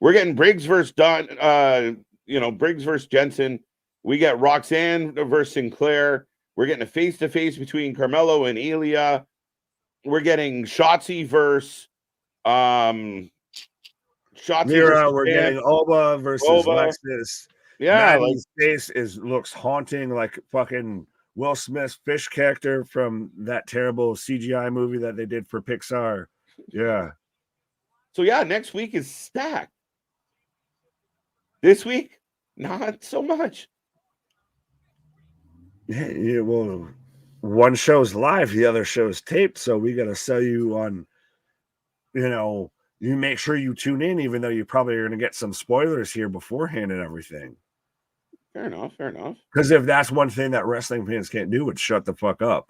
We're getting Briggs versus Briggs versus Jensen. We get Roxanne versus Sinclair. We're getting a face-to-face between Carmelo and Ilya. We're getting Shotzi versus Shotzi. Lyra, we're getting Oba versus Lexus. Yeah, Maddie's face looks haunting, like fucking Will Smith's fish character from that terrible CGI movie that they did for Pixar. Yeah. So yeah, next week is stacked. This week, not so much. Yeah, well, one show's live, the other show's taped, so we got to sell you on, you make sure you tune in, even though you probably are going to get some spoilers here beforehand and everything. Fair enough. Because if that's one thing that wrestling fans can't do, it's shut the fuck up.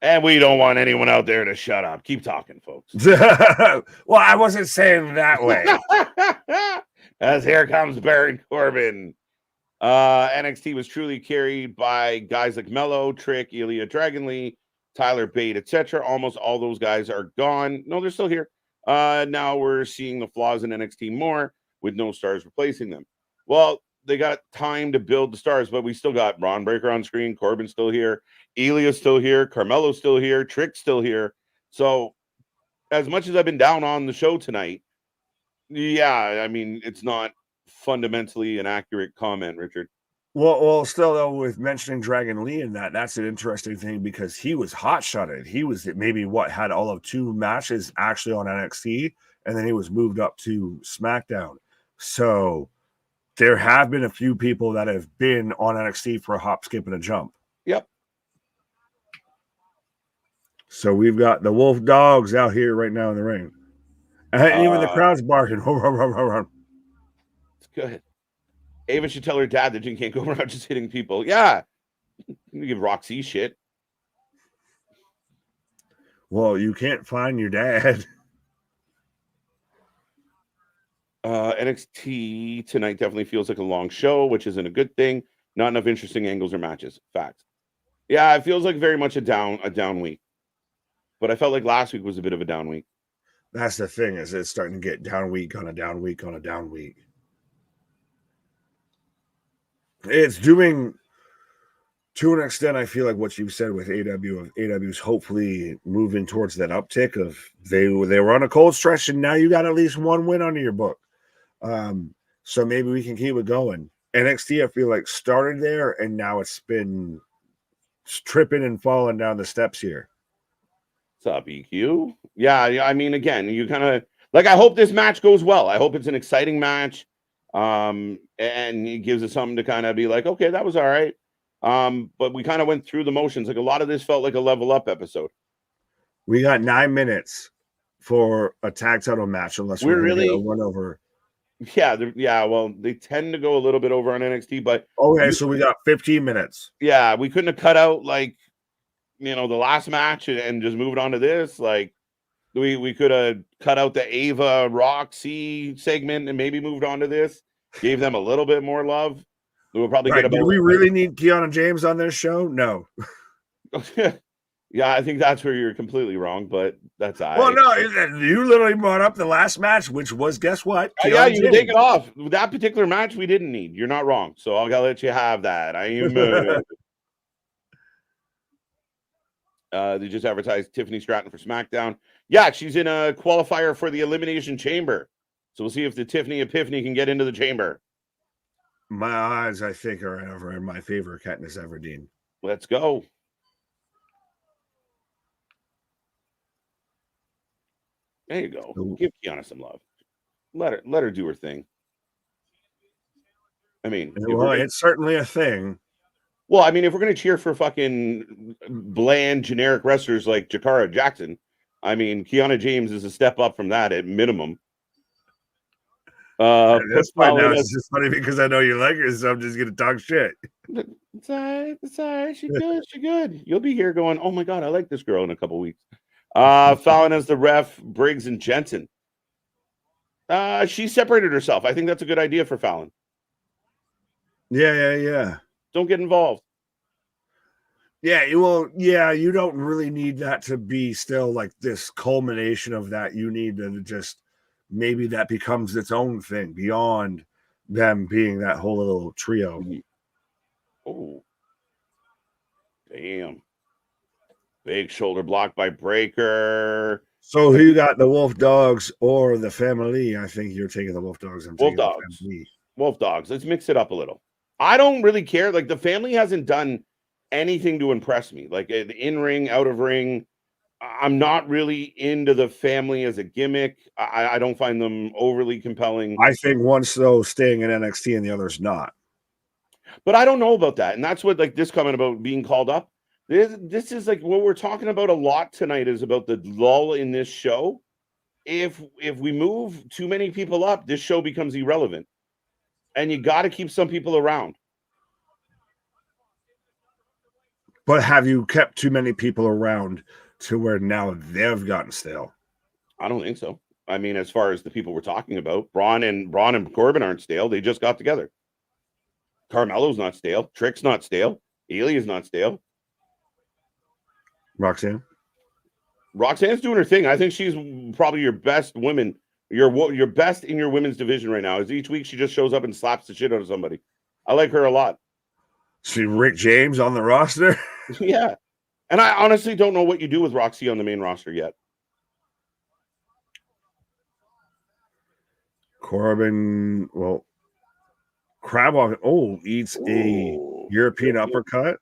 And we don't want anyone out there to shut up. Keep talking, folks. Well, I wasn't saying that way. As here comes Baron Corbin. NXT was truly carried by guys like Mello, Trick, Ilya Dragunov, Tyler Bate, etc. Almost all those guys are gone. No, they're still here. Now we're seeing the flaws in NXT more with no stars replacing them. Well, they got time to build the stars, but we still got Braun Breaker on screen, Corbin still here, Ilya's still here, Carmelo's still here, Trick's still here. So as much as I've been down on the show tonight, yeah, I mean, it's not fundamentally an accurate comment, Richard. Well, still though, with mentioning Dragon Lee and that's an interesting thing because he was hot-shotted. He was maybe had all of 2 matches actually on NXT, and then he was moved up to SmackDown. So there have been a few people that have been on NXT for a hop, skip, and a jump. Yep. So we've got the Wolf Dogs out here right now in the ring. And even the crowd's barking. It's good. Ava should tell her dad that you can't go around just hitting people. Yeah. You give Roxy shit. Well, you can't find your dad. NXT tonight definitely feels like a long show, which isn't a good thing. Not enough interesting angles or matches. Facts. Yeah, it feels like very much a down week. But I felt like last week was a bit of a down week. That's the thing, is it's starting to get down week on a down week on a down week. It's doing, to an extent, I feel like what you said with AW's hopefully moving towards that uptick of they were on a cold stretch and now you got at least 1 win under your book. So maybe we can keep it going. NXT, I feel like, started there and now it's been tripping and falling down the steps here. What's up, EQ? Yeah, I mean, again, you kind of Like, I hope this match goes well. I hope it's an exciting match. And it gives us something to kind of be like, okay, that was all right. But we kind of went through the motions. Like, a lot of this felt like a level up episode. We got 9 minutes for a tag title match, unless we're really going to run over. Yeah. Well, they tend to go a little bit over on NXT, but okay, so we got 15 minutes. Yeah, we couldn't have cut out like the last match and just moved on to this. Like, we could have cut out the Ava Roxy segment and maybe moved on to this. Gave them a little bit more love. We'll probably get about. Do we really need Kiana James on this show? No. Yeah, I think that's where you're completely wrong, but that's all right. Well, no, you literally brought up the last match, which was, guess what? Yeah, you can take it off. That particular match we didn't need. You're not wrong. So I'll let you have that. They just advertised Tiffany Stratton for SmackDown. Yeah, she's in a qualifier for the Elimination Chamber. So we'll see if the Tiffany Epiphany can get into the chamber. My odds, I think, are over in my favor, Katniss Everdeen. Let's go. There you go. Ooh. Give Kiana some love. Let her do her thing. I mean, well, it's certainly a thing. Well, I mean, if we're going to cheer for fucking bland, generic wrestlers like Jakara Jackson, I mean, Kiana James is a step up from that at minimum. That's fine now. It's just funny because I know you like her, so I'm just going to talk shit. It's all right. It's all right. She's good. She's good. You'll be here going, oh my God, I like this girl in a couple weeks. Fallon as the ref, Briggs and Jensen. She separated herself. I think that's a good idea for Fallon. Yeah. Don't get involved. Yeah, well, yeah, you don't really need that to be still like this culmination of that. You need to just maybe that becomes its own thing beyond them being that whole little trio. Oh, damn. Big shoulder block by Breaker. So who got the Wolf Dogs or the family? I think you're taking the Wolf Dogs. Wolf Dogs. Wolf Dogs. Let's mix it up a little. I don't really care. Like, the family hasn't done anything to impress me. Like, in ring, out of ring. I'm not really into the family as a gimmick. I don't find them overly compelling. I think one's though staying in NXT and the other's not. But I don't know about that. And that's what, like, this comment about being called up. This is like what we're talking about a lot tonight is about the lull in this show. If we move too many people up, this show becomes irrelevant. And you got to keep some people around. But have you kept too many people around to where now they've gotten stale? I don't think so. I mean, as far as the people we're talking about, Bron and Corbin aren't stale. They just got together. Carmelo's not stale. Trick's not stale. Elia's not stale. Roxanne's doing her thing. I think she's probably your best woman. Your best in your women's division right now. Is each week she just shows up and slaps the shit out of somebody. I like her a lot. See Rick James on the roster? Yeah. And I honestly don't know what you do with Roxy on the main roster yet. Corbin, well, Crabwalk, eats a European uppercut.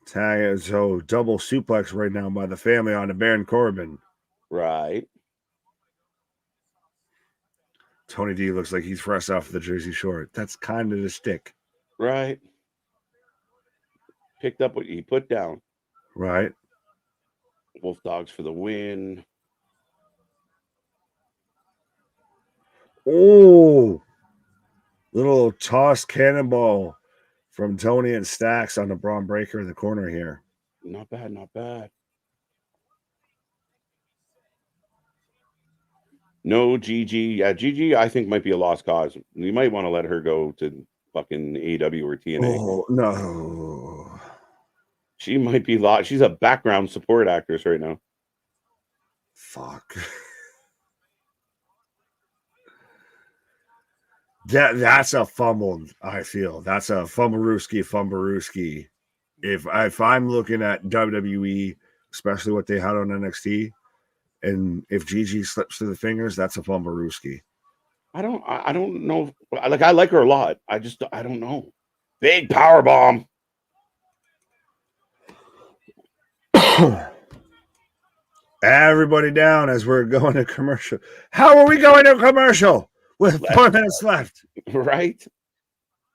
Tag it, so double suplex right now by the family on the Baron Corbin. Right. Tony D looks like he's fresh off the Jersey Shore. That's kind of the stick. Right. Picked up what he put down. Right. Wolf Dogs for the win. Oh, little toss cannonball from Tony and Stacks on the Braun Breaker in the corner here. Not bad, not bad. No, Gigi. Yeah, Gigi, I think might be a lost cause. You might want to let her go to fucking AEW or TNA. Oh, no. She might be lost. She's a background support actress right now. Fuck. That's a fumble, I feel. That's a fumblerooski. If I'm looking at WWE, especially what they had on NXT, and if Gigi slips through the fingers, that's a fumblerooski. I don't know. Like, I like her a lot. I don't know. Big power bomb. Everybody down as we're going to commercial. How are we going to commercial with 4 minutes left? Right.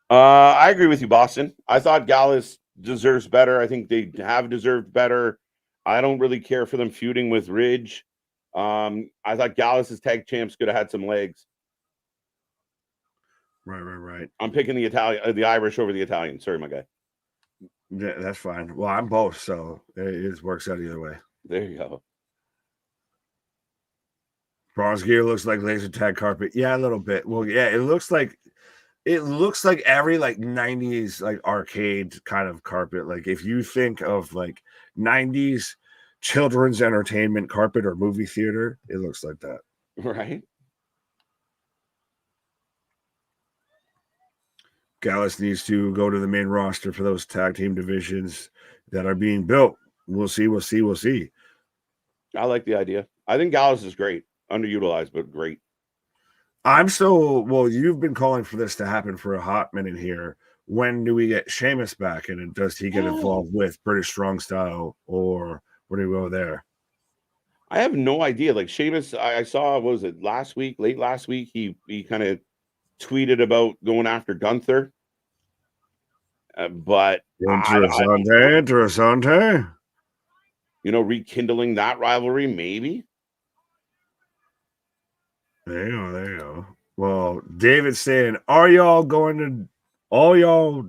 I agree with you, Boston. I thought Gallus deserves better. I think they have deserved better. I don't really care for them feuding with Ridge. I thought Gallus as tag champs could have had some legs. Right. I'm picking the Irish over the Italian. Sorry, my guy. Yeah, that's fine. Well, I'm both, so it works out either way. There you go. Bronze gear looks like laser tag carpet. Yeah, a little bit. Well, yeah, it looks like every like 90s like arcade kind of carpet. Like if you think of like 90s children's entertainment carpet or movie theater, it looks like that. Right. Gallus needs to go to the main roster for those tag team divisions that are being built. We'll see. I like the idea. I think Gallus is great. Underutilized, but great. You've been calling for this to happen for a hot minute here. When do we get Sheamus back? And does he get involved with British Strong Style, or where do we go there? I have no idea. Like Sheamus, I saw, what was it, late last week, he kind of tweeted about going after Gunther. But Interessante. Rekindling that rivalry, maybe. There you go. Well, David's saying, are y'all doing AW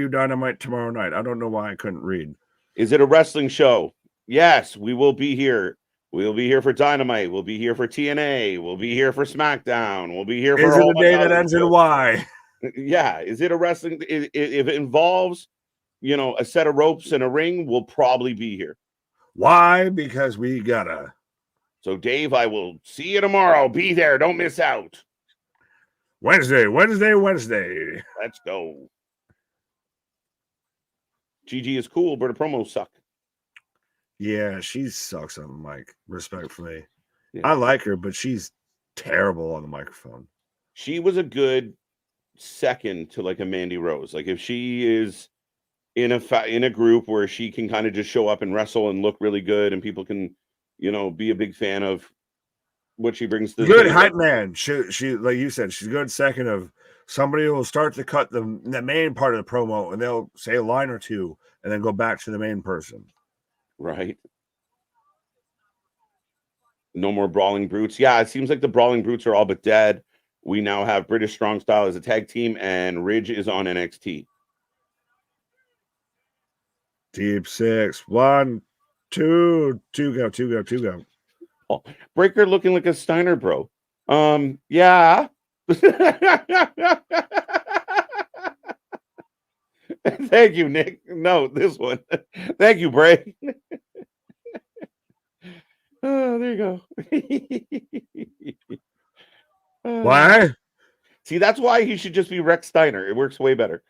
Dynamite tomorrow night? I don't know why I couldn't read. Is it a wrestling show? Yes, we will be here. We'll be here for Dynamite. We'll be here for TNA. We'll be here for SmackDown. We'll be here for. Is it a day that ends in Y? Yeah. Is it a wrestling? If it involves, a set of ropes and a ring, we'll probably be here. Why? Because we gotta. So, Dave, I will see you tomorrow. Be there. Don't miss out. Wednesday. Let's go. GG is cool, but the promos suck. Yeah, she sucks on the mic, respectfully. Yeah. I like her, but she's terrible on the microphone. She was a good second to like a Mandy Rose. Like if she is in a group where she can kind of just show up and wrestle and look really good, and people can, be a big fan of what she brings to the good hype man. She like you said, she's a good second of somebody will start to cut the main part of the promo, and they'll say a line or two, and then go back to the main person. Right. No more Brawling Brutes. Yeah, it seems like the Brawling Brutes are all but dead. We now have British Strong Style as a tag team, and Ridge is on NXT. Deep 6, 1, 2, 2 go. Oh, Breaker looking like a Steiner bro. Yeah. Thank you, Nick. No, this one. Thank you, Bray. Oh, there you go. Why? See, that's why he should just be Rex Steiner. It works way better.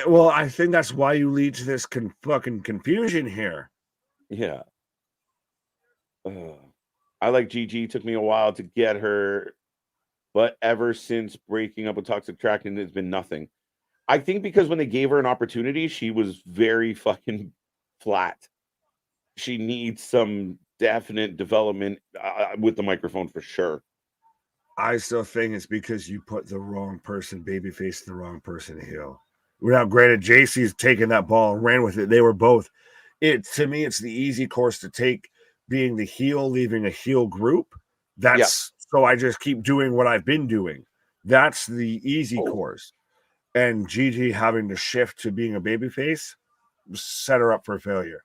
Well, I think that's why you lead to this fucking confusion here. Yeah. I like Gigi. Took me a while to get her, but ever since breaking up with Toxic Kraken, it's been nothing. I think because when they gave her an opportunity, she was very fucking flat. She needs some definite development with the microphone for sure. I still think it's because you put the wrong person babyface, the wrong person heel. Now, granted, JC's taken that ball and ran with it. They were both. To me, it's the easy course to take, being the heel, leaving a heel group. So I just keep doing what I've been doing. That's the easy course. And Gigi having to shift to being a babyface set her up for failure.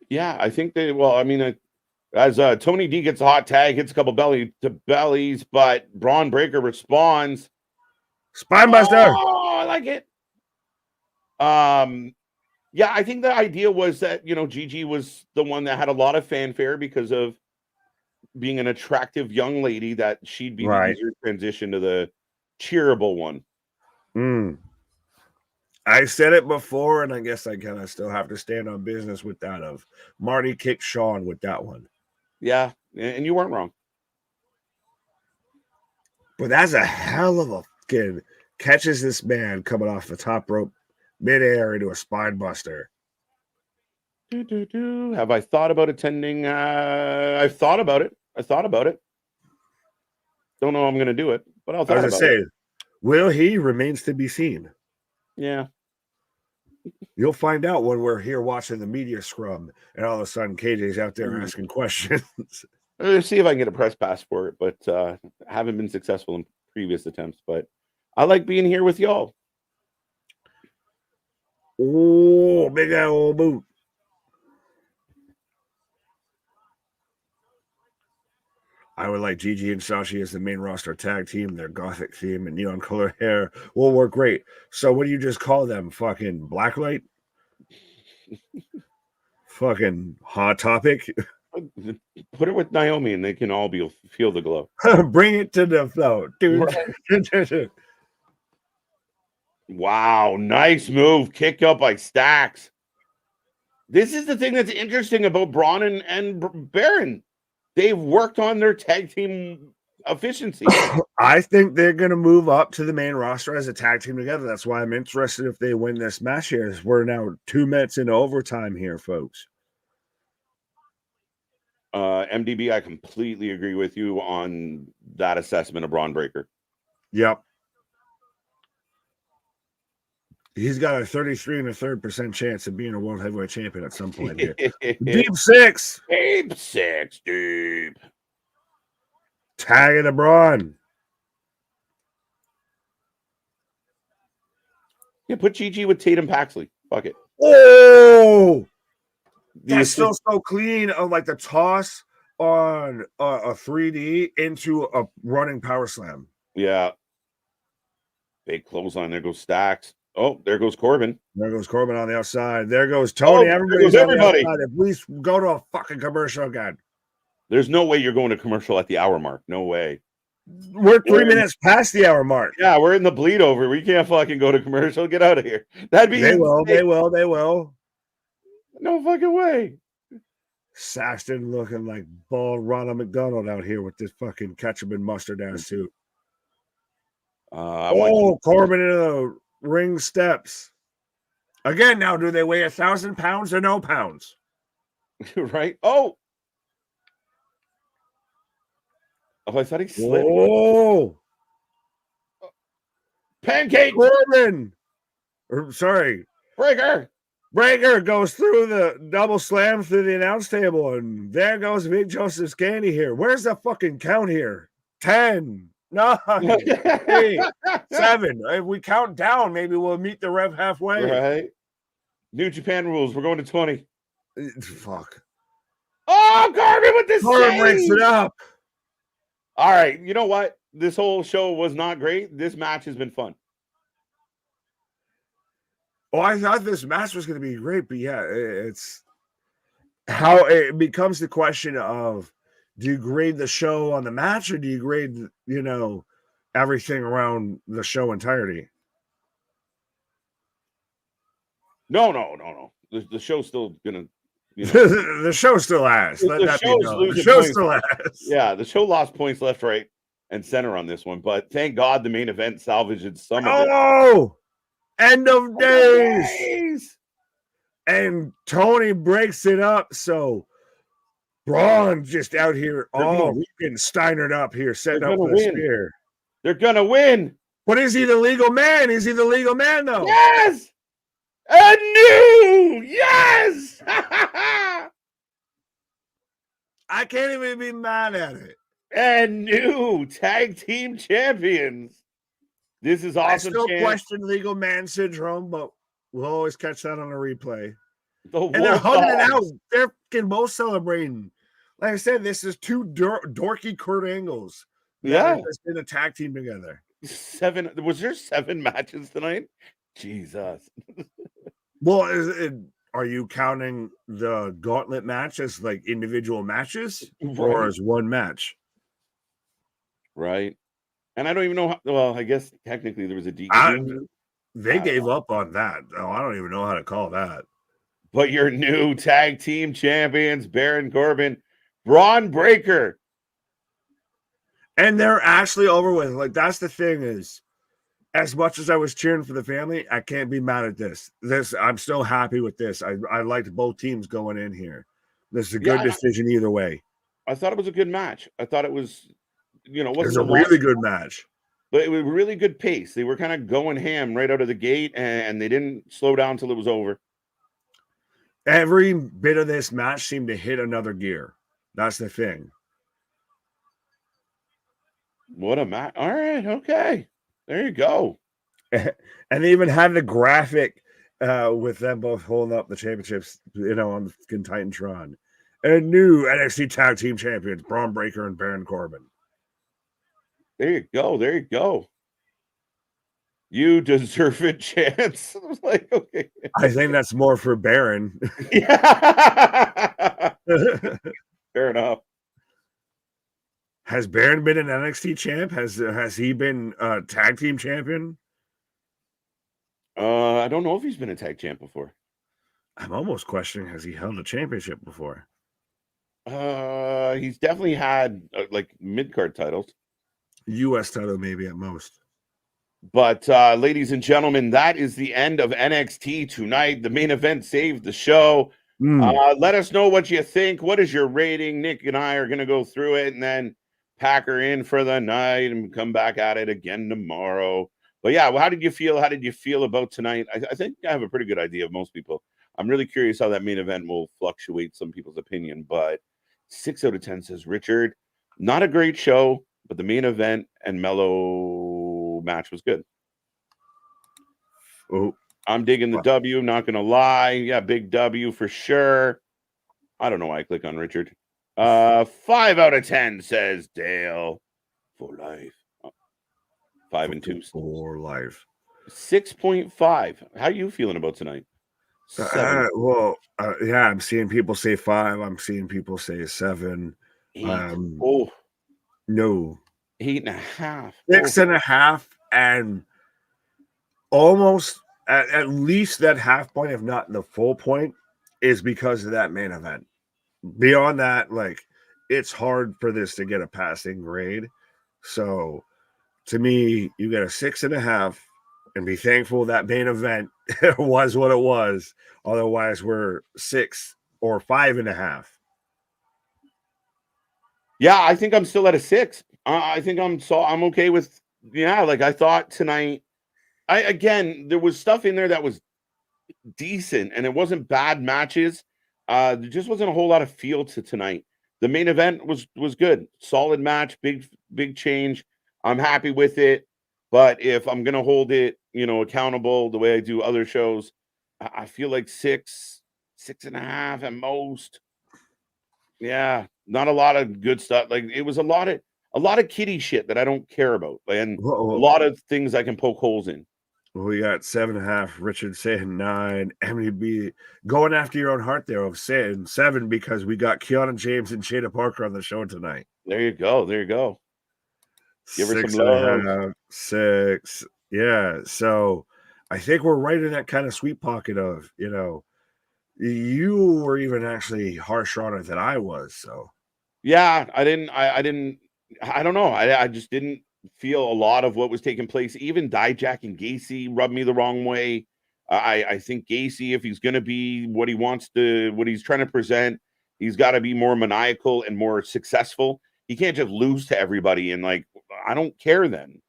Yeah, I think as Tony D gets a hot tag, hits a couple belly to bellies, but Braun Breaker responds. Spinebuster. Oh, I like it. Yeah, I think the idea was that, Gigi was the one that had a lot of fanfare because of being an attractive young lady, that she'd be the easier transition to the cheerable one. I said it before, and I guess I kind of still have to stand on business with that of Marty kicked Sean with that one. Yeah, and you weren't wrong. But that's a hell of a fucking catches this man coming off the top rope midair into a spine buster. Have I thought about attending? I've thought about it. Don't know how I'm going to do it, but I'll thought about it. Will he remains to be seen. Yeah. You'll find out when we're here watching the media scrum and all of a sudden KJ's out there asking questions. See if I can get a press pass for it, but haven't been successful in previous attempts. But I like being here with y'all. Oh, big old boot. I would like Gigi and Sashi as the main roster tag team. Their gothic theme and neon color hair will work great. So what do you just call them? Fucking Blacklight? Fucking Hot Topic? Put it with Naomi and they can all feel the glow. Bring it to the flow, dude. Right. Wow, nice move. Kick up by Stacks. This is the thing that's interesting about Bron and Baron. They've worked on their tag team efficiency. I think they're going to move up to the main roster as a tag team together. That's why I'm interested if they win this match here. We're now 2 minutes into overtime here, folks. MDB, I completely agree with you on that assessment of Bron Breakker. Yep. He's got a 33 1/3% chance of being a world heavyweight champion at some point here. Deep six. Deep. Tagging to Bron. Yeah, put Gigi with Tatum Paxley. Fuck it. Oh! That's still so clean of like the toss on a 3D into a running power slam. Yeah. Big clothesline. There goes Stacks. Oh, there goes Corbin. There goes Corbin on the outside. There goes Tony. Everybody. If we go to a fucking commercial again. There's no way you're going to commercial at the hour mark. No way. We're 3 minutes past the hour mark. Yeah, we're in the bleed over. We can't fucking go to commercial. Get out of here. That'd be They will. No fucking way. Saxton looking like bald Ronald McDonald out here with this fucking ketchup and mustard ass suit. Corbin into the ring steps. Again, now, do they weigh 1,000 pounds or no pounds? Right? Oh, I thought he slipped. Oh, pancake Corbin. Breaker goes through the double slam through the announce table, and there goes Big Joseph's candy here. Where's the fucking count here? 10, 9, 8, 7. If we count down, maybe we'll meet the rev halfway. Right. New Japan rules. We're going to 20. Fuck. Oh, Corbin with this. Corbin breaks it up. All right. You know what? This whole show was not great. This match has been fun. Oh, I thought this match was going to be great, but yeah, it's how it becomes the question of, do you grade the show on the match or do you grade, everything around the show entirety? No. The show's still gonna. The show still has. The show still has. Yeah, the show lost points left, right, and center on this one, but thank God the main event salvaged some of it. Oh, end of days. And Tony breaks it up. So Bron just out here getting Steinered up here, setting up the spear. They're gonna win. But is he the legal man? Is he the legal man though? Yes. And new. Yes. I can't even be mad at it. And new tag team champions. This is awesome. I still question legal man syndrome, but we'll always catch that on a replay. And they're hugging it out. They're fucking both celebrating. Like I said, this is two dorky Kurt Angles. Yeah. That's been a tag team together. 7. Was there 7 matches tonight? Jesus. Well, are you counting the Gauntlet match as like individual matches or as one match? Right. And I don't even know how, well, I guess technically there was a DQ. They gave up on that. Oh, I don't even know how to call that. But your new tag team champions, Baron Corbin, Bron Breakker. And they're actually over with. Like, that's the thing is, as much as I was cheering for the family, I can't be mad at this. I'm still happy with this. I liked both teams going in here. This is a good decision either way. I thought it was a good match. I thought it was, it was a really good match. But it was really good pace. They were kind of going ham right out of the gate, and they didn't slow down until it was over. Every bit of this match seemed to hit another gear. That's the thing. What a match. All right, okay. There you go. And they even had the graphic with them both holding up the championships, on the Titantron. And new NXT Tag Team Champions, Bron Breakker and Baron Corbin. There you go. There you go. You deserve a chance. I was like, okay. I think that's more for Baron. Yeah. Fair enough. Has Baron been an NXT champ? Has he been a tag team champion? I don't know if he's been a tag champ before. I'm almost questioning, has he held a championship before? He's definitely had like mid-card titles. US title maybe at most. But ladies and gentlemen, that is the end of NXT tonight. The main event saved the show. Let us know what you think. What is your rating? Nick and I are going to go through it and then pack her in for the night and come back at it again tomorrow. But yeah, well, how did you feel? How did you feel about tonight? I think I have a pretty good idea of most people. I'm really curious how that main event will fluctuate some people's opinion, but 6 out of 10 says Richard. Not a great show, but the main event and Mellow match was good. Oh, I'm digging the W, not going to lie. Yeah, big W for sure. I don't know why I click on Richard. 5 out of 10 says Dale for life. 5 and 2 for life. 6.5. How are you feeling about tonight? Yeah, I'm seeing people say 5. I'm seeing people say 7. 8. No, 8.5. 6.5, and almost at least that half point, if not the full point, is because of that main event. Beyond that, like, it's hard for this to get a passing grade. So to me, you get a 6.5 and be thankful that main event was what it was. Otherwise, we're 6 or 5.5. Yeah, I think I'm still at a 6. I think I'm okay with, like I thought tonight. There was stuff in there that was decent and it wasn't bad matches. There just wasn't a whole lot of feel to tonight. The main event was good. Solid match, big change. I'm happy with it. But if I'm gonna hold it, accountable the way I do other shows, I feel like 6.5 at most. Yeah, not a lot of good stuff. Like, it was a lot of kiddie shit that I don't care about, and a lot of things I can poke holes in. Well, we got 7.5. Richard saying 9. MDB going after your own heart there of saying 7 because we got Kiana James and Jada Parker on the show tonight. There you go. There you go. Give her 6 some love. 6. Yeah. So I think we're right in that kind of sweet pocket of, you were even actually harsh on it than I was. So yeah, I don't know. I just didn't feel a lot of what was taking place. Even Dijak and Gacy rubbed me the wrong way. I think Gacy, if he's going to be what he's trying to present, he's got to be more maniacal and more successful. He can't just lose to everybody. And I don't care then.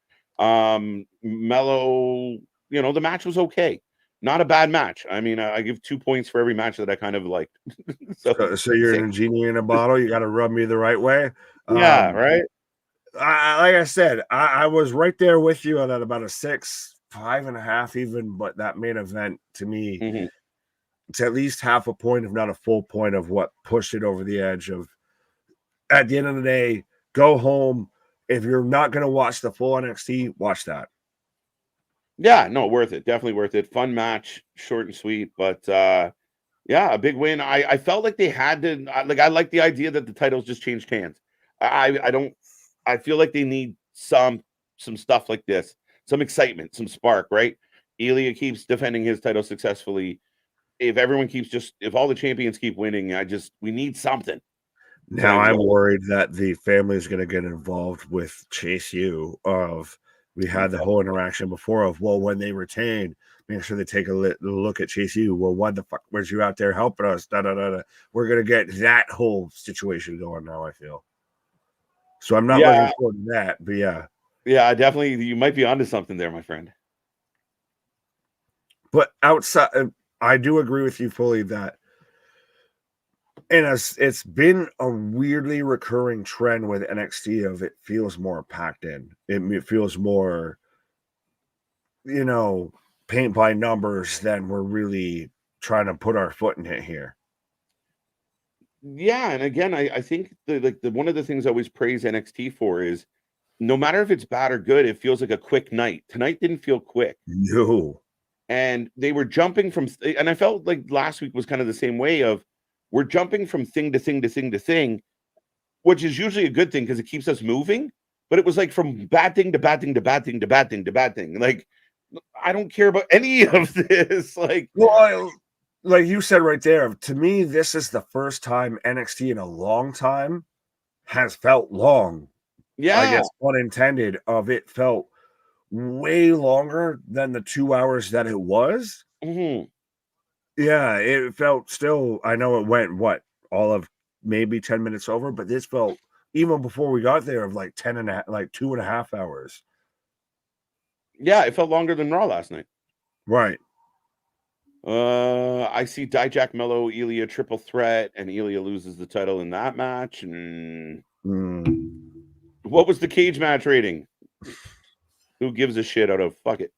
Mello, the match was okay. Not a bad match. I mean, I give 2 points for every match that I kind of liked. so you're a genie in a bottle. You got to rub me the right way. Yeah, right. Like I said, I was right there with you on that, about a 6, 5.5 even. But that main event to me, it's at least half a point, if not a full point, of what pushed it over the edge. Of at the end of the day, go home. If you're not going to watch the full NXT, watch that. Yeah, no, worth it. Definitely worth it. Fun match, short and sweet, but yeah, a big win. I felt like they had to, I like the idea that the titles just changed hands. I feel like they need some stuff like this, some excitement, some spark, right? Ilya keeps defending his title successfully. If all the champions keep winning, we need something. Now I'm worried that the family is going to get involved with Chase U of We had the whole interaction before of, well, when they retain, make sure they take a look at Chase U. Well, what the fuck was you out there helping us? Da, da, da, da. We're going to get that whole situation going now, I feel. So I'm not looking forward to that, but yeah. Yeah, definitely. You might be onto something there, my friend. But outside, I do agree with you fully that, and it's been a weirdly recurring trend with NXT of it feels more packed in. It feels more, paint by numbers than we're really trying to put our foot in it here. Yeah, and again, I think the one of the things I always praise NXT for is no matter if it's bad or good, it feels like a quick night. Tonight didn't feel quick. No. And they were jumping from, and I felt like last week was kind of the same way of we're jumping from thing to thing to thing to thing, which is usually a good thing because it keeps us moving. But it was like from bad thing to bad thing to bad thing to bad thing to bad thing. Like, I don't care about any of this. Like, well, like you said right there, to me, this is the first time NXT in a long time has felt long. Yeah. I guess unintended of it felt way longer than the 2 hours that it was. Mm-hmm. Yeah, it felt still, I know it went, all of maybe 10 minutes over, but this felt, even before we got there, of like 2.5 hours. Yeah, it felt longer than Raw last night. Right. I see Dijak, Mello, Ilya triple threat, and Ilya loses the title in that match. And what was the cage match rating? Who gives a shit out of fuck it?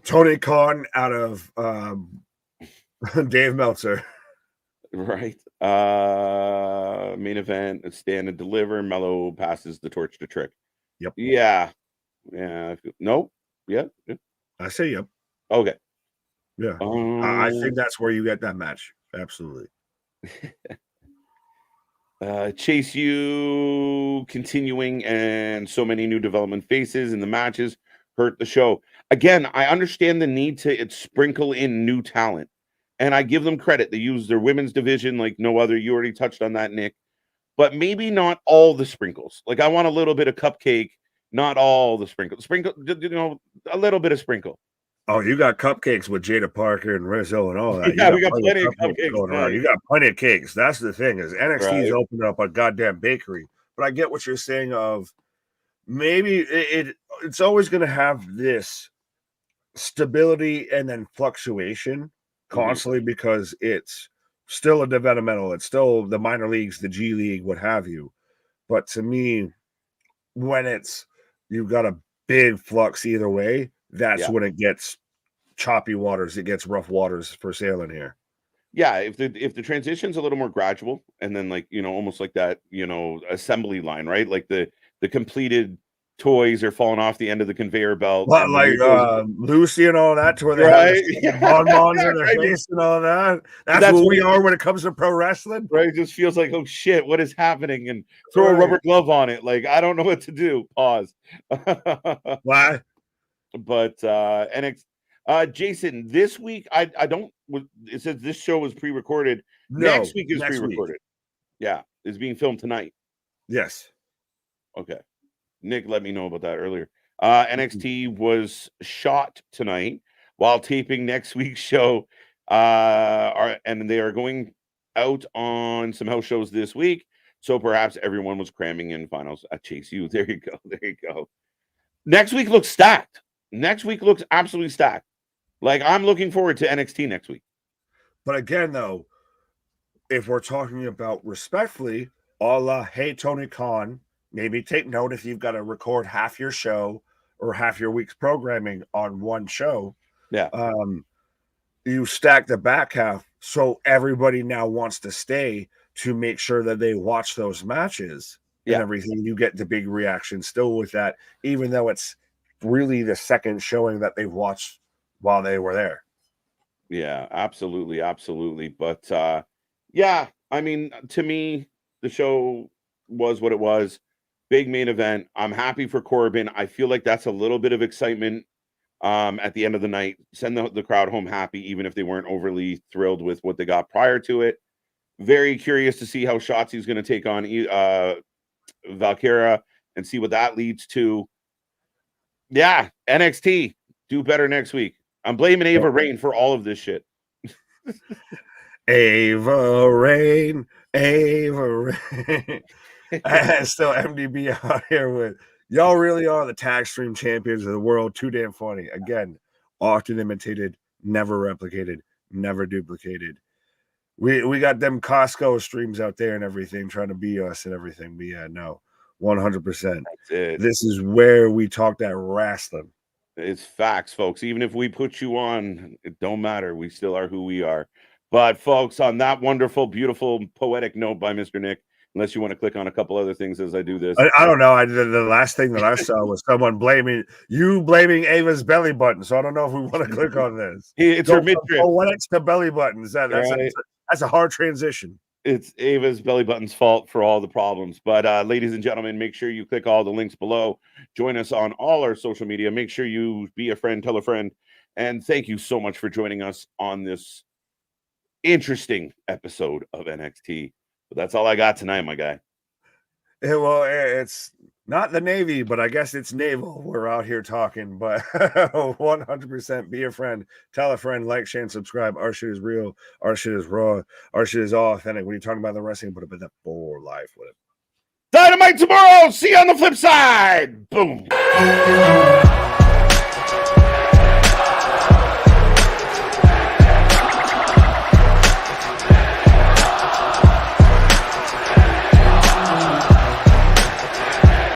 Tony Khan out of Dave Meltzer. Right. Main event, stand and deliver. Mello passes the torch to Trick. Yep. Yeah. Yeah. Nope. Yep. I say yep. Okay. Yeah. I think that's where you get that match. Absolutely. Chase U continuing, and so many new development faces in the matches hurt the show. Again, I understand the need to sprinkle in new talent, and I give them credit. They use their women's division like no other. You already touched on that, Nick, but maybe not all the sprinkles. Like I want a little bit of cupcake, not all the sprinkles. Sprinkle, a little bit of sprinkle. Oh, you got cupcakes with Jada Parker and Rizzo and all that. Yeah, we got plenty of cupcakes going around. You got plenty of cakes. That's the thing, is NXT's opened up a goddamn bakery. But I get what you're saying of maybe it's always going to have this stability and then fluctuation constantly because it's still a developmental. It's still the minor leagues, the G League, what have you. But to me, when you've got a big flux either way, that's when it gets choppy waters. It gets rough waters for sailing here. Yeah, if the transition's a little more gradual, and then almost like that, assembly line, right? Like the completed toys are falling off the end of the conveyor belt. But like Lucy and all that, to where they have bonbons in their face and all that. That's what we are when it comes to pro wrestling. Right? It just feels like, oh shit, what is happening? And throw a rubber glove on it. Like, I don't know what to do. Pause. Why? But NXT. Jason, this week I don't. It says this show was pre-recorded. No, next week is pre-recorded. Yeah, it's being filmed tonight. Yes. Okay. Nick let me know about that earlier. NXT was shot tonight while taping next week's show. And they are going out on some house shows this week. So perhaps everyone was cramming in finals at Chase U. There you go. There you go. Next week looks stacked. Next week looks absolutely stacked. Like, I'm looking forward to NXT next week. But again, though, if we're talking about respectfully, a la, hey, Tony Khan, maybe take note if you've got to record half your show or half your week's programming on one show. Yeah. You stack the back half, so everybody now wants to stay to make sure that they watch those matches and everything. You get the big reaction still with that, even though it's really the second showing that they've watched while they were there. Yeah, absolutely. Absolutely. But yeah, I mean, to me, the show was what it was. Big main event. I'm happy for Corbin. I feel like that's a little bit of excitement at the end of the night. Send the crowd home happy, even if they weren't overly thrilled with what they got prior to it. Very curious to see how Shotzi is going to take on Valkyria and see what that leads to. Yeah, NXT, do better next week. I'm blaming Ava Rain for all of this shit. Ava Rain. Still MDB out here with y'all really are the tag stream champions of the world. Too damn funny. Again, often imitated, never replicated, never duplicated. We got them Costco streams out there and everything trying to be us and everything. But yeah, no, 100%. This is where we talk that wrestling. It's facts, folks. Even if we put you on, it don't matter. We still are who we are. But folks, on that wonderful, beautiful, poetic note by Mr. Nick, unless you want to click on a couple other things as I do this. I don't know. The last thing that I saw was someone blaming Ava's belly button. So I don't know if we want to click on this. It's her midriff. Poetics to belly buttons. That's a hard transition. It's Ava's belly button's fault for all the problems. But ladies and gentlemen, make sure you click all the links below. Join us on all our social media. Make sure you be a friend, tell a friend. And thank you so much for joining us on this interesting episode of NXT. But that's all I got tonight, my guy. Yeah, well, it's not the Navy, but I guess it's naval. We're out here talking, but 100% be a friend. Tell a friend, like, share, and subscribe. Our shit is real. Our shit is raw. Our shit is all authentic. When you're talking about the wrestling, put a bit of for life with it. Dynamite tomorrow. See you on the flip side. Boom.